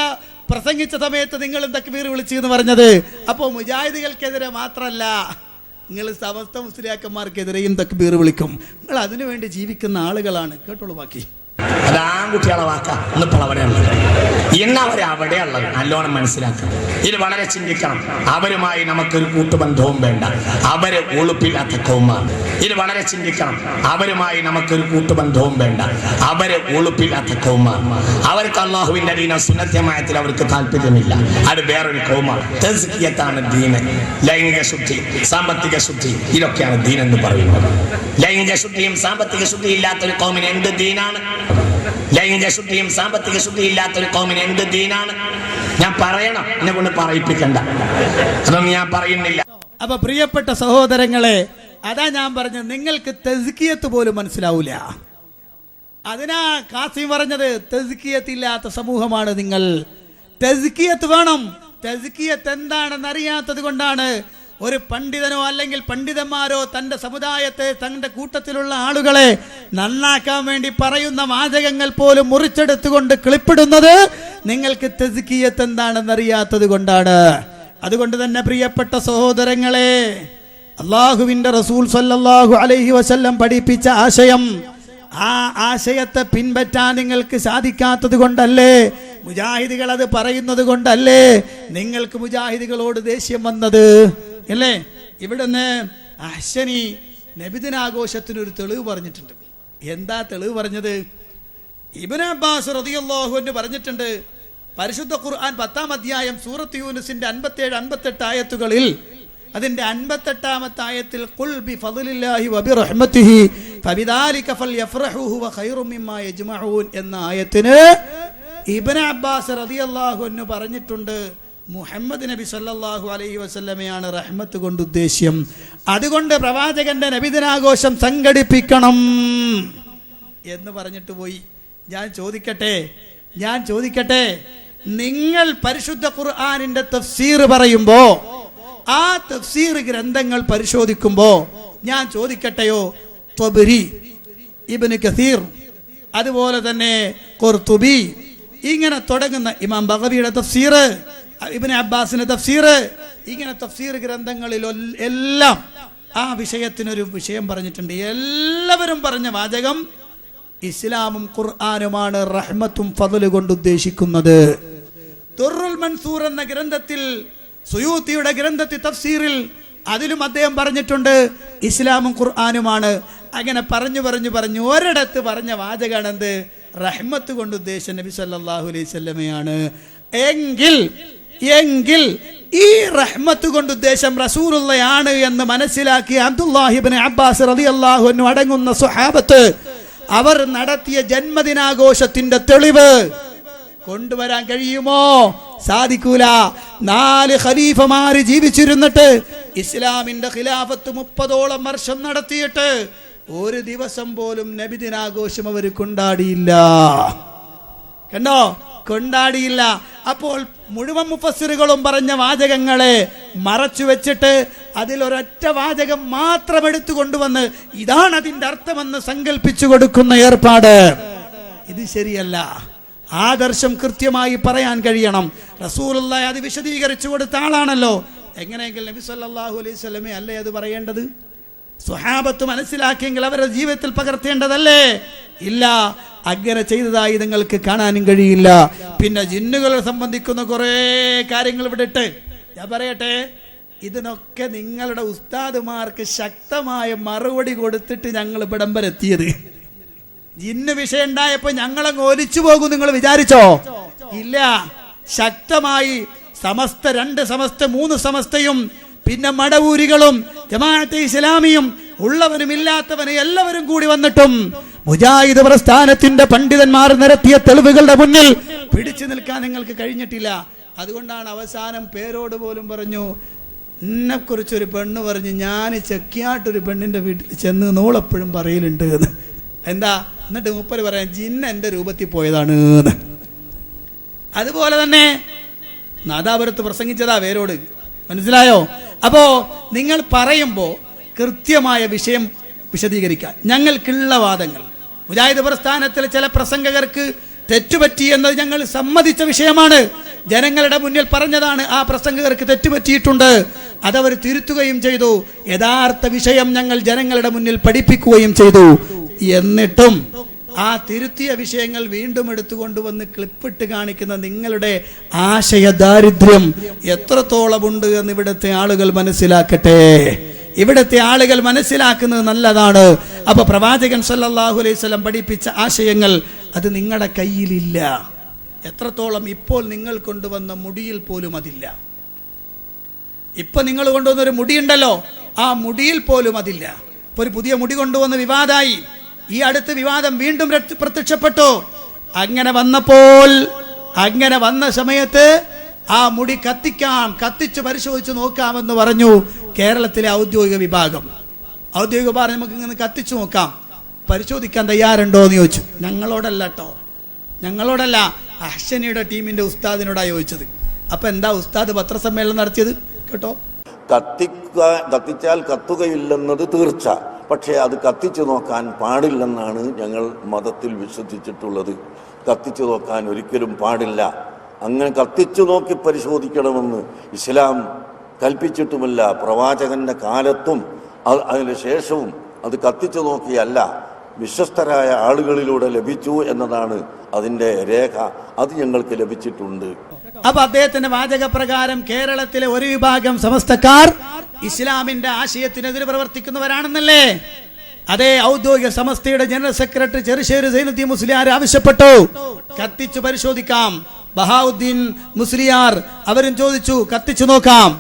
പ്രസംഗിച്ച സമയത്ത് നിങ്ങളും തക്ബീർ വിളിച്ചു എന്ന് പറഞ്ഞത്. അപ്പോ മുജാഹിദികൾക്കെതിരെ മാത്രല്ല, നിങ്ങൾ സമസ്ത മുസ്ലിയാക്കന്മാർക്കെതിരെയും തക്ബീർ വിളിക്കും. നിങ്ങൾ അതിനുവേണ്ടി ജീവിക്കുന്ന ആളുകളാണ്. കേട്ടോളൂ ബാക്കി. അത് ആൺകുട്ടികളെ വാക്കാം. ഇന്നിപ്പോൾ അവിടെയുള്ളത്, ഇന്ന് അവരവിടെയുള്ളത് നല്ലോണം മനസ്സിലാക്കണം. ഇത് വളരെ ചിന്തിക്കണം. അവരുമായി നമുക്കൊരു കൂട്ടുബന്ധവും വേണ്ട, അവര് ഉളുപ്പില്ലാത്ത കൗമാണ്. ഇത് വളരെ ചിന്തിക്കണം. അവരുമായി നമുക്കൊരു കൂട്ടുബന്ധവും വേണ്ട, അവര് ഉളുപ്പില്ലാത്ത കൗമാണ്. അവർക്ക് അള്ളാഹുവിന്റെ ദീന സുന്നത്യമായത്തിൽ അവർക്ക് താല്പര്യമില്ല, അത് വേറൊരു കൗമാണ്. തസ്കിയത്താണ് ദീന്. ലൈംഗിക ശുദ്ധി, സാമ്പത്തിക ശുദ്ധി, ഇതൊക്കെയാണ് ദീൻ എന്ന് പറയുന്നത്. ലൈംഗിക ശുദ്ധിയും സാമ്പത്തിക ശുദ്ധിയും ഇല്ലാത്തൊരു കൗമിന് എന്ത് ദീനാണ്? ലൈംഗിക ശുദ്ധിയും സാമ്പത്തിക ശുദ്ധിയും ഇല്ലാത്തൊരു കൗമിന് എന്ത് ദീനാണ്? ഞാൻ പറയണം, എന്നെ കൊണ്ട് പറയിപ്പിക്കണ്ട, അതൊന്നും ഞാൻ പറയുന്നില്ല. അപ്പൊ പ്രിയപ്പെട്ട സഹോദരങ്ങളെ, അതാ ഞാൻ പറഞ്ഞത്, നിങ്ങൾക്ക് തസ്കിയത്ത് പോലും മനസ്സിലാവൂല. അതിനാ കാസിം പറഞ്ഞത്, തസ്കിയത്ത് ഇല്ലാത്ത സമൂഹമാണ് നിങ്ങൾ. തസ്കിയത്ത് വേണം. തസ്കിയത്ത് എന്താണെന്ന് അറിയാത്തത് കൊണ്ടാണ് ഒരു പണ്ഡിതനോ അല്ലെങ്കിൽ പണ്ഡിതന്മാരോ തന്റെ സമുദായത്തെ, തന്റെ കൂട്ടത്തിലുള്ള ആളുകളെ നന്നാക്കാൻ വേണ്ടി പറയുന്ന വാചകങ്ങൾ പോലും മുറിച്ചെടുത്തുകൊണ്ട് ക്ലിപ്പിടുന്നത് നിങ്ങൾക്ക് തസ്കിയത്ത് എന്താണെന്ന് അറിയാത്തത് കൊണ്ടാണ്. അതുകൊണ്ട് തന്നെ പ്രിയപ്പെട്ട സഹോദരങ്ങളെ, അള്ളാഹുവിന്റെ റസൂൽ സല്ലല്ലാഹു അലൈഹി വസല്ലം പഠിപ്പിച്ച ആശയം, ആ ആശയത്തെ പിൻപറ്റാൻ നിങ്ങൾക്ക് സാധിക്കാത്തത് കൊണ്ടല്ലേ, മുജാഹിദികൾ അത് പറയുന്നത് കൊണ്ടല്ലേ നിങ്ങൾക്ക് മുജാഹിദികളോട് ദേഷ്യം വന്നത്, അല്ലേ? ഇവിടുന്ന് അഹ്സനി നബിദിനാഘോഷത്തിനൊരു തെളിവ് പറഞ്ഞിട്ടുണ്ട്. എന്താ തെളിവ് പറഞ്ഞത്? ഇബ്നു അബ്ബാസ് റളിയല്ലാഹു അൻഹു പറഞ്ഞിട്ടുണ്ട്, പരിശുദ്ധ ഖുർആൻ 10-ാം അധ്യായം സൂറത്ത് യൂനുസിന്റെ 57-58 ആയത്തുകളിൽ, അതിന്റെ 58-ാമത്തെ ആയത്തിൽ ഖുൽ ബി ഫളില്ലാഹി വ ബിറഹ്മതിഹി ഫബിദാലിക ഫൽയഫ്റഹു ഹുവ ഖൈറും മിമ്മാ യജ്മഊൻ എന്ന ആയത്തിന് ഇബ്നു അബ്ബാസ് റളിയല്ലാഹു അൻഹു പറഞ്ഞിട്ടുണ്ട്, മുഹമ്മദ് നബി സല്ലല്ലാഹു അലൈഹി വസല്ലമയാണ് റഹ്മത്ത് കൊണ്ട് ഉദ്ദേശ്യം. അതുകൊണ്ട് പ്രവാചകന്റെ നബിദിനാഘോഷം സംഘടിപ്പിക്കണം എന്ന് പറഞ്ഞിട്ട് പോയി. ഞാൻ ചോദിക്കട്ടെ, നിങ്ങൾ പരിശുദ്ധ ഖുർആനിന്റെ തഫ്സീർ പറയുമ്പോ, ആ തഫ്സീർ ഗ്രന്ഥങ്ങൾ പരിശോധിക്കുമ്പോ ഞാൻ ചോദിക്കട്ടെയോ, ത്വബരി, ഇബ്നു കസീർ, അതുപോലെ തന്നെ ഖുർതുബി, ഇങ്ങനെ തുടങ്ങുന്ന ഇമാം ബഗവിയുടെ തഫ്സീർ, ഇബ്നു അബ്ബാസിന്റെ തഫ്സീർ, ഇങ്ങനെ തഫ്സീർ ഗ്രന്ഥങ്ങളിൽ എല്ലാം ആ വിഷയത്തിനൊരു വിഷയം പറഞ്ഞിട്ടുണ്ട്. എല്ലാവരും പറഞ്ഞ വാചകം ഇസ്ലാമും ഖുർആനുമാണ് റഹ്മത്തും ഫضل കൊണ്ട് ഉദ്ദേശിക്കുന്നത്. ദുർറുൽ മൻസൂർ എന്ന ഗ്രന്ഥത്തിൽ, സുയൂത്തിയുടെ ഗ്രന്ഥത്തിൽ തഫ്സീറിൽ, അതിലും അദ്ദേഹം പറഞ്ഞിട്ടുണ്ട് ഇസ്ലാമും ഖുർആനുമാണ്. അങ്ങനെ പറഞ്ഞു ഒരിടത്ത് പറഞ്ഞ വാചകമാണ് എന്ത്? റഹ്മത്ത് കൊണ്ട് ഉദ്ദേശം നബി സല്ലല്ലാഹു അലൈഹി വസല്ലമയാണ്. എങ്കിൽ ഈ റഹ്മത്ത് കൊണ്ട് ഉദ്ദേശം റസൂലുള്ളയാണ് എന്ന് മനസ്സിലാക്കിയ അബ്ദുല്ലാഹി ഇബ്നു അബ്ബാസ് റളിയല്ലാഹു അൻഹു അടങ്ങുന്ന സ്വഹാബത്ത് അവർ നടത്തിയ ജന്മദിനാഘോഷത്തിന്റെ തെളിവ് കൊണ്ടുവരാൻ കഴിയുമോ? സാധിക്കൂല. 4 ഖലീഫമാര് ജീവിച്ചിരുന്നിട്ട് ഇസ്ലാമിന്റെ ഖിലാഫത്ത് 30ഓളം വർഷം നടത്തിയിട്ട് ഒരു ദിവസം പോലും നബിദിനാഘോഷം അവർ കൊണ്ടാടിയില്ല. കണ്ടോ, കൊണ്ടാടിയില്ല. അപ്പോൾ മുഴുവൻ മുഫസ്സിറുകളും പറഞ്ഞ വാചകങ്ങളെ മറച്ചു വെച്ചിട്ട് അതിലൊരൊറ്റ വാചകം മാത്രം എടുത്തു കൊണ്ടുവന്ന് ഇതാണ് അതിന്റെ അർത്ഥമെന്ന് സങ്കല്പിച്ചു കൊടുക്കുന്ന ഏർപ്പാട് ഇത് ശരിയല്ല. ആദർശം കൃത്യമായി പറയാൻ കഴിയണം. റസൂലുള്ളാഹി അത് വിശദീകരിച്ചു കൊടുത്ത ആളാണല്ലോ. എങ്ങനെയെങ്കിൽ നബി സല്ലല്ലാഹു അലൈഹി വസല്ലമേ അല്ലേ അത് പറയേണ്ടത്? സ്വഹാബത്ത് മനസ്സിലാക്കിയെങ്കിൽ അവരുടെ ജീവിതത്തിൽ പകർത്തേണ്ടതല്ലേ? ഇല്ല, അങ്ങനെ ചെയ്തതായി നിങ്ങൾക്ക് കാണാനും കഴിയില്ല. പിന്നെ ജിന്നുകളെ സംബന്ധിക്കുന്ന കുറേ കാര്യങ്ങൾ ഇവിടെ ഇട്ട് ഞാൻ പറയട്ടെ, ഇതിനൊക്കെ നിങ്ങളുടെ ഉസ്താദുമാർക്ക് ശക്തമായ മറുപടി കൊടുത്തിട്ട് ഞങ്ങൾ ഇവിടം വരെ എത്തിയത്. ജിന്ന് വിഷയം ഉണ്ടായപ്പോ ഞങ്ങളങ്ങ് ഒലിച്ചു പോകും നിങ്ങൾ വിചാരിച്ചോ? ഇല്ല, ശക്തമായി സമസ്ത 2 സമസ്ത 3 സമസ്തയും പിന്നെ മടവൂരികളും ജമാഅത്തെ ഇസ്ലാമിയും ഉള്ളവനും ഇല്ലാത്തവനും എല്ലാവരും കൂടി വന്നിട്ടും മുജാഹിദ് പ്രസ്ഥാനത്തിന്റെ പണ്ഡിതന്മാർ നിരത്തിയ തെളിവുകളുടെ മുന്നിൽ പിടിച്ചു നിൽക്കാൻ നിങ്ങൾക്ക് കഴിഞ്ഞിട്ടില്ല. അതുകൊണ്ടാണ് അവസാനം പേരോട് പോലും പറഞ്ഞു, എന്നെ കുറിച്ചൊരു പെണ്ണ് പറഞ്ഞു ഞാൻ ചെക്കിയാട്ടൊരു പെണ്ണിന്റെ വീട്ടിൽ ചെന്ന് നോളെപ്പോഴും പറയലുണ്ട് എന്ന്. എന്താ എന്നിട്ട് മൂപ്പര് പറയാൻ ജിന്ന് എന്റെ രൂപത്തിൽ പോയതാണ് എന്ന്. അതുപോലെ തന്നെ നാദാപുരത്ത് പ്രസംഗിച്ചതാ പേരോട്, മനസ്സിലായോ? അപ്പോ നിങ്ങൾ പറയുമ്പോ കൃത്യമായ വിഷയം വിശദീകരിക്കാൻ. ഞങ്ങൾക്കുള്ള വാദങ്ങൾ മുജാഹിദ് പ്രസ്ഥാനത്തിലെ ചില പ്രസംഗകർക്ക് തെറ്റുപറ്റി എന്നത് ഞങ്ങൾ സമ്മതിച്ച വിഷയമാണ്. ജനങ്ങളുടെ മുന്നിൽ പറഞ്ഞതാണ്, ആ പ്രസംഗകർക്ക് തെറ്റുപറ്റിയിട്ടുണ്ട്, അതവർ തിരുത്തുകയും ചെയ്തു. യഥാർത്ഥ വിഷയം ഞങ്ങൾ ജനങ്ങളുടെ മുന്നിൽ പഠിപ്പിക്കുകയും ചെയ്തു. എന്നിട്ടും ആ തിരുത്തിയ വിഷയങ്ങൾ വീണ്ടും എടുത്തുകൊണ്ടുവന്ന് ക്ലിപ്പിട്ട് കാണിക്കുന്ന നിങ്ങളുടെ ആശയ ദാരിദ്ര്യം എത്രത്തോളമുണ്ട് എന്ന് ഇവിടുത്തെ ആളുകൾ മനസ്സിലാക്കട്ടെ. ഇവിടുത്തെ ആളുകൾ മനസ്സിലാക്കുന്നത് നല്ലതാണ്. അപ്പൊ പ്രവാചകൻ സല്ലല്ലാഹു അലൈഹി വസല്ലം പഠിപ്പിച്ച ആശയങ്ങൾ അത് നിങ്ങളുടെ കയ്യിലില്ല. എത്രത്തോളം ഇപ്പോൾ നിങ്ങൾ കൊണ്ടുവന്ന മുടിയിൽ പോലും അതില്ല. ഇപ്പൊ നിങ്ങൾ കൊണ്ടുവന്നൊരു മുടിയുണ്ടല്ലോ, ആ മുടിയിൽ പോലും അതില്ല. ഇപ്പൊ ഒരു പുതിയ മുടി കൊണ്ടുവന്ന് വിവാദമായി. ഈ അടുത്ത് വിവാദം വീണ്ടും പ്രത്യക്ഷപ്പെട്ടു. അങ്ങനെ വന്ന സമയത്ത് ആ മുടി കത്തിച്ചു പരിശോധിച്ചു നോക്കാമെന്ന് പറഞ്ഞു കേരളത്തിലെ ഔദ്യോഗിക വിഭാഗം. നമുക്ക് ഇങ്ങനെ കത്തിച്ചു നോക്കാം, പരിശോധിക്കാൻ തയ്യാറുണ്ടോ എന്ന് ചോദിച്ചു. ഞങ്ങളോടല്ല അഹ്സനിയുടെ ടീമിന്റെ ഉസ്താദിനോടാ ചോദിച്ചത്. അപ്പൊ എന്താ ഉസ്താദ് പത്രസമ്മേളനം നടത്തിയത് കേട്ടോ? കത്തിച്ചാൽ കത്തുകയില്ലെന്നത് തീർച്ച, പക്ഷേ അത് കത്തിച്ചു നോക്കാൻ പാടില്ലെന്നാണ് ഞങ്ങൾ മതത്തിൽ വിശ്വസിച്ചിട്ടുള്ളത്. കത്തിച്ചു നോക്കാൻ ഒരിക്കലും പാടില്ല. അങ്ങനെ കത്തിച്ചു നോക്കി പരിശോധിക്കണമെന്ന് ഇസ്ലാം കൽപ്പിച്ചിട്ടുമില്ല. പ്രവാചകന്റെ കാലത്തും അതിന് ശേഷവും അത് കത്തിച്ചു നോക്കിയല്ല, വിശ്വസ്തരായ ആളുകളിലൂടെ ലഭിച്ചു എന്നതാണ് അതിന്റെ രേഖ. അത് ഞങ്ങൾക്ക് ലഭിച്ചിട്ടുണ്ട്. അപ്പൊ അദ്ദേഹത്തിന്റെ വാചകപ്രകാരം കേരളത്തിലെ ഒരു വിഭാഗം സമസ്തക്കാർ ഇസ്ലാമിന്റെ ആശയത്തിനെതിരെ പ്രവർത്തിക്കുന്നവരാണെന്നല്ലേ? അതേ ഔദ്യോഗിക സമസ്തയുടെ ജനറൽ സെക്രട്ടറി ചെറുശ്ശേരി സൈനുദ്ദീൻ മുസ്ലിയാർ ആവശ്യപ്പെട്ടു കത്തിച്ചു പരിശോധിക്കാം. ബഹാവുദ്ദീൻ മുസ്ലിയാർ അവരും ചോദിച്ചു കത്തിച്ചു നോക്കാം.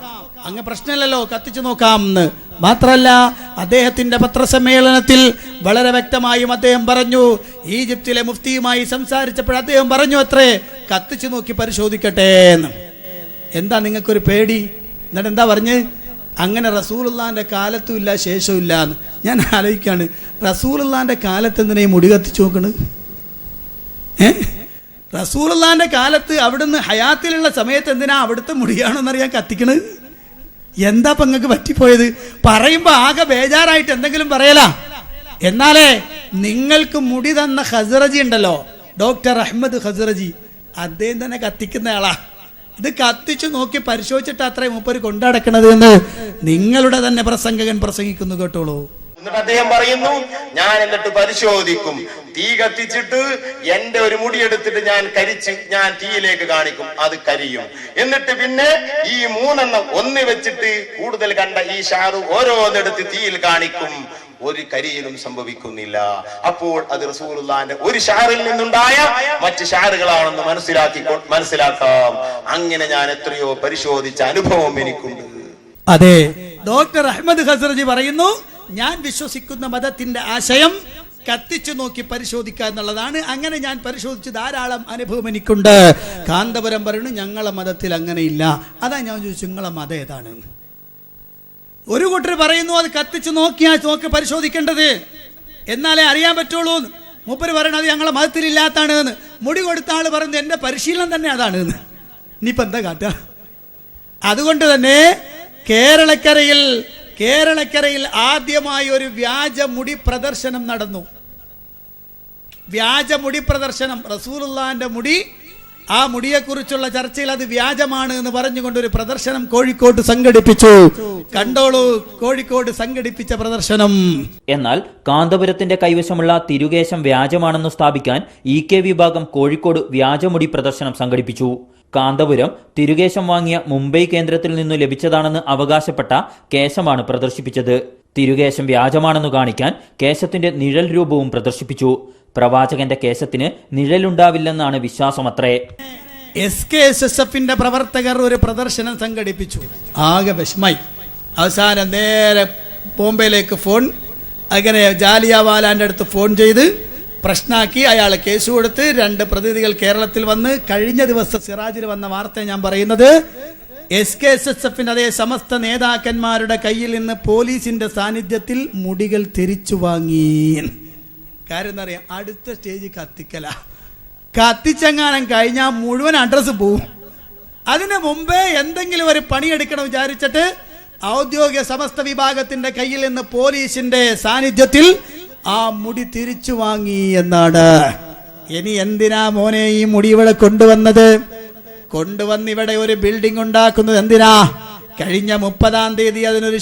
അങ്ങ് പ്രശ്നമില്ലല്ലോ, കത്തിച്ചു നോക്കാം എന്ന്. മാത്രല്ല അദ്ദേഹത്തിന്റെ പത്രസമ്മേളനത്തിൽ വളരെ വ്യക്തമായും അദ്ദേഹം പറഞ്ഞു, ഈജിപ്തിലെ മുഫ്തിയുമായി സംസാരിച്ചപ്പോൾ അദ്ദേഹം പറഞ്ഞു അത്രേ കത്തിച്ചു നോക്കി പരിശോധിക്കട്ടെ എന്ന്. എന്താ നിങ്ങൾക്കൊരു പേടി? എന്നിട്ട് എന്താ പറഞ്ഞ്? അങ്ങനെ റസൂലുള്ളാന്റെ കാലത്തും ഇല്ല ശേഷവും ഇല്ല എന്ന്. ഞാൻ ആലോചിക്കാണ്, റസൂലുള്ളാന്റെ കാലത്ത് എന്തിനാ ഈ മുടി കത്തിച്ചു നോക്കണത്? റസൂലുള്ളാന്റെ കാലത്ത് അവിടുന്ന് ഹയാത്തിലുള്ള സമയത്ത് എന്തിനാ അവിടുത്തെ മുടിയാണെന്നറിയാൻ കത്തിക്കണത്? എന്താ നിങ്ങൾക്ക് പറ്റിപ്പോയത്? പറയുമ്പോ ആകെ ബേജാറായിട്ട് എന്തെങ്കിലും പറയലാ. എന്നാലേ നിങ്ങൾക്ക് മുടി തന്ന ഖസ്റജി ഉണ്ടല്ലോ, ഡോക്ടർ അഹമ്മദ് ഖസ്റജി, അദ്ദേഹം തന്നെ കത്തിക്കുന്ന ആളാ. ഇത് കത്തിച്ചു നോക്കി പരിശോധിച്ചിട്ട് അത്രയും മൂപ്പര് കൊണ്ടടക്കണത് എന്ന് നിങ്ങളുടെ തന്നെ പ്രസംഗകൻ പ്രസംഗിക്കുന്നു കേട്ടോളൂ. എന്നിട്ട് അദ്ദേഹം പറയുന്നു, ഞാൻ എന്നിട്ട് പരിശോധിക്കും, തീ കത്തിച്ചിട്ട് എന്റെ ഒരു മുടി എടുത്തിട്ട് ഞാൻ തീയിലേക്ക് കാണിക്കും, അത് കരിയും. എന്നിട്ട് പിന്നെ ഈ 3 ഒന്ന് വെച്ചിട്ട് കൂടുതൽ കണ്ട ഈ ഷാറു ഓരോന്നെടുത്ത് തീയിൽ കാണിക്കും, ഒരു കരിയിലും സംഭവിക്കുന്നില്ല. അപ്പോൾ അത് റസൂലുള്ളാന്റെ ഒരു ഷാറിൽ നിന്നുണ്ടായ മറ്റ് ഷാറുകളാണെന്ന് മനസ്സിലാക്കാം. അങ്ങനെ ഞാൻ എത്രയോ പരിശോധിച്ച അനുഭവം എനിക്കുണ്ട്. അതെ, ഡോക്ടർ അഹമ്മദ് ഖസ്റജി പറയുന്നു, ഞാൻ വിശ്വസിക്കുന്ന മതത്തിന്റെ ആശയം കത്തിച്ചു നോക്കി പരിശോധിക്കുക എന്നുള്ളതാണ്. അങ്ങനെ ഞാൻ പരിശോധിച്ച് ധാരാളം അനുഭവം എനിക്കുണ്ട്. കാന്തപുരം പറയുന്നു ഞങ്ങളെ മതത്തിൽ അങ്ങനെയില്ല. അതാ ഞാൻ ചോദിച്ചു നിങ്ങളെ മതം ഏതാണ്? ഒരു കൂട്ടർ പറയുന്നു അത് കത്തിച്ചു നോക്കി പരിശോധിക്കേണ്ടത്, എന്നാലേ അറിയാൻ പറ്റുള്ളൂ. മൂപ്പര് പറയണത് ഞങ്ങളെ മതത്തിലില്ലാത്താണ് എന്ന്. മുടി കൊടുത്ത ആൾ പറയുന്നത് എൻ്റെ പരിശീലനം തന്നെ അതാണ് എന്ന്. ഇനിയിപ്പോൾ എന്താ കാട്ടുക? അതുകൊണ്ട് തന്നെ കേരളക്കരയിൽ ആദ്യമായി ഒരു വ്യാജമുടി പ്രദർശനം നടന്നു. വ്യാജമുടി പ്രദർശനം. റസൂലുള്ളാഹിന്റെ മുടി, ആ മുടിയെക്കുറിച്ചുള്ള ചർച്ചയിൽ അത് വ്യാജമാണ് എന്ന് പറഞ്ഞുകൊണ്ടൊരു പ്രദർശനം കോഴിക്കോട് സംഘടിപ്പിച്ചു. കണ്ടോളൂ കോഴിക്കോട് സംഘടിപ്പിച്ച പ്രദർശനം. എന്നാൽ കാന്തപുരത്തിന്റെ കൈവശമുള്ള തിരുകേശം വ്യാജമാണെന്ന് സ്ഥാപിക്കാൻ EK വിഭാഗം കോഴിക്കോട് വ്യാജമുടി പ്രദർശനം സംഘടിപ്പിച്ചു. കാന്തപുരം തിരുകേശം വാങ്ങിയ മുംബൈ കേന്ദ്രത്തിൽ നിന്നു ലഭിച്ചതാണെന്ന് അവകാശപ്പെട്ട കേശമാണ് പ്രദർശിപ്പിച്ചത്. തിരുകേശം വ്യാജമാണെന്ന് കാണിക്കാൻ കേശത്തിന്റെ നിഴൽ രൂപവും പ്രദർശിപ്പിച്ചു. പ്രവാചകന്റെ കേശത്തിന് നിഴലുണ്ടാവില്ലെന്നാണ് വിശ്വാസമത്രേ. SKSSFന്റെ പ്രവർത്തകർ ഒരു പ്രദർശനം സംഘടിപ്പിച്ചു. ആകെ വിഷമായി. അവസാനം നേരെ ബോംബെയിലേക്ക് ഫോൺ, അങ്ങനെ ജാലിയൻവാലാന്റെ അടുത്ത് ഫോൺ ചെയ്ത് പ്രശ്നമാക്കി. അയാൾ കേസ് കൊടുത്ത് 2 പ്രതിനിധികൾ കേരളത്തിൽ വന്ന്. കഴിഞ്ഞ ദിവസം സിറാജിൽ വന്ന വാർത്ത ഞാൻ പറയുന്നത്, SKSSFന്റെ അതേ സമസ്ത നേതാക്കന്മാരുടെ കയ്യിൽ നിന്ന് പോലീസിന്റെ സാന്നിധ്യത്തിൽ മുടികൾ തിരിച്ചു വാങ്ങി. കാര്യം എന്താ അറിയാം? അടുത്ത സ്റ്റേജ് കത്തിക്കല. കത്തിച്ചെങ്ങാനും കഴിഞ്ഞാൽ മുഴുവൻ അഡ്രസ്സ് പോവും. അതിന് മുമ്പേ എന്തെങ്കിലും ഒരു പണിയെടുക്കണം വിചാരിച്ചിട്ട് ഔദ്യോഗിക സമസ്ത വിഭാഗത്തിന്റെ കയ്യിൽ നിന്ന് പോലീസിന്റെ സാന്നിധ്യത്തിൽ ആ മുടി തിരിച്ചു വാങ്ങി എന്നാണ്. ഇനി എന്തിനാ മോനെ ഈ മുടി ഇവിടെ കൊണ്ടുവന്ന് ഇവിടെ ഒരു ബിൽഡിംഗ് ഉണ്ടാക്കുന്നത് എന്തിനാ? കഴിഞ്ഞ 30-ാം തീയതി അതിനൊരു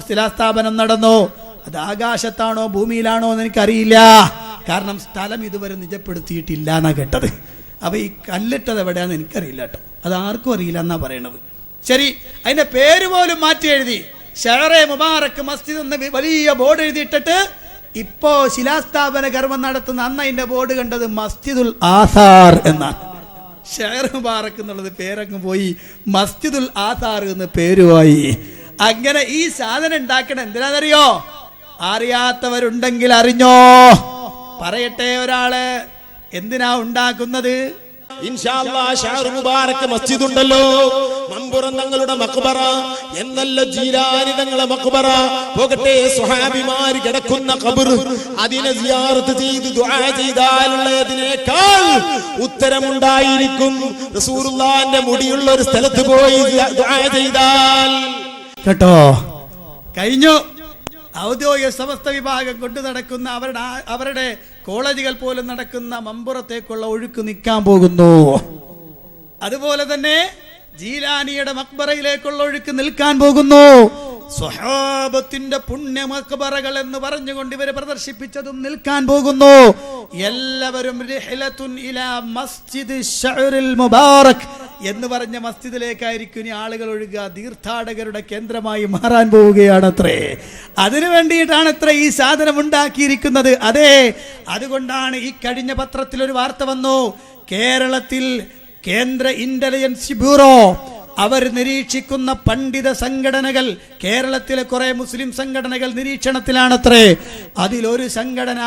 ശിലാസ്ഥാപനം നടന്നു. അത് ആകാശത്താണോ ഭൂമിയിലാണോ എന്ന് എനിക്കറിയില്ല. കാരണം സ്ഥലം ഇതുവരെ നിജപ്പെടുത്തിയിട്ടില്ല എന്നാ കേട്ടത്. അപ്പൊ ഈ കല്ലിട്ടത് എവിടെയാന്ന് എനിക്കറിയില്ല കേട്ടോ. അത് ആർക്കും അറിയില്ല എന്നാ പറയണത്. ശരി, അതിന്റെ പേര് പോലും മാറ്റി എഴുതി. ഷഹറെ മുബാറക്ക് മസ്ജിദ് എന്ന് വലിയ ബോർഡ് എഴുതിയിട്ടിട്ട് ഇപ്പോ ശിലാസ്ഥാപന കർമ്മം നടത്തുന്ന അന്ന് അതിന്റെ ബോർഡ് കണ്ടത് മസ്ജിദുൽ ആസാർ എന്നാണ്. ഷഹർ മുബാറക്ക് എന്നുള്ളത് പേരങ്ങ് പോയി, മസ്ജിദുൽ ആസാർ എന്ന് പേരുമായി. അങ്ങനെ ഈ സാധനം ഉണ്ടാക്കണം എന്തിനാണെന്നറിയോ? അറിയാത്തവരുണ്ടെങ്കിൽ അറിഞ്ഞോ. പറയട്ടെ ഒരാള് എന്തിനാ ഉണ്ടാക്കുന്നത്? ഇൻഷാ അല്ലാഹ് ഷഹർ മുബാറക്ക് മസ്ജിദ് ഉണ്ടല്ലോ, മമ്പുറം തങ്ങളുടെ മഖ്ബറ എന്നല്ല ജീലാനി തങ്ങളുടെ മഖ്ബറ. പോകട്ടെ, സ്വഹാബിമാർ കിടക്കുന്ന ഖബർ, അതിനെ സിയാറത്ത് ചെയ്ത് ദുആ ചെയ്താലുള്ളതിനേക്കാൾ ഉത്തരമുണ്ടായിരിക്കും റസൂലുള്ളാഹിന്റെ മുടിയുള്ള ഒരു സ്ഥലത്ത് പോയി ദുആ ചെയ്താൽ. കേട്ടോ, കഴിഞ്ഞു. ഔദ്യോഗിക സമസ്ത വിഭാഗം കൊണ്ടു നടക്കുന്ന അവരുടെ കോളേജുകൾ പോലും നടക്കുന്ന മമ്പുറത്തേക്കുള്ള ഒഴുക്ക് നിൽക്കാൻ പോകുന്നു. അതുപോലെ തന്നെ ജീലാനിയുടെ മക്ബറയിലേക്കുള്ള ഒഴുക്ക് നിൽക്കാൻ പോകുന്നു. സ്വഹാബത്തിന്റെ പുണ്യ മക്ബറകൾ എന്ന് പറഞ്ഞുകൊണ്ട് ഇവര് പ്രദർശിപ്പിച്ചതും നിൽക്കാൻ പോകുന്നു. എല്ലാവരും റിഹ്ലത്തുൻ ഇലാ മസ്ജിദ് ഷഅറിൽ മുബാറക് എന്ന് പറഞ്ഞ മസ്ജിദിലേക്കായിരിക്കും ഇനി ആളുകൾ ഒഴുകുക. തീർത്ഥാടകരുടെ കേന്ദ്രമായി മാറാൻ പോവുകയാണത്രേ. അതിനു വേണ്ടിയിട്ടാണ് അത്ര ഈ സാധനം ഉണ്ടാക്കിയിരിക്കുന്നത്. അതെ, അതുകൊണ്ടാണ് ഈ കഴിഞ്ഞ പത്രത്തിൽ ഒരു വാർത്ത വന്നു. കേരളത്തിൽ കേന്ദ്ര ഇന്റലിജൻസ് ബ്യൂറോ അവർ നിരീക്ഷിക്കുന്ന പണ്ഡിത സംഘടനകൾ, കേരളത്തിലെ കുറെ മുസ്ലിം സംഘടനകൾ നിരീക്ഷണത്തിലാണത്രേ. അതിലൊരു സംഘടന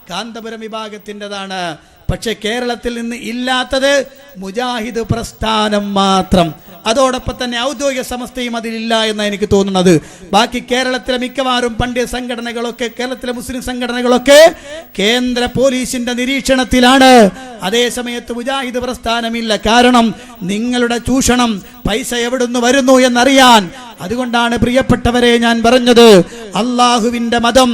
കാന്തപുരം വിഭാഗത്തിൻ്റെതാണ്. പക്ഷെ കേരളത്തിൽ നിന്ന് ഇല്ലാത്തത് മുജാഹിദ് പ്രസ്ഥാനം മാത്രം. അതോടൊപ്പം തന്നെ ഔദ്യോഗിക സമസ്തയും അതിലില്ല എന്നാണ് എനിക്ക് തോന്നുന്നത്. ബാക്കി കേരളത്തിലെ മിക്കവാറും പണ്ഡിത സംഘടനകളൊക്കെ, കേരളത്തിലെ മുസ്ലിം സംഘടനകളൊക്കെ കേന്ദ്ര പോലീസിന്റെ നിരീക്ഷണത്തിലാണ്. അതേ സമയത്ത് മുജാഹിദ് പ്രസ്ഥാനമില്ല. കാരണം നിങ്ങളുടെ ചൂഷണം, പൈസ എവിടുന്ന് വരുന്നു എന്നറിയാൻ. അതുകൊണ്ടാണ് പ്രിയപ്പെട്ടവരെ ഞാൻ പറഞ്ഞത്, അള്ളാഹുവിന്റെ മതം,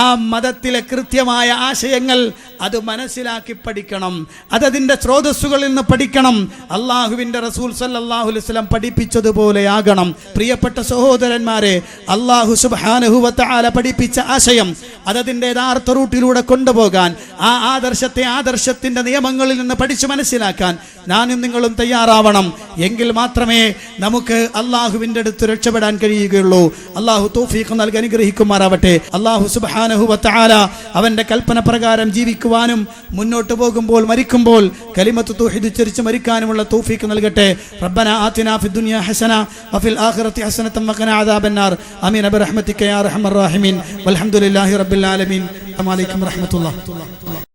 ആ മതത്തിലെ കൃത്യമായ ആശയങ്ങൾ അത് മനസ്സിലാക്കി പഠിക്കണം. അതതിന്റെ സ്രോതസ്സുകളിൽ നിന്ന് പഠിക്കണം. അള്ളാഹുവിന്റെ റസൂൽ സല്ലല്ലാഹു അലൈഹി വസല്ലം പഠിപ്പിച്ചതുപോലെയാകണം. പ്രിയപ്പെട്ട സഹോദരന്മാരെ, അള്ളാഹു സുബ്ഹാനഹു വ തആല പഠിപ്പിച്ച ആശയം അതതിന്റെ യഥാർത്ഥ റൂട്ടിലൂടെ കൊണ്ടുപോകാൻ, ആ ആദർശത്തിന്റെ നിയമങ്ങളിൽ നിന്ന് പഠിച്ചു മനസ്സിലാക്കാൻ ഞാനും നിങ്ങളും തയ്യാറാവണം. എങ്കിൽ മാത്രമേ നമുക്ക് അള്ളാഹുവിന്റെ അടുത്ത് രക്ഷപ്പെടാൻ കഴിയുകയുള്ളൂ. അള്ളാഹു തൗഫീഖ് നൽകി അനുഗ്രഹിക്കുമാറാവട്ടെ. അള്ളാഹു സുബ്ഹാനഹു വ തആല അവന്റെ കൽപ്പന പ്രകാരം ജീവിക്കുവാനും മുന്നോട്ട് പോകുമ്പോൾ മരിക്കുമ്പോൾ കലിമത്ത് തൗഹീദ് ഉച്ചരിച്ച് മരിക്കാനുമുള്ള തൗഫീഖ് നൽകട്ടെ. റബ്ബനാ ആതിനാ ഫിദ് ദുനിയാ ഹസന വഫിൽ ആഖിറതി ഹസനതൻ വഖിനാ അദാബന്നാർ. ആമീൻ ബിറഹ്മതിക യാ അർഹമർ റഹീമീൻ. വൽഹംദുലില്ലാഹി റബ്ബിൽ ആലമീൻ. അസ്സലാമു അലൈക്കും വറഹ്മത്തുള്ളാഹി.